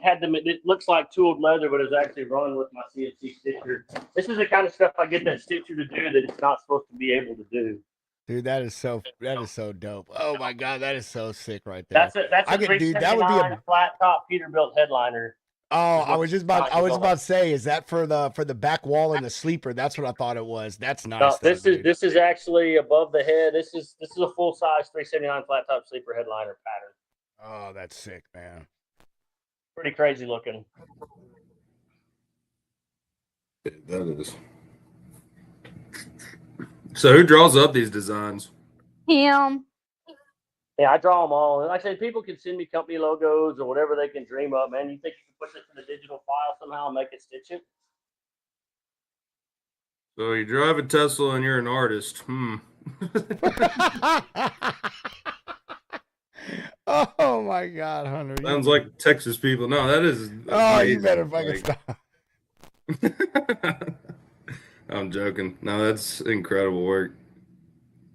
Had them. It looks like tooled leather, but it's actually run with my CNC stitcher. This is the kind of stuff I get that stitcher to do that it's not supposed to be able to do. Dude, that is so dope. Oh my god, that is so sick right there. That's a dude, that would be a flat top Peterbilt headliner. Oh, I was about to say, is that for the back wall and the sleeper? That's what I thought it was. That's nice. No, this is actually above the head. This is a full size 379 flat top sleeper headliner pattern. Oh, that's sick, man. Pretty crazy looking. That is. So who draws up these designs? Him. Yeah, I draw them all. And like I said, people can send me company logos or whatever they can dream up, man. You think you can push it to the digital file somehow and make it stitch it? So you drive a Tesla and you're an artist. Oh my god, Hunter. Sounds like Texas people. No, that is. Oh, you better fucking stop. I'm joking. No, that's incredible work.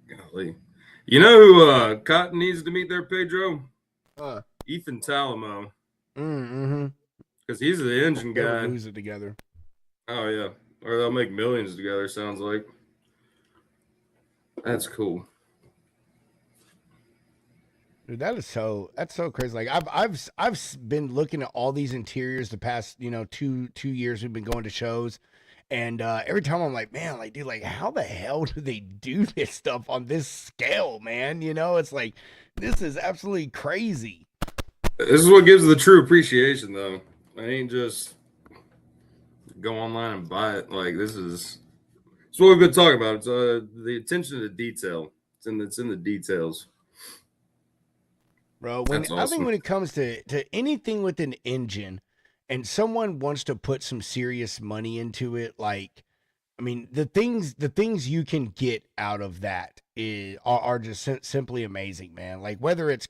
Golly. You know who Cotton needs to meet there, Pedro? Ethan Talamo. Mm-hmm. Because he's the engine guy. They'll lose it together. Oh, yeah. Or they'll make millions together, sounds like. That's cool. Dude, that's so crazy. Like I've been looking at all these interiors the past, 2 years we've been going to shows. And every time I'm like, man, like, dude, like, how the hell do they do this stuff on this scale, man? It's like, this is absolutely crazy. This is what gives the true appreciation, though. I ain't just go online and buy it. Like, it's what we've been talking about. It's the attention to detail. It's in the details. Bro, Awesome. I think when it comes to anything with an engine and someone wants to put some serious money into it, like, I mean, the things you can get out of that are just simply amazing, man. Like whether it's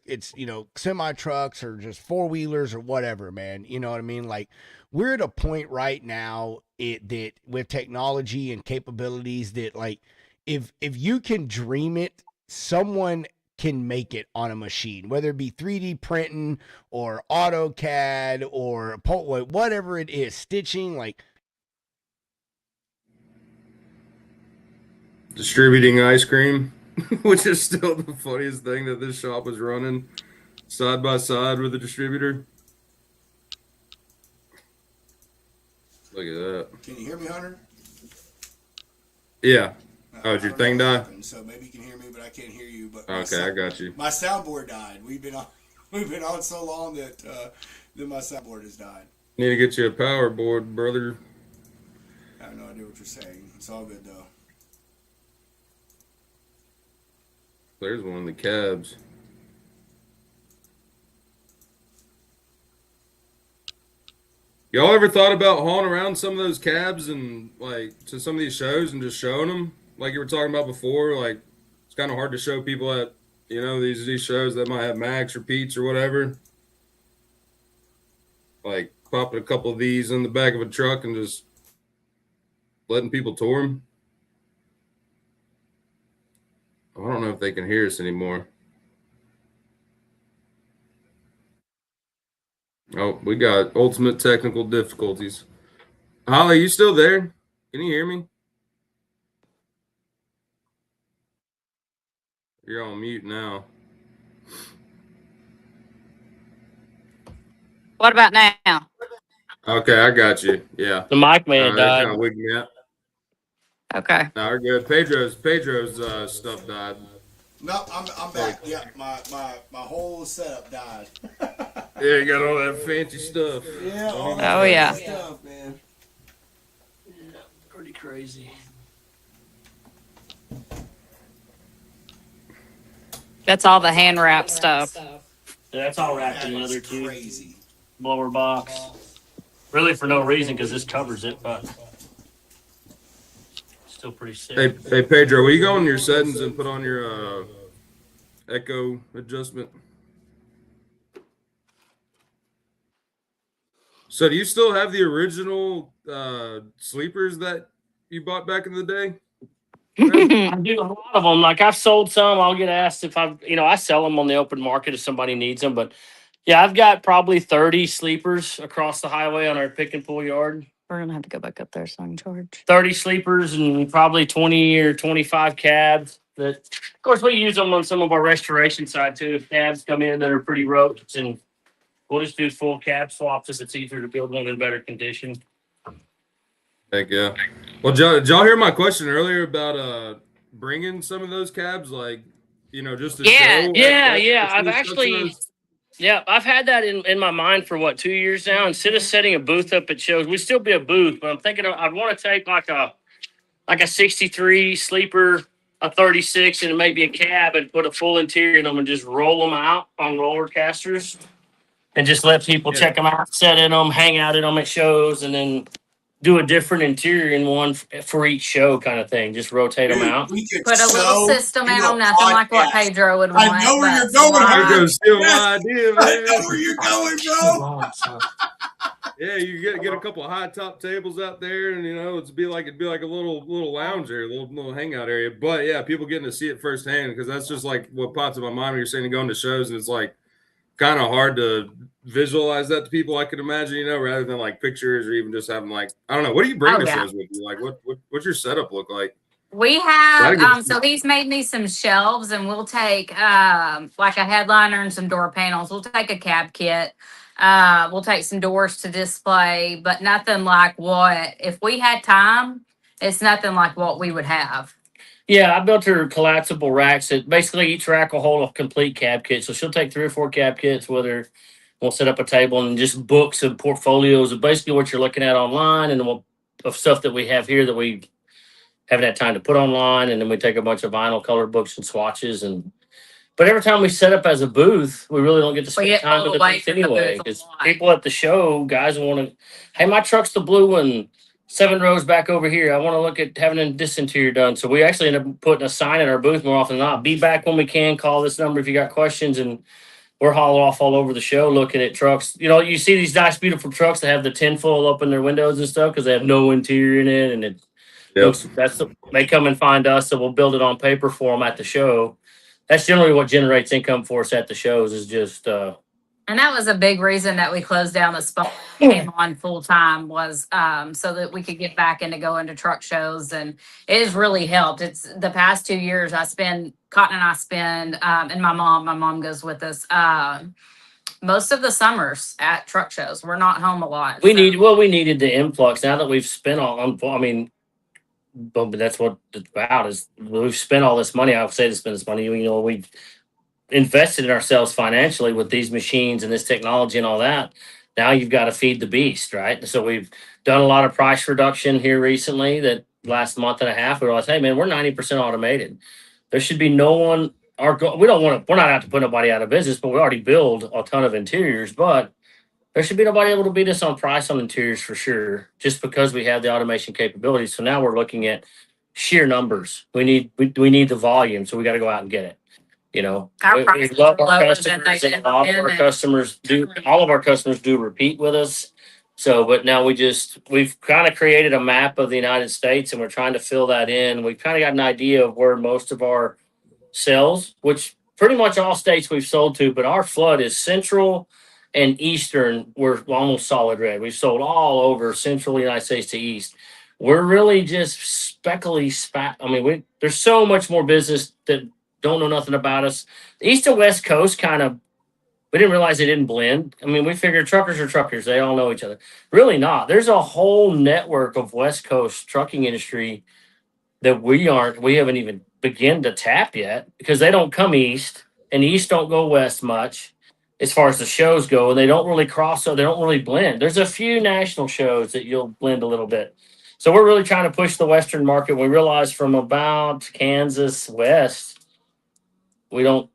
semi trucks or just 4-wheelers or whatever, man. You know what I mean? Like we're at a point right now that with technology and capabilities that like if you can dream it, someone can make it on a machine, whether it be 3D printing or AutoCAD or whatever it is, stitching, like distributing ice cream, which is still the funniest thing that this shop was running side by side with the distributor. Look at that. Can you hear me, Hunter? Yeah. Oh, did your thing die? So maybe you can hear me, but I can't hear you. But okay, I got you. My soundboard died. We've been on so long that my soundboard has died. Need to get you a power board, brother. I have no idea what you're saying. It's all good though. There's one of the cabs. Y'all ever thought about hauling around some of those cabs and like to some of these shows and just showing them? Like you were talking about before, like it's kind of hard to show people at these shows that might have Max or Pete's or whatever. Like popping a couple of these in the back of a truck and just letting people tour them. I don't know if they can hear us anymore. Oh, we got ultimate technical difficulties. Hollie, you still there? Can you hear me? You're on mute now. What about now? Okay, I got you. Yeah. The mic man It died. kind of wigged me out. Okay. No, we're good. Pedro's stuff died. No, I'm back. Yeah, my whole setup died. Yeah, you got all that fancy stuff. Yeah, all that Oh, yeah. stuff, man. Yeah, pretty crazy. That's all the hand wrap stuff. Yeah, that's all wrapped in That leather is too. crazy. Blower box. Really for no reason because this covers it, but still pretty sick. Hey Pedro, will you go in your settings and put on your echo adjustment? So do you still have the original sleepers that you bought back in the day? I do a lot of them. Like I've sold some. I'll get asked if I sell them on the open market if somebody needs them. But yeah, I've got probably 30 sleepers across the highway on our pick and pull yard. We're gonna have to go back up there so I can charge. 30 sleepers and probably 20 or 25 cabs. That, of course, we use them on some of our restoration side too. If cabs come in that are pretty roped, and we'll just do full cab swaps if it's easier to build one in better condition. Heck yeah. Well, did y'all hear my question earlier about bringing some of those cabs, like, just to show? Yeah. I've had that in my mind for 2 years now. Instead of setting a booth up at shows, we still be a booth, but I'm thinking I'd want to take like a 63 sleeper, a 36, and maybe a cab and put a full interior in them and just roll them out on roller casters and just let people check them out, set in them, hang out in them at shows, and then do a different interior in one for each show kind of thing. Just rotate them out. Put a little system in them, nothing like what Pedro would want. I know where you're but going. some Pedro steal my idea, man. I know where you're going, bro. Yeah, you get a couple of high top tables out there, and it'd be like a little lounge area, a little hangout area. But yeah, people getting to see it firsthand, because that's just like what pops in my mind when you're saying going to shows, and it's like kind of hard to visualize that to people, I could imagine, rather than like pictures or even just having like, I don't know. What do you bring to shows with you? Like what's your setup look like? We have so he's made me some shelves, and we'll take like a headliner and some door panels. We'll take a cab kit. We'll take some doors to display, but nothing like what if we had time, it's nothing like what we would have. Yeah, I built her collapsible racks that basically each rack will hold a complete cab kit. So she'll take 3 or 4 cab kits with her. We'll set up a table and just books and portfolios of basically what you're looking at online, and of stuff that we have here that we haven't had time to put online. And then we take a bunch of vinyl color books and swatches. But every time we set up as a booth, we really don't get to spend time with the booth anyway. Because people at the show, guys want to, hey, my truck's the blue one, 7 rows back over here. I want to look at having this interior done. So we actually end up putting a sign in our booth more often than not. Be back when we can. Call this number if you got questions. And we're hauling off all over the show looking at trucks. You see these nice, beautiful trucks that have the tinfoil up in their windows and stuff because they have no interior in it. And it looks, they come and find us, so we'll build it on paper for them at the show. That's generally what generates income for us at the shows, is just and that was a big reason that we closed down the spot, came on full time, was so that we could get back into going to truck shows, and it has really helped. It's the past 2 years Cotton and I spend, and my mom goes with us most of the summers at truck shows. We're not home a lot. We needed the influx now that we've spent but that's what it's about, is we've spent all this money. I would say to spend this money, we invested in ourselves financially with these machines and this technology and all that. Now you've got to feed the beast, right? So we've done a lot of price reduction here recently. That last month and a half, we realized, hey man, we're 90% automated. There should be no one. We're not out to put nobody out of business, but we already build a ton of interiors. But there should be nobody able to beat us on price on interiors for sure, just because we have the automation capabilities. So now we're looking at sheer numbers. We need the volume, so we got to go out and get it. We love our customers, and a lot of our customers do. All of our customers do repeat with us. So, but now we've kind of created a map of the United States, and we're trying to fill that in. We've kind of got an idea of where most of our sales, which pretty much all states we've sold to, but our flood is central and eastern. We're almost solid red. We've sold all over central United States to east. we're really just I mean, there's so much more business that don't know nothing about us. The East and West Coast kind of, we didn't realize they didn't blend. I mean, we figured truckers are truckers. They all know each other. Really not. There's a whole network of West Coast trucking industry that we haven't even begun to tap yet because they don't come east and east don't go west much as far as the shows go, and they don't really cross, so they don't really blend. There's a few national shows that you'll blend a little bit. So we're really trying to push the Western market. We realize from about Kansas west, we're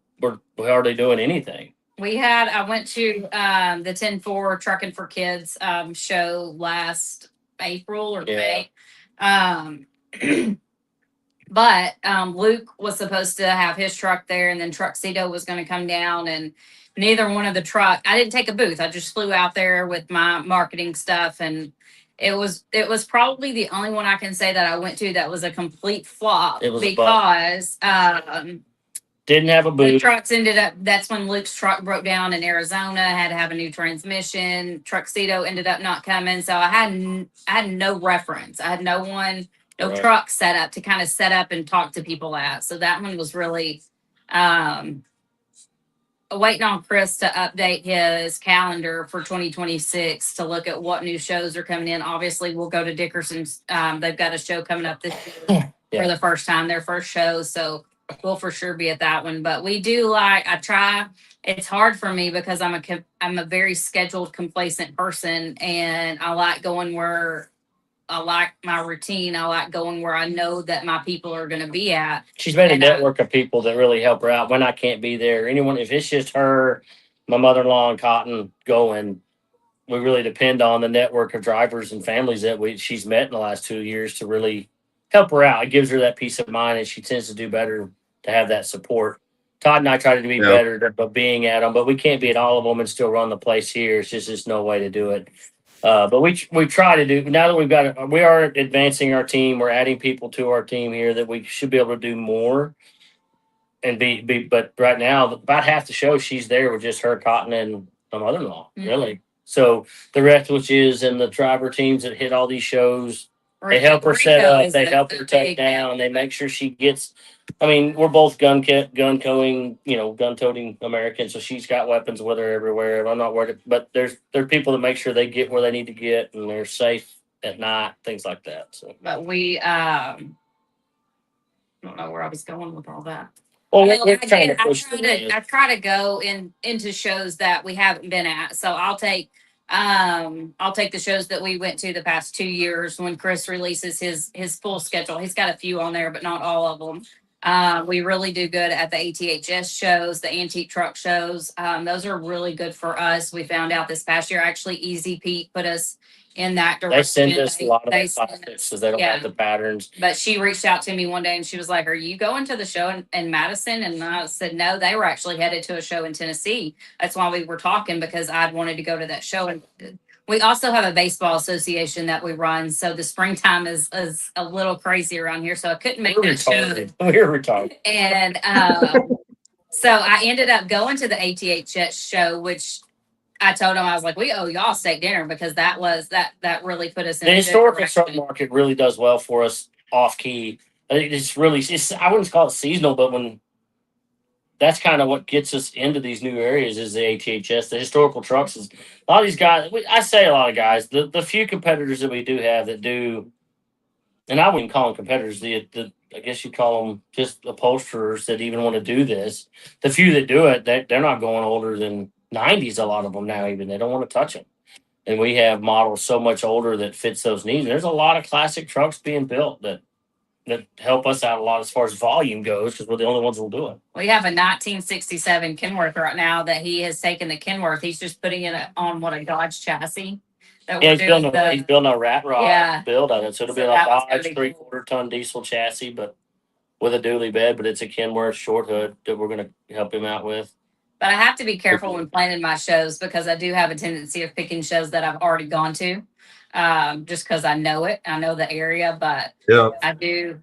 hardly doing anything. I went to the 10-4 Trucking for Kids show last April or May. But Luke was supposed to have his truck there, and then Truxedo was going to come down, and neither one of I didn't take a booth. I just flew out there with my marketing stuff, and it was probably the only one I can say that I went to that was a complete flop. It was because didn't have a booth. The trucks that's when Luke's truck broke down in Arizona, had to have a new transmission. Truxedo ended up not coming. So I had no reference. I had no one, no truck set up to kind of set up and talk to people at. So that one was really waiting on Chris to update his calendar for 2026 to look at what new shows are coming in. Obviously, we'll go to Dickerson's. They've got a show coming up this year for the first time, their first show. So we'll for sure be at that one. But we do it's hard for me because I'm a very scheduled, complacent person, and I like going where I like my routine. I like going where I know that my people are going to be at. She's made a network of people that really help her out when I can't be there. Anyone, if it's just her, my mother-in-law and Cotton going, we really depend on the network of drivers and families that she's met in the last 2 years to really help her out. It gives her that peace of mind, and she tends to do better to have that support. Todd and I try to be better about being at them, but we can't be at all of them and still run the place here. It's just no way to do it. But we try to do, now that we are advancing our team. We're adding people to our team here that we should be able to do more and but right now about half the show she's there with just her, Cotton, and my mother-in-law, really. So the rest, which is, and the driver teams that hit all these shows, they help her set up, they help her take down, they make sure she gets. I mean, we're both gun toting Americans, so she's got weapons with her everywhere. I'm not worried, but there are people that make sure they get where they need to get and they're safe at night, things like that. So, but we I don't know where I was going with all that. Well, I try to go into shows that we haven't been at. So I'll take the shows that we went to the past 2 years when Chris releases his full schedule. He's got a few on there, but not all of them. We really do good at the ATHS shows, the antique truck shows. Those are really good for us. We found out this past year, actually, Easy Pete put us in that direction. They send us a lot of plastics because they don't have the patterns. But she reached out to me one day and she was like, "Are you going to the show in Madison?" And I said, "No, they were actually headed to a show in Tennessee." That's why we were talking, because I'd wanted to go to that show. And we also have a baseball association that we run. So the springtime is a little crazy around here. So I couldn't make that show. We're retired. And so I ended up going to the ATHS show, which I told him, I was like, "We owe y'all steak dinner," because that really put us in the historical truck market really does well for us off key. I think I wouldn't call it seasonal, but when that's kind of what gets us into these new areas is the ATHS. The historical trucks is a lot of these guys. I say a lot of guys. The few competitors that we do have that do, and I wouldn't call them competitors. I guess you call them just upholsterers that even want to do this. The few that do it, they're not going older than 90s, a lot of them now, even they don't want to touch them. And we have models so much older that fits those needs. And there's a lot of classic trucks being built that help us out a lot as far as volume goes, because we're the only ones who'll do it. We have a 1967 Kenworth right now that he has taken the Kenworth. He's just putting it on a Dodge chassis. He's building a rat rod build on it. So it'll be a Dodge 3/4 ton diesel chassis, but with a dually bed, but it's a Kenworth short hood that we're going to help him out with. But I have to be careful when planning my shows, because I do have a tendency of picking shows that I've already gone to, just because I know the area. But I do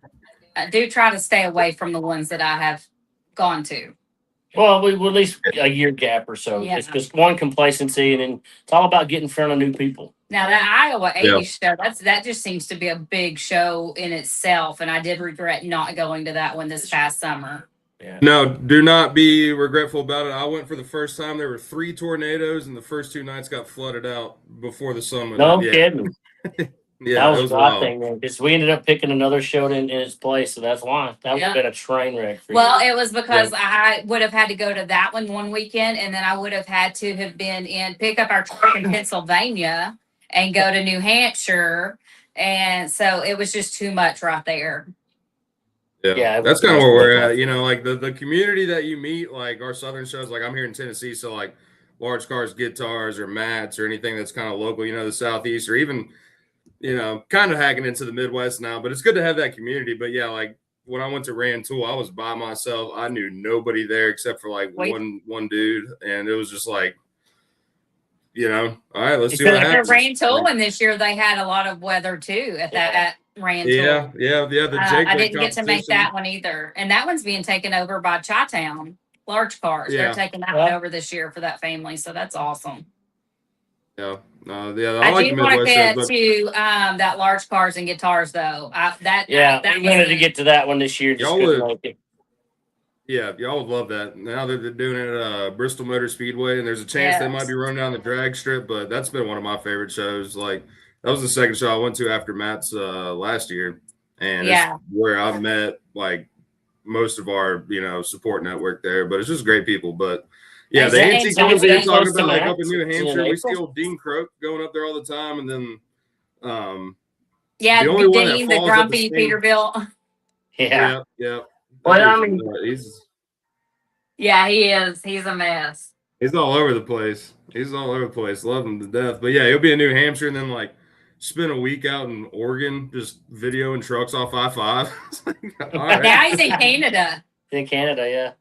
try to stay away from the ones that I have gone to. Well, we at least a year gap or so. Yeah. It's just one complacency, and then it's all about getting in front of new people. Now that Iowa Yeah. 80 show, that just seems to be a big show in itself, and I did regret not going to that one this past summer. Yeah. No, do not be regretful about it. I went for the first time. There were 3 tornadoes, and the first 2 nights got flooded out before the sun went No up. Yeah, kidding. yeah, That it was was my wild. thing, man. Because we ended up picking another show in its place, so that's why. That would Yeah. have been a train wreck for Well, you. it was because I would have had to go to that one weekend, and then I would have had to have been pick up our truck in Pennsylvania and go to New Hampshire, and so it was just too much right there. Yeah, that's it kind of was where we're way at. tough. You know, like the community that you meet, like our southern shows. Like I'm here in Tennessee, so like large cars, guitars, or mats, or anything that's kind of local. You know, the southeast, or even kind of hacking into the Midwest now. But it's good to have that community. But yeah, like when I went to Rantoul, I was by myself. I knew nobody there except for like one dude, and it was just like, all right, let's see what After happens. Rantoul, and this year they had a lot of weather too at that Rantoul. Yeah. The Jake I didn't get to make competition. that one either, and that one's being taken over by Chi-Town large cars. Yeah. They're taking that one over this year for that family, so that's awesome. Yeah, I I like do the want to Midwest get shows, but to that large cars and guitars though. We wanted to get to that one this year. Just Y'all couldn't would- make it. yeah, y'all would love that. Now they're doing it at Bristol Motor Speedway, and there's a chance they might be running down the drag strip. But that's been one of my favorite shows. Like that was the second show I went to after Matt's last year, and it's where I met like most of our support network there. But it's just great people. But yeah, the antique ones that you're talking about, like up in New Hampshire, we see old Dean Croak going up there all the time, and then the only one that Dean, the falls at grumpy the same- Peterbilt. Yeah. Well, I mean, yeah, he is. He's a mess. He's all over the place. Love him to death. But yeah, he'll be in New Hampshire and then like spend a week out in Oregon just videoing trucks off I-5. Right. Now he's in Canada. In Canada, yeah.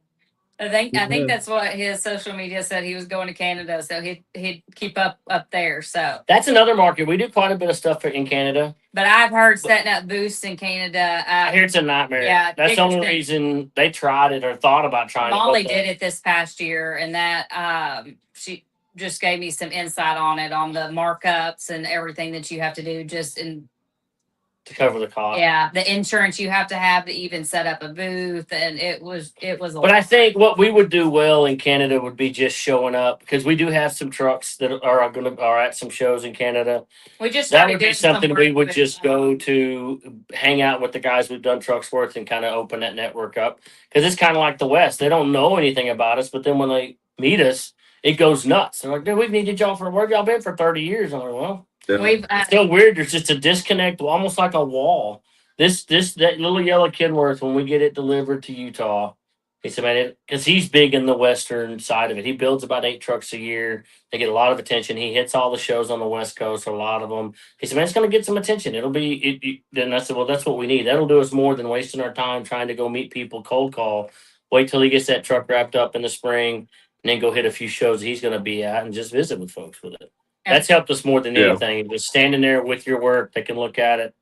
I think that's what his social media said. He was going to Canada, so he'd keep up there. So that's another market. We do quite a bit of stuff in Canada. But I've heard setting up booths in Canada. I hear it's a nightmare. Yeah, that's the only reason they tried it or thought about trying it. Molly did it this past year, and that she just gave me some insight on it, on the markups and everything that you have to do just to cover the cost. Yeah, the insurance you have to even set up a booth, and it was a But lot. I think what we would do well in Canada would be just showing up, because we do have some trucks that are at some shows in Canada. We just that started would be doing some something work we would with, just go to hang out with the guys we've done trucks with and kind of open that network up, because it's kind of like the West. They don't know anything about us, but then when they meet us, it goes nuts. They're like, dude, we've needed y'all for where y'all been for 30 years. I'm like, well, it's so weird. There's just a disconnect, almost like a wall. That little yellow Kenworth, when we get it delivered to Utah, he said, man, because he's big in the western side of it. He builds about 8 trucks a year. They get a lot of attention. He hits all the shows on the West Coast, a lot of them. He said, man, it's going to get some attention. It'll be. Then I said, well, that's what we need. That'll do us more than wasting our time trying to go meet people, cold call. Wait till he gets that truck wrapped up in the spring, and then go hit a few shows he's going to be at and just visit with folks with it. That's helped us more than anything. Just standing there with your work, they can look at it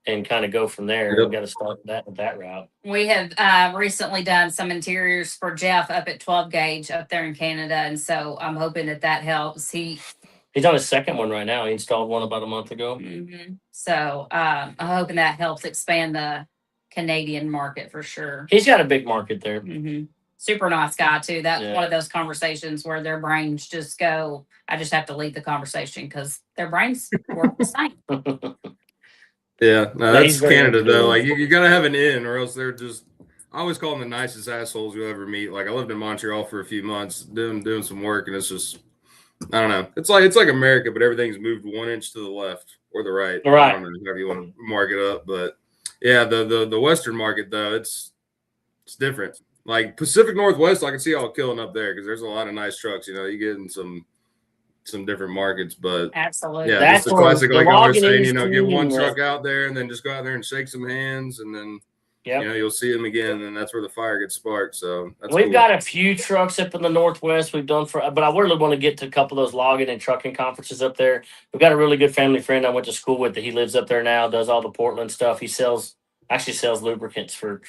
and kind of go from there. We've got to start with that route. We have recently done some interiors for Jeff up at 12 gauge up there in Canada, and so I'm hoping that helps. He's on his second one right now. He installed one about a month ago. Mm-hmm. So I'm hoping that helps expand the Canadian market for sure. He's got a big market there. Mm-hmm. Super nice guy too. That's one of those conversations where their brains just go. I just have to lead the conversation because their brains work the same. Yeah, no, that's Canada though. Like you gotta have an in, or else they're just. I always call them the nicest assholes you'll ever meet. Like I lived in Montreal for a few months doing some work, and it's just, I don't know. It's like America, but everything's moved 1 inch to the left or the right. Right. I don't know, however you want to mark it up, but yeah, the Western market though, it's different. Like Pacific Northwest, I can see y'all killing up there because there's a lot of nice trucks. You get in some different markets, but absolutely, yeah, that's the classic. Like I was saying, get one truck out there and then just go out there and shake some hands, and then you'll see them again, and that's where the fire gets sparked. So we've got a few trucks up in the Northwest we've done but I really want to get to a couple of those logging and trucking conferences up there. We've got a really good family friend I went to school with that he lives up there now, does all the Portland stuff. He sells Actually sells lubricants for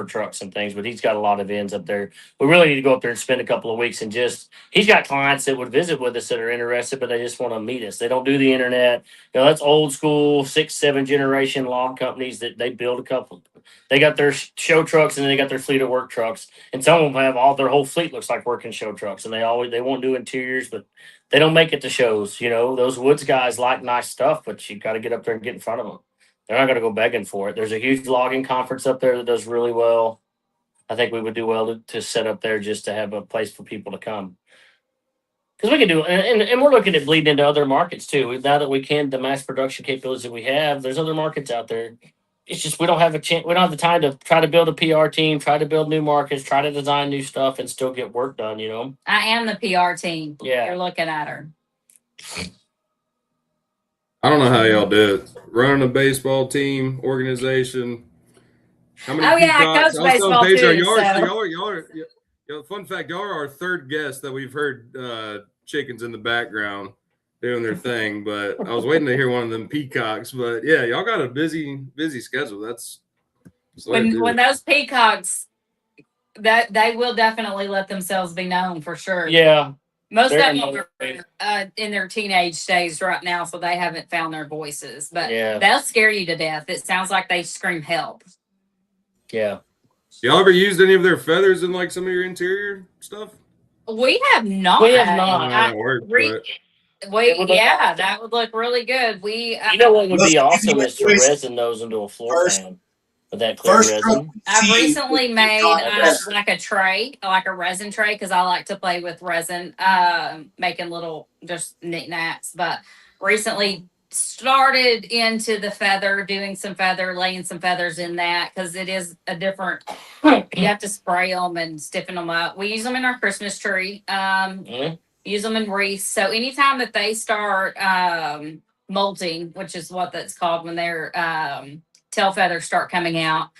trucks and things, but he's got a lot of ends up there. We really need to go up there and spend a couple of weeks and he's got clients that would visit with us that are interested, but they just want to meet us. They don't do the internet. That's old school 6, 7 generation log companies that they build a couple. They got their show trucks and then they got their fleet of work trucks. And some of them have their whole fleet looks like working show trucks, and they won't do interiors, but they don't make it to shows. Those woods guys like nice stuff, but you got to get up there and get in front of them. They're not going to go begging for it. There's a huge logging conference up there that does really well. I think we would do well to set up there just to have a place for people to come. Because we can do, and we're looking at bleeding into other markets too. Now that we can, the mass production capabilities that we have, there's other markets out there. It's just we don't have a chance. We don't have the time to try to build a PR team, try to build new markets, try to design new stuff, and still get work done. I am the PR team. Yeah. You're looking at her. I don't know how y'all do it. Running a baseball team, organization. How many Oh, yeah, I peacocks? coach baseball Paige, too, fun fact, y'all are our third guest that we've heard chickens in the background doing their thing, but I was waiting to hear one of them peacocks. But yeah, y'all got a busy schedule. That's when those peacocks, that they will definitely let themselves be known for sure. Yeah. Most They're of them are in their teenage stage right now, so they haven't found their voices. But they'll scare you to death. It sounds like they scream help. Yeah. Y'all ever used any of their feathers in like some of your interior stuff? We have not. We have not. That That would look really good. You know what would be awesome is to resin those into a floor pan with that clear resin. I've recently made like a tray, like a resin tray, because I like to play with resin, making little just knickknacks. But recently started into the feather, doing some feather, laying some feathers in that, because it is a different. You have to spray them and stiffen them up. We use them in our Christmas tree. Use them in wreaths. So anytime that they start molting, which is what that's called when their tail feathers start coming out,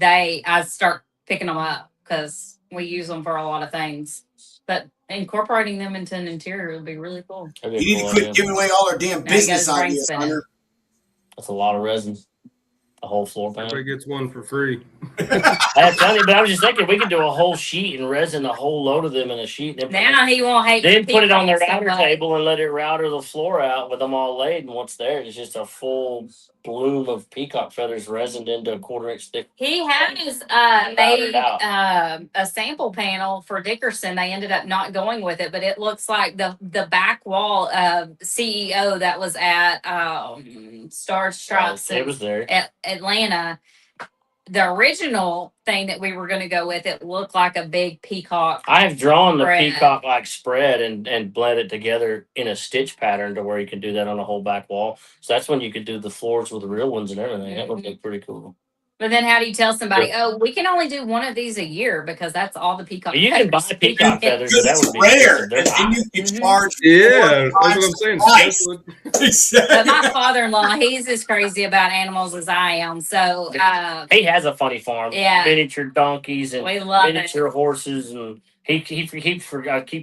I start picking them up because we use them for a lot of things. But incorporating them into an interior would be really cool. You need to quit giving away all our damn business ideas, Hunter. That's a lot of resin. A whole floor pan. Everybody gets one for free. That's funny, but I was just thinking we could do a whole sheet and resin a whole load of them in a sheet. Now he won't hate. Then put it on their router table and let it router the floor out with them all laid. And what's there is just a full bloom of peacock feathers resined into a 1/4 inch thick. He has made a sample panel for Dickerson. They ended up not going with it, but it looks like the back wall of CEO that was at Star Stripes. It was there at Atlanta. The original thing that we were going to go with, it looked like a big peacock. I've drawn the peacock like spread and blend it together in a stitch pattern to where you can do that on a whole back wall. So that's when you could do the floors with the real ones and everything. That would look pretty cool. But then how do you tell somebody, we can only do one of these a year because that's all the peacock feathers. You can buy peacock feathers, but that would be rare. And then you can charge. Yeah, that's what I'm saying. But my father-in-law, he's as crazy about animals as I am. So he has a funny farm. Yeah. Miniature donkeys and miniature horses. And I keep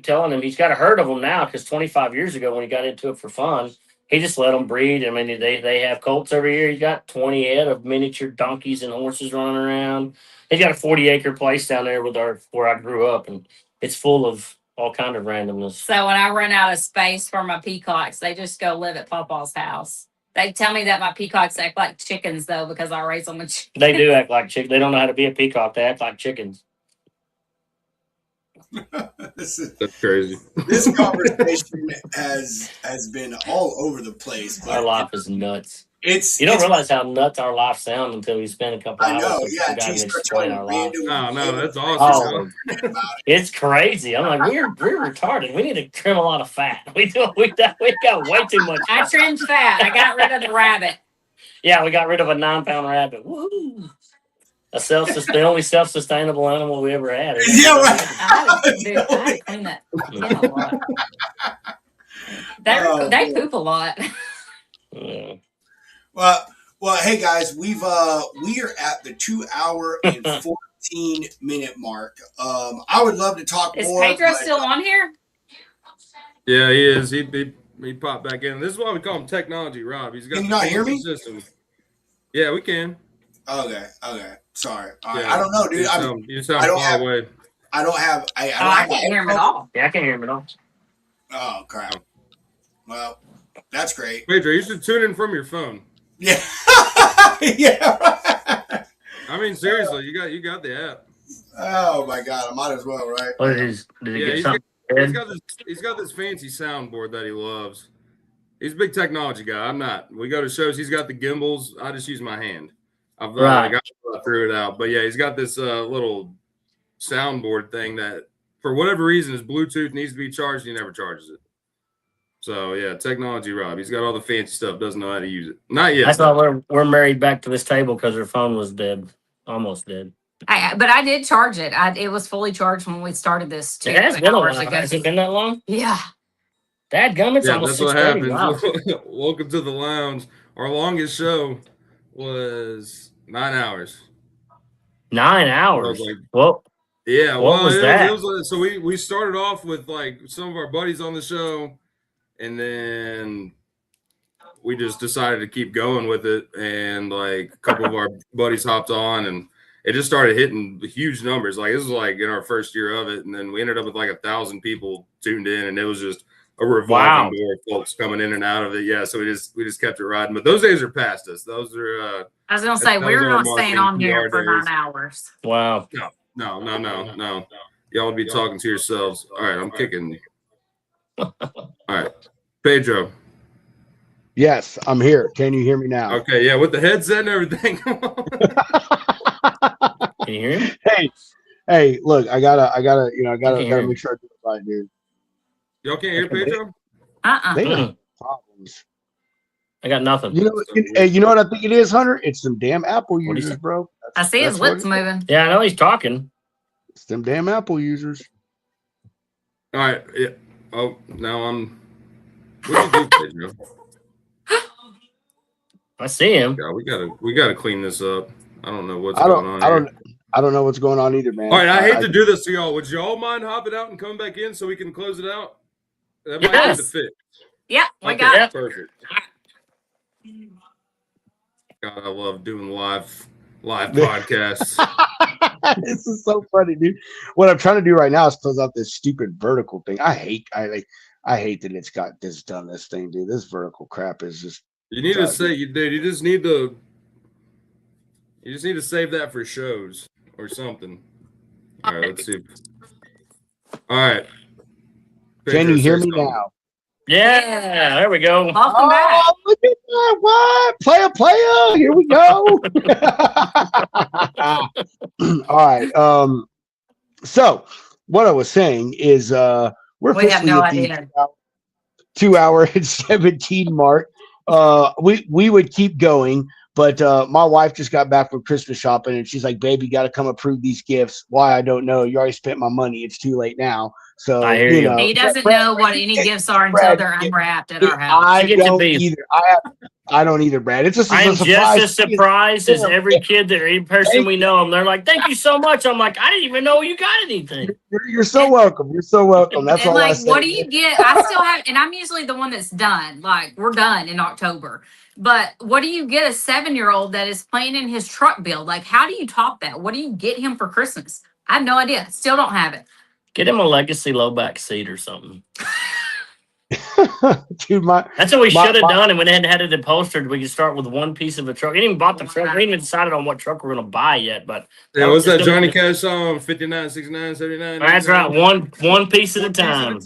telling him he's got a herd of them now because 25 years ago when he got into it for fun, he just let them breed. I mean, they have colts every year. He's got 20 head of miniature donkeys and horses running around. He's got a 40-acre place down there where I grew up, and it's full of all kind of randomness. So when I run out of space for my peacocks, they just go live at Papa's house. They tell me that my peacocks act like chickens, though, because I raise them with chickens. They do act like chickens. They don't know how to be a peacock. They act like chickens. That's crazy. This conversation has been all over the place. Our life is nuts. You don't realize how nuts our life sounds until you spend a couple hours. I know, yeah. Explain our life. No, that's awesome. It's crazy. I'm like, we're retarded. We need to trim a lot of fat. We got way too much. I trimmed fat. I got rid of the rabbit. Yeah, we got rid of a 9-pound rabbit. Woo! The only self-sustainable animal we ever had. Yeah, right. I had to clean that a lot. They poop a lot. Yeah. Well, hey guys, we are at the 2 hour and 14-minute mark. I would love to talk more. Is Pedro still on here? Yeah, he is. He popped back in. This is why we call him Technology Rob. He's got. Can you not hear me? System. Yeah, we can. Okay. Sorry. All right. Yeah. I don't know, dude. You I sound don't far have. away. I don't have. I Oh, don't I have my can't hear him at headphones. all. Yeah, I can't hear him at all. Oh crap. Well, that's great. Pedro, you should tune in from your phone. Yeah. Yeah. I mean, seriously, you got the app. Oh my god, I might as well, right? What is? Did he Yeah, get he's something? he's got this fancy soundboard that he loves. He's a big technology guy. I'm not. We go to shows. He's got the gimbals. I just use my hand. I've Right. I threw it out, but yeah, he's got this little soundboard thing that, for whatever reason, his Bluetooth needs to be charged. He never charges it. So yeah, technology, Rob. He's got all the fancy stuff. Doesn't know how to use it. Not yet. That's why we're married back to this table because her phone was dead, almost dead. But I did charge it. It was fully charged when we started this 2 It has been a hours while. ago. Has it been that long? Yeah. Dadgum, it's Yeah, almost that's what 6:30. happens. Wow. Welcome to the lounge. Our longest show was 9 hours. 9 I hours. was like, Well, yeah, What well, was that? It was like, so we started off with like some of our buddies on the show, and then we just decided to keep going with it, and like a couple of our buddies hopped on, and it just started hitting huge numbers. Like this was like in our first year of it, and then we ended up with like 1,000 people tuned in, and it was just a revolving Wow. door of folks coming in and out of it. Yeah, so we just kept it riding. But those days are past us. Those are I was gonna say that we're was our not staying marketing on here PR for days. 9 hours. Wow. No. Y'all would be talking to yourselves. All right, I'm kicking. All right, Pedro. Yes, I'm here. Can you hear me now? Okay, yeah, with the headset and everything. Can you hear him? Hey, look, I gotta can hear him. make sure I do it right, dude. Y'all can't hear Pedro? They Mm-mm. have problems. I got nothing. You know, hey, you know what I think it is, Hunter? It's them damn Apple What'd he users, say? bro. I see his what lips it is. moving. Yeah, I know he's talking. It's them damn Apple users. All right. Yeah. Oh, now I'm. What did you do, Pedro? I see him. Yeah, we gotta clean this up. I don't know what's going on. I don't know what's going on either, man. All right, I hate to do this to y'all. Would y'all mind hopping out and coming back in so we can close it out? That might Yes. need to fit. Yep, we Okay, got it. perfect. God, I love doing live podcasts. This is so funny, dude. What I'm trying to do right now is close out this stupid vertical thing. I hate that it's got this done this thing, dude. This vertical crap is just. You need to say you just need to save that for shows or something. All right, let's see. All right. Can you Pedro, hear say me something. now? Yeah, there we go. Welcome back. Oh, look at that! What player? Here we go. All right. So what I was saying is, we're We have officially no at the idea. 2 hour and 17 mark. We would keep going, but my wife just got back from Christmas shopping, and she's like, "Baby, got to come approve these gifts." Why? I don't know. You already spent my money. It's too late now. So I hear you. know, He doesn't Brad, know what any gifts are until Brad, they're unwrapped at our house. I You get to don't be- either. I don't either, Brad. It's just I a am surprise. just as surprised as every kid that every person we know. And they're like, "Thank you so much." I'm like, "I didn't even know you got anything." You're so welcome. You're so welcome. That's And all I like, say. what do you get? I still have, and I'm usually the one that's done. Like, we're done in October. But what do you get a 7-year-old that is playing in his truck build? Like, how do you top that? What do you get him for Christmas? I have no idea. Still don't have it. Get him a legacy low back seat or something. Dude, That's what we My- should have my- done. And we hadn't had it upholstered. We could start with one piece of a truck. We didn't even bought the truck. We ain't even decided on what truck we're going to buy yet. But Yeah, what's that Just Johnny gonna- Cash song? 59, 69, 79. that's right. One piece at a time.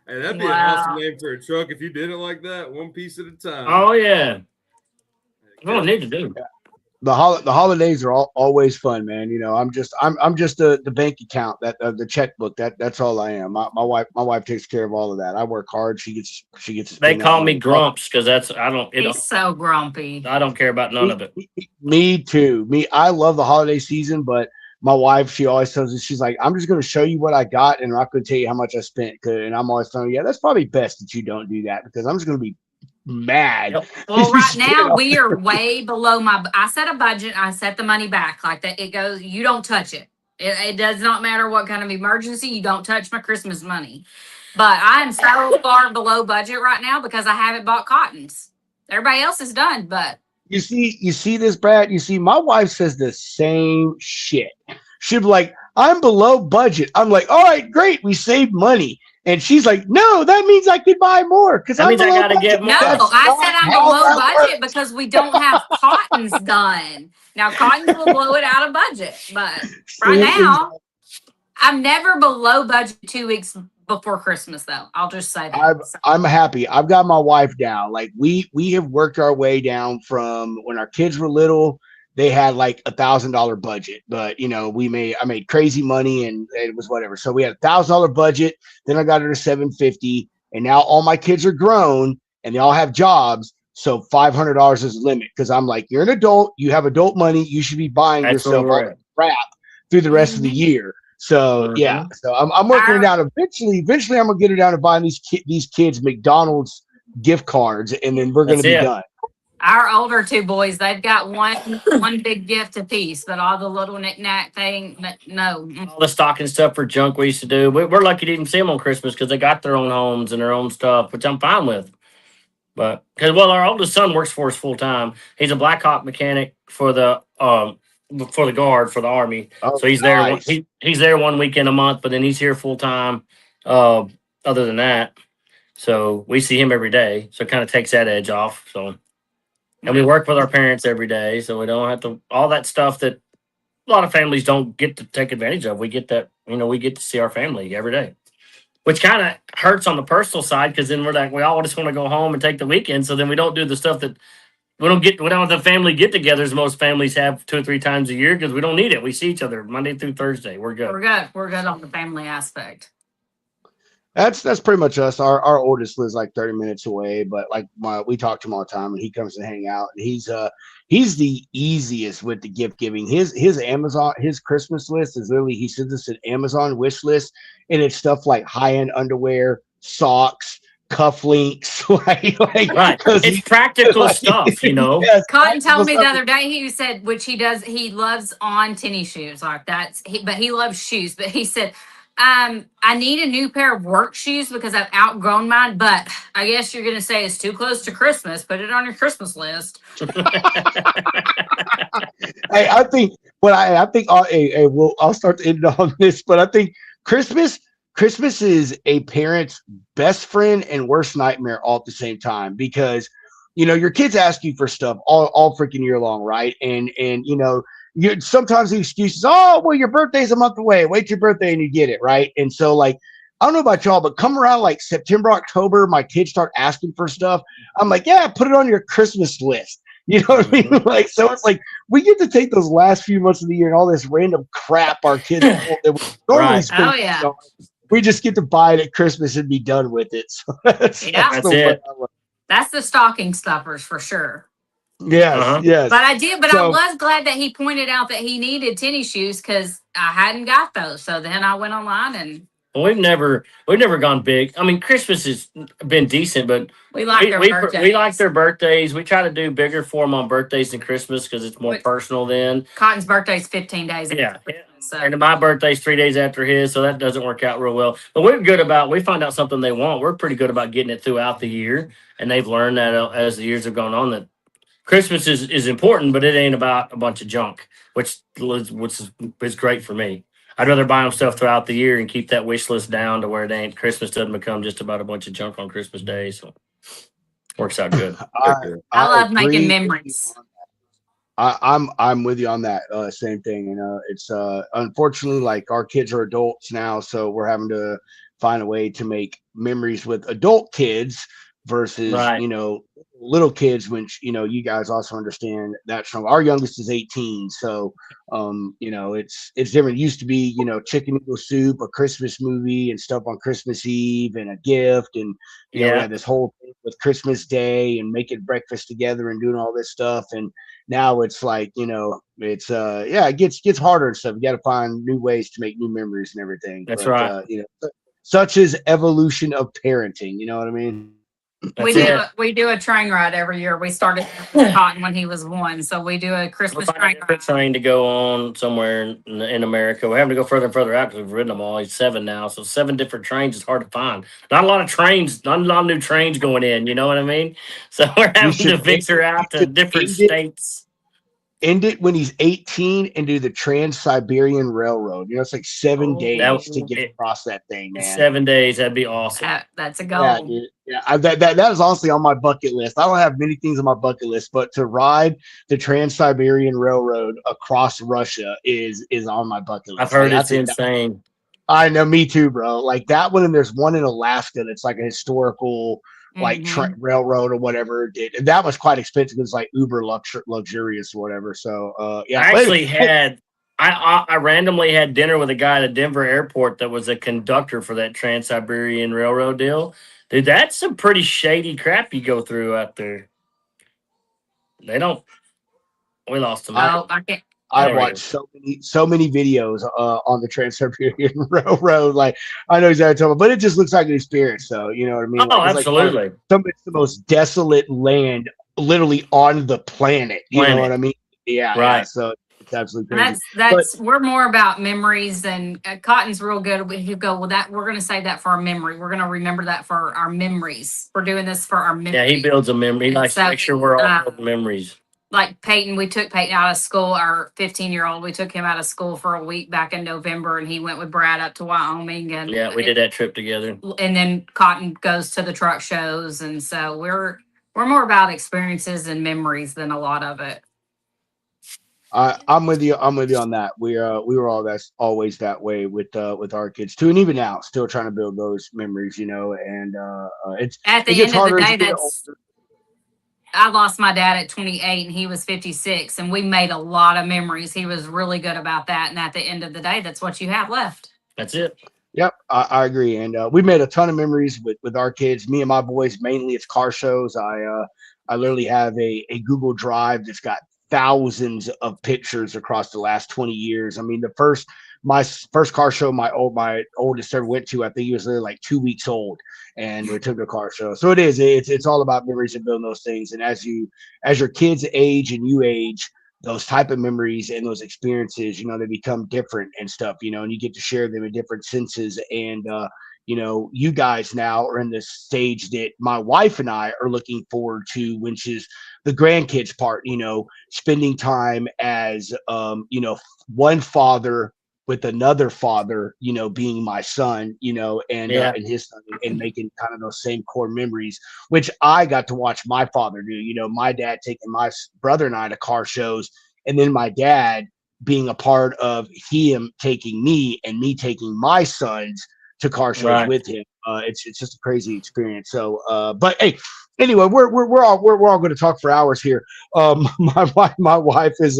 Hey, that'd be an Wow. awesome name for a truck if you did it like that. One piece at a time. Oh yeah. What I need to do. the holidays are always fun, man. You know, I'm just the bank account, that the checkbook. That's all I am. My wife takes care of all of that. I work hard. She gets. To They spend that call me money. Grumps because I He's so grumpy. don't care about none of it. Me too. I love the holiday season, but my wife, she always tells us, she's like, I'm just going to show you what I got, and I'm not going to tell you how much I spent. And I'm always telling her, yeah, that's probably best that you don't do that, because I'm just going to be mad. Yep. Well, right now we are way below I set a budget. I set the money back like that. It goes, you don't touch it. It does not matter what kind of emergency. You don't touch my Christmas money. But I'm so far below budget right now because I haven't bought cottons. Everybody else is done, but you see this, Brad. You see, my wife says the same shit. She'd be like, "I'm below budget." I'm like, "All right, great, we saved money." And she's like, "No, that means I could buy more because That I'm means I below gotta budget." get No, more. That's I not said I'm how below that budget works. because we don't have cottons done. Now cottons will blow it out of budget, but right now I'm never below budget 2 weeks before Christmas though. I'll just say that. I'm happy. I've got my wife down. Like we have worked our way down from when our kids were little. They had like $1,000 budget, but I made crazy money and it was whatever. So we had $1,000 budget. Then I got her to 750, and now all my kids are grown and they all have jobs. So $500 is the limit because I'm like, you're an adult, you have adult money, you should be buying That's where yourself all we're the at. crap through the rest of the Mhm. year. So yeah, Mhm. so I'm working her Our- down. Eventually, I'm gonna get her down to buying these kids McDonald's gift cards, and then we're gonna That's be it. done. Our older two boys, they've got one big gift apiece, but all the little knick-knack thing, no. All the stocking stuff for junk we used to do. We're lucky to even see them on Christmas because they got their own homes and their own stuff, which I'm fine with. But because our oldest son works for us full time. He's a Black Hawk mechanic for the guard for the army. Oh, So he's there. nice. He's there one weekend a month, but then he's here full time. Other than that, so we see him every day. So it kind of takes that edge off. So and we work with our parents every day, so we don't have to all that stuff that a lot of families don't get to take advantage of. We get that, we get to see our family every day, which kind of hurts on the personal side because then we're like, we all just want to go home and take the weekend. So then we don't do the stuff that we don't have the family get togethers most families have 2 or 3 times a year because we don't need it. We see each other Monday through Thursday. We're good. We're good on the family aspect. That's pretty much us. Our oldest lives like 30 minutes away, but like we talk to him all the time, and he comes to hang out. And he's the easiest with the gift giving. His Amazon, his Christmas list is literally, he sends us an Amazon wish list, and it's stuff like high end underwear, socks, cufflinks, Right. It's practical stuff, Yes, Cotton told me the stuff. other day, he said, which he does, he loves on tennis shoes like but he loves shoes. But he said, I need a new pair of work shoes because I've outgrown mine. But I guess you're going to say it's too close to Christmas. Put it on your Christmas list. I think I'll start to end on this, but I think Christmas is a parent's best friend and worst nightmare all at the same time because your kids ask you for stuff all freaking year long, right? And you sometimes the excuses, oh well, your birthday's a month away, wait your birthday and you get it, right? And so like, I don't know about y'all, but come around like September, October, my kids start asking for stuff. I'm like, yeah, put it on your Christmas list. You know what I mean? Like, so it's like we get to take those last few months of the year and all this random crap our kids that we normally Right. spend. Oh, yeah. We just get to buy it at Christmas and be done with it. So that's Yeah. the That's way it. I look. That's the stocking stuffers for sure. Yes, Uh-huh. yes. But I So- was glad that he pointed out that he needed tennis shoes because I hadn't got those. So then I went online and Well, we've never gone big. I mean, Christmas has been decent, but we like their birthdays. we like their birthdays. We try to do bigger for them on birthdays than Christmas because it's more Wait. personal then. Cotton's birthday's 15 days. Yeah. after Christmas, So. And my birthday's 3 days after his, so that doesn't work out real well. But we find out something they want. We're pretty good about getting it throughout the year, and they've learned that as the years have gone on that Christmas is important, but it ain't about a bunch of junk, which is great for me. I'd rather buy them stuff throughout the year and keep that wish list down to where it ain't Christmas doesn't become just about a bunch of junk on Christmas Day. So works out good. I love agree. making memories. I'm with you on that. Same thing. It's unfortunately like our kids are adults now, so we're having to find a way to make memories with adult kids versus Right. little kids, which you guys also understand that strong. Our youngest is 18, so it's different. It used to be chicken noodle soup, a Christmas movie, and stuff on Christmas Eve, and a gift, and we Yeah. had this whole thing with Christmas Day and making breakfast together and doing all this stuff. And now it's like it's it gets harder and stuff. You got to find new ways to make new memories and everything. That's right. Such as evolution of parenting. You know what I mean? We That's do it. we do a train ride every year. We started with Cotton when he was 1, so we do a We'll Christmas find a train different ride. train to go on somewhere in America. We're having to go further and further out because we've ridden them all. He's 7 now, so 7 different trains is hard to find. Not a lot of trains, not a lot of new trains going in. You know what I mean? So we're You having should to venture out to different states. end it when he's 18 and do the Trans-Siberian Railroad. You know, it's like 7 days to get across that thing, man. 7 days, that'd be awesome. That's a Yeah, goal. dude. Yeah, that is honestly on my bucket list. I don't have many things on my bucket list, but to ride the Trans-Siberian Railroad across Russia is on my bucket list. I've heard Like, it's insane. I know, me too, bro. Like that one, and there's one in Alaska that's like a historical like railroad or whatever. That was quite expensive. It was like uber luxurious or whatever. So yeah, I actually I randomly had dinner with a guy at the Denver airport that was a conductor for that Trans-Siberian Railroad deal. Dude, that's some pretty shady crap you go through out there. They don't. We lost him. I can't. I watched so many videos on the Trans-Siberian Railroad. Like I know exactly what I'm talking about, but it just looks like an experience. So you know what I mean? Oh, like, it's absolutely. Like it's the most desolate land literally on the planet. You know what I mean? Yeah, right. Yeah, so it's absolutely crazy. That's we're more about memories than Cotton's real good. You go, well, that we're gonna say that for our memory. We're gonna remember that for our memories. We're doing this for our memories. Yeah, he builds a memory. He likes to make sure we're all building memories. Like Peyton, we took Peyton out of school, our 15-year-old. We took him out of school for a week back in November, and he went with Brad up to Wyoming. And yeah, we did that trip together. And then Cotton goes to the truck shows, and so we're more about experiences and memories than a lot of it. I'm with you. I'm with you on that. We were always that way with our kids too, and even now, still trying to build those memories. You know, and it's at the end of the day, that's. I lost my dad at 28 and he was 56, and we made a lot of memories. He was really good about that. And at the end of the day, that's what you have left. That's it. Yep, I agree. And we made a ton of memories with our kids, me and my boys. Mainly it's car shows. I literally have a Google Drive that's got thousands of pictures across the last 20 years. I mean, my first car show my oldest ever went to, I think he was like 2 weeks old, and we took a car show. So it's all about memories and building those things. And as your kids age and you age, those type of memories and those experiences, you know, they become different and stuff, you know, and you get to share them in different senses. And you know, you guys now are in this stage that my wife and I are looking forward to, which is the grandkids part, you know, spending time as you know, one father with another father, you know, being my son, you know, and his son, and making kind of those same core memories, which I got to watch my father do. You know, my dad taking my brother and I to car shows, and then my dad being a part of him taking me and me taking my sons to car shows with him. It's just a crazy experience. So, but hey, anyway, we're all going to talk for hours here. My wife is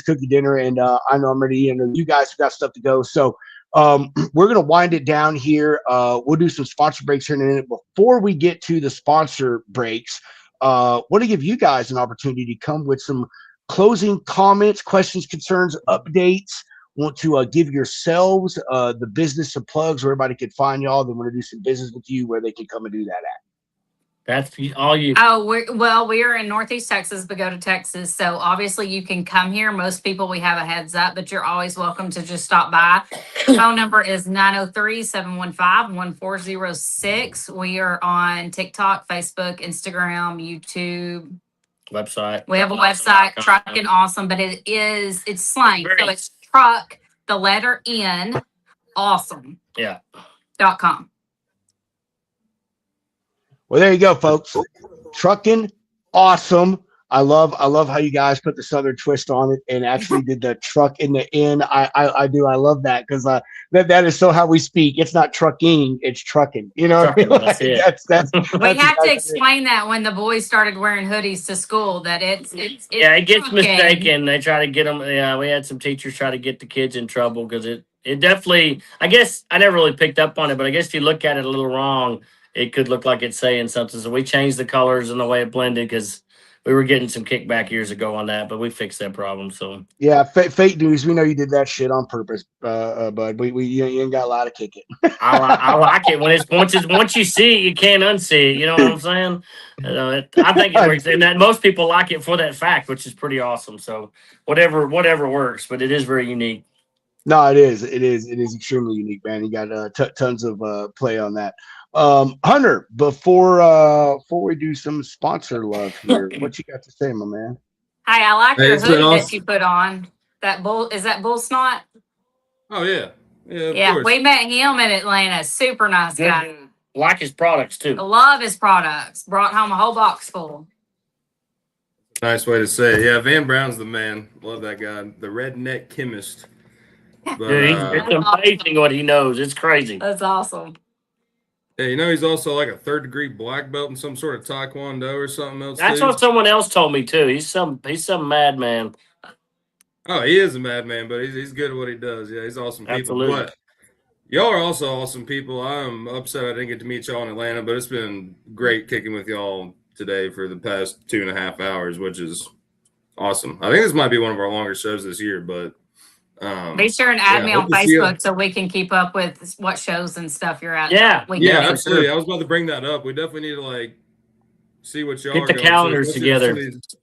cooking dinner, and I know I'm ready. You know, you guys have got stuff to go, so we're going to wind it down here. We'll do some sponsor breaks here in a minute. Before we get to the sponsor breaks, want to give you guys an opportunity to come with some closing comments, questions, concerns, updates. Want to give yourselves the business and plugs where everybody can find y'all. They want to do some business with you, where they can come and do that at. That's all you. Oh, we are in Northeast Texas, Pagoda, Texas. So obviously you can come here. Most people, we have a heads up, but you're always welcome to just stop by. Phone number is 903-715-1406. We are on TikTok, Facebook, Instagram, YouTube. Website. We have a website, Truckin' Awesome, but it's slang. So it's truck, the letter N, awesome. Yeah. .com. Well, there you go, folks. Trucking awesome. I love how you guys put the Southern twist on it and actually did the truck in the N. I do. I love that, because that is so how we speak. It's not trucking, it's trucking. You know, trucking, what I mean? That's we have to explain that when the boys started wearing hoodies to school, that it's it gets trucking. Mistaken. They try to get them. Yeah, we had some teachers try to get the kids in trouble because it definitely. I guess I never really picked up on it, but I guess if you look at it a little wrong, it could look like it's saying something. So we changed the colors and the way it blended, because we were getting some kickback years ago on that, but we fixed that problem. So Yeah, fake news. We know you did that shit on purpose, bud. You ain't got a lot of kick it. I like it when it's once you see it, you can't unsee it. You know what I'm saying? I think it works, and that most people like it for that fact, which is pretty awesome. So whatever works, but it is very unique. No, it is. It is extremely unique, man. You got tons of play on that. Hunter, before we do some sponsor love here, what you got to say, my man? Hey, I like Hey, your it's been hoodie that awesome. you put on. Is that bull snot? Oh yeah, of Yeah, course. we met him in Atlanta. Super nice Good guy. dude. Like his products I too. love his products. Brought home a whole box full. Nice way to say it. Yeah, Van Brown's the man. Love that guy. The redneck chemist. But Dude, it's amazing what he knows. It's crazy. That's awesome. yeah, you know he's also like a 3rd-degree black belt in some sort of taekwondo or something else. That's too. what someone else told me too. He's some madman. Oh, he is a madman, but he's good at what he does. Yeah, he's awesome people. Absolutely. But y'all are also awesome people. I'm upset I didn't get to meet y'all in Atlanta, but it's been great kicking with y'all today for the past 2.5 hours, which is awesome. I think this might be one of our longer shows this year, but Be sure and add yeah, me hope on to see you. Facebook so we can keep up with what shows and stuff you're at. Yeah, we Yeah, for absolutely. sure. I was about to bring that up. We definitely need to like see what y'all Get are the going to. calendars especially for some together. of these-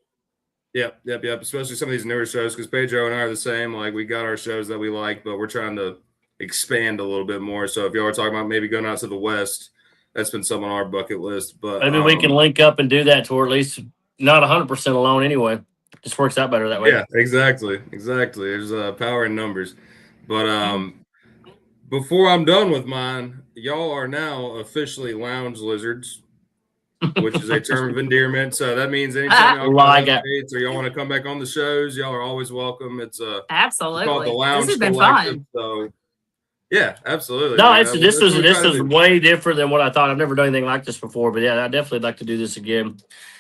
Yep. Especially some of these newer shows, because Pedro and I are the same. Like we got our shows that we like, but we're trying to expand a little bit more. So if y'all are talking about maybe going out to the West, that's been some on our bucket list. But Maybe we can link up and do that to, or at least not 100% alone anyway. Just works out better that way. yeah, exactly. There's power in numbers. But before I'm done with mine, y'all are now officially lounge lizards, which is a term of endearment. So that means anytime y'all Like got it. updates or y'all want to come back on the shows, y'all are always welcome. It's called the Absolutely. Lounge This has been Collective. fun. So yeah, absolutely. No, man. this That's what we're is trying to do. way different than what I thought. I've never done anything like this before, but yeah, I definitely like to do this again.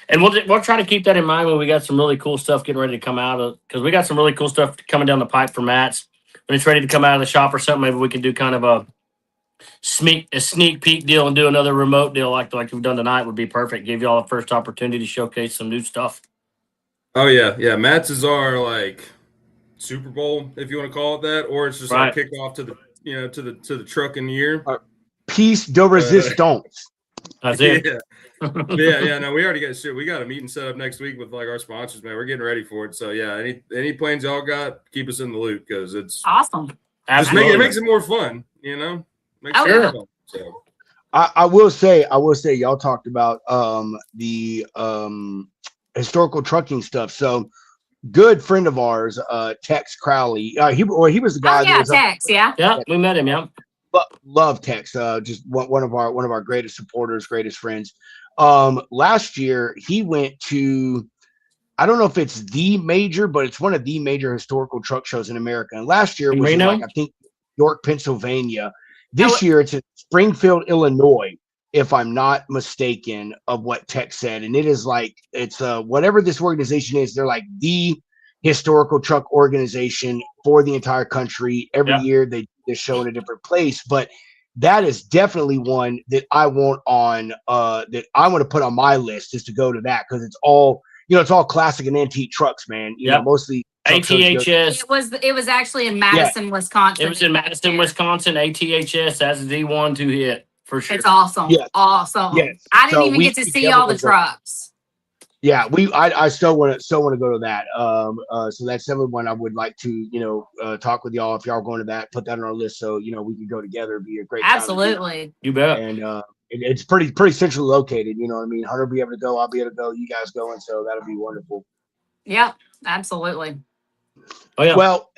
And we'll try to keep that in mind when we got some really cool stuff getting ready to come out, because we got some really cool stuff coming down the pipe for Matt's. When it's ready to come out of the shop or something, maybe we can do kind of a sneak peek deal and do another remote deal like we've done tonight would be perfect. Give y'all a first opportunity to showcase some new stuff. Oh yeah. Matt's is our like Super Bowl, if you want to call it that, or it's just Right. our kickoff to the to the trucking year. Piece de resistance. That's it. Yeah. No, we already got shit. We got a meeting set up next week with like our sponsors, man. We're getting ready for it. So yeah, any plans y'all got, keep us in the loop because it's Awesome. just Absolutely. it makes it more fun, Makes Oh, it more yeah. fun. So I will say, y'all talked about the historical trucking stuff. So good friend of ours, Tex Crowley. He was the guy Oh that yeah, was up, Tex. Yeah. Yeah, we met him. Yeah. love Tex. Just one of our greatest supporters, greatest friends. Last year he went to, I don't know if it's the major, but it's one of the major historical truck shows in America. And last year In was in, Reno? like, I think York, Pennsylvania. This year it's in Springfield, Illinois, if I'm not mistaken, of what Tex said. And it is like, it's whatever this organization is, they're like the historical truck organization for the entire country. Every Yeah. year they do this show in a different place, but that is definitely one that I want to put on my list, is to go to that, because it's all, it's all classic and antique trucks, man. Yep. Mostly truck shows you go to. ATHS. It was actually in Madison, Wisconsin. It was in Madison, Wisconsin. ATHS. That's the one to hit for sure. It's awesome. Yes. Awesome. Yes. I didn't So even we get to see definitely all the go. trucks. Yeah, I still want to go to that. So that's definitely one I would like to, talk with y'all. If y'all are going to that, put that on our list so we can go together. It'd be a great time to do. Absolutely. You bet. And it's pretty centrally located. You know what I mean? Hunter will be able to go. I'll be able to go. You guys going, so that'll be wonderful. Yep. Absolutely. Oh yeah. Well,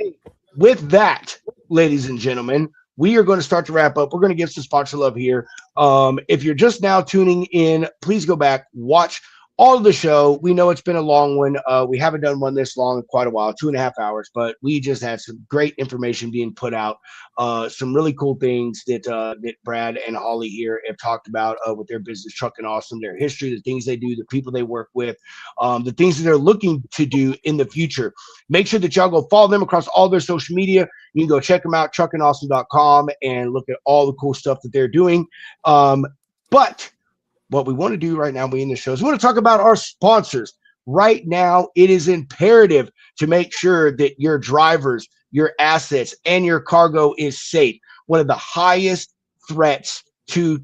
with that, ladies and gentlemen, we are going to start to wrap up. We're going to give some sponsor love here. If you're just now tuning in, please go back, watch all of the show. We know it's been a long one. We haven't done one this long in quite a while, 2.5 hours, but we just had some great information being put out. Some really cool things that Brad and Hollie here have talked about with their business, Trucking Awesome, their history, the things they do, the people they work with, the things that they're looking to do in the future. Make sure that y'all go follow them across all their social media. You can go check them out, truckingawesome.com, and look at all the cool stuff that they're doing. But what we want to do right now, we in the show, is we want to talk about our sponsors. right now, it is imperative to make sure that your drivers, your assets, and your cargo is safe. One of the highest threats to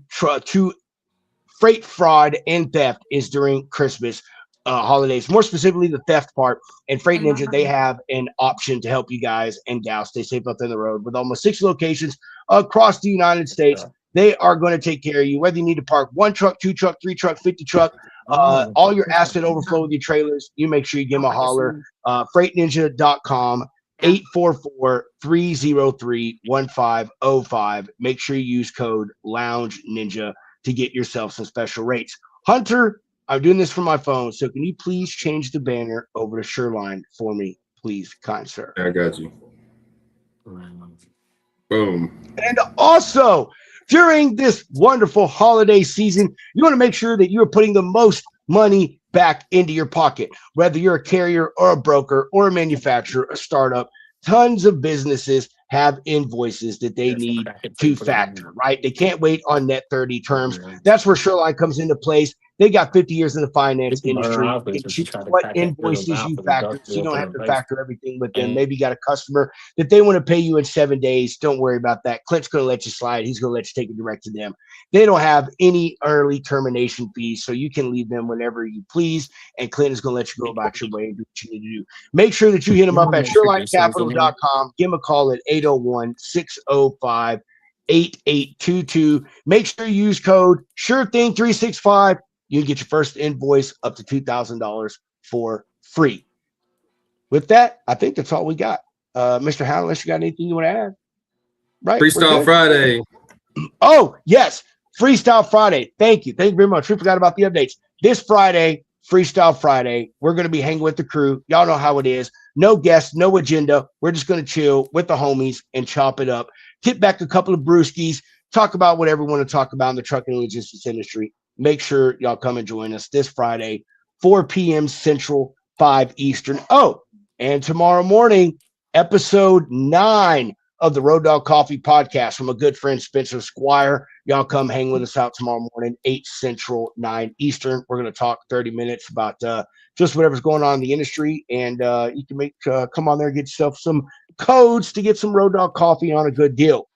freight fraud and theft is during Christmas holidays, more specifically the theft part. And Freight Ninja, they have an option to help you guys and gals stay safe out there on the road with almost 6 locations across the United States. They are going to take care of you, whether you need to park 1 truck, 2 truck, 3 truck, 50 truck, all your asset overflow with your trailers. You make sure you give them a holler. FreightNinja.com. 844-303-1505. Make sure you use code Lounge Ninja to get yourself some special rates. Hunter, I'm doing this from my phone, so can you please change the banner over to Shoreline for me, please, kind sir? I got you. Boom. And also, during this wonderful holiday season, you want to make sure that you're putting the most money back into your pocket, whether you're a carrier or a broker or a manufacturer, a startup. Tons of businesses have invoices that they need to factor, right? They can't wait on net 30 terms. That's where Shoreline comes into place. They got 50 years in the finance industry. They choose what invoices you factor, so you don't have to factor everything with them. Maybe you got a customer that they want to pay you in 7 days. Don't worry about that. Clint's going to let you slide. He's going to let you take it direct to them. They don't have any early termination fees, so you can leave them whenever you please, and Clint is going to let you go about your way and do what you need to do. Make sure that you hit them up at ShorelineCapital.com. Give them a call at 801-605-8822. Make sure you use code SureThing365. You can get your first invoice up to $2,000 for free. With that, I think that's all we got. Mr. Howell, unless you got anything you want to add? Right. Freestyle Friday. Oh, yes. Freestyle Friday. Thank you. Thank you very much. We forgot about the updates. This Friday, Freestyle Friday, we're going to be hanging with the crew. Y'all know how it is. No guests, no agenda. We're just going to chill with the homies and chop it up. Get back a couple of brewskis. Talk about whatever we want to talk about in the trucking and logistics industry. Make sure y'all come and join us this Friday, 4 p.m. Central, 5 Eastern. Oh, and tomorrow morning, episode 9 of the Road Dog Coffee podcast from a good friend, Spencer Squire. Y'all come hang with us out tomorrow morning, 8 Central, 9 Eastern. We're going to talk 30 minutes about just whatever's going on in the industry. And you can come on there and get yourself some codes to get some Road Dog Coffee on a good deal.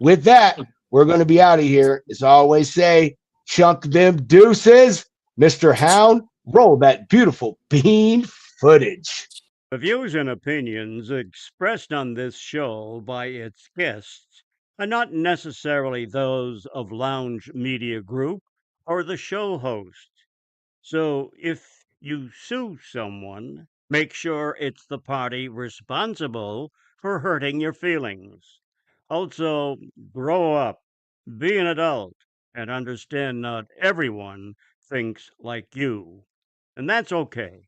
With that, we're going to be out of here. As I always say, chunk them deuces. Mr. Hound, roll that beautiful bean footage. The views and opinions expressed on this show by its guests are not necessarily those of Lounge Media Group or the show host. So if you sue someone, make sure it's the party responsible for hurting your feelings. Also, grow up, be an adult, and understand not everyone thinks like you. And that's okay.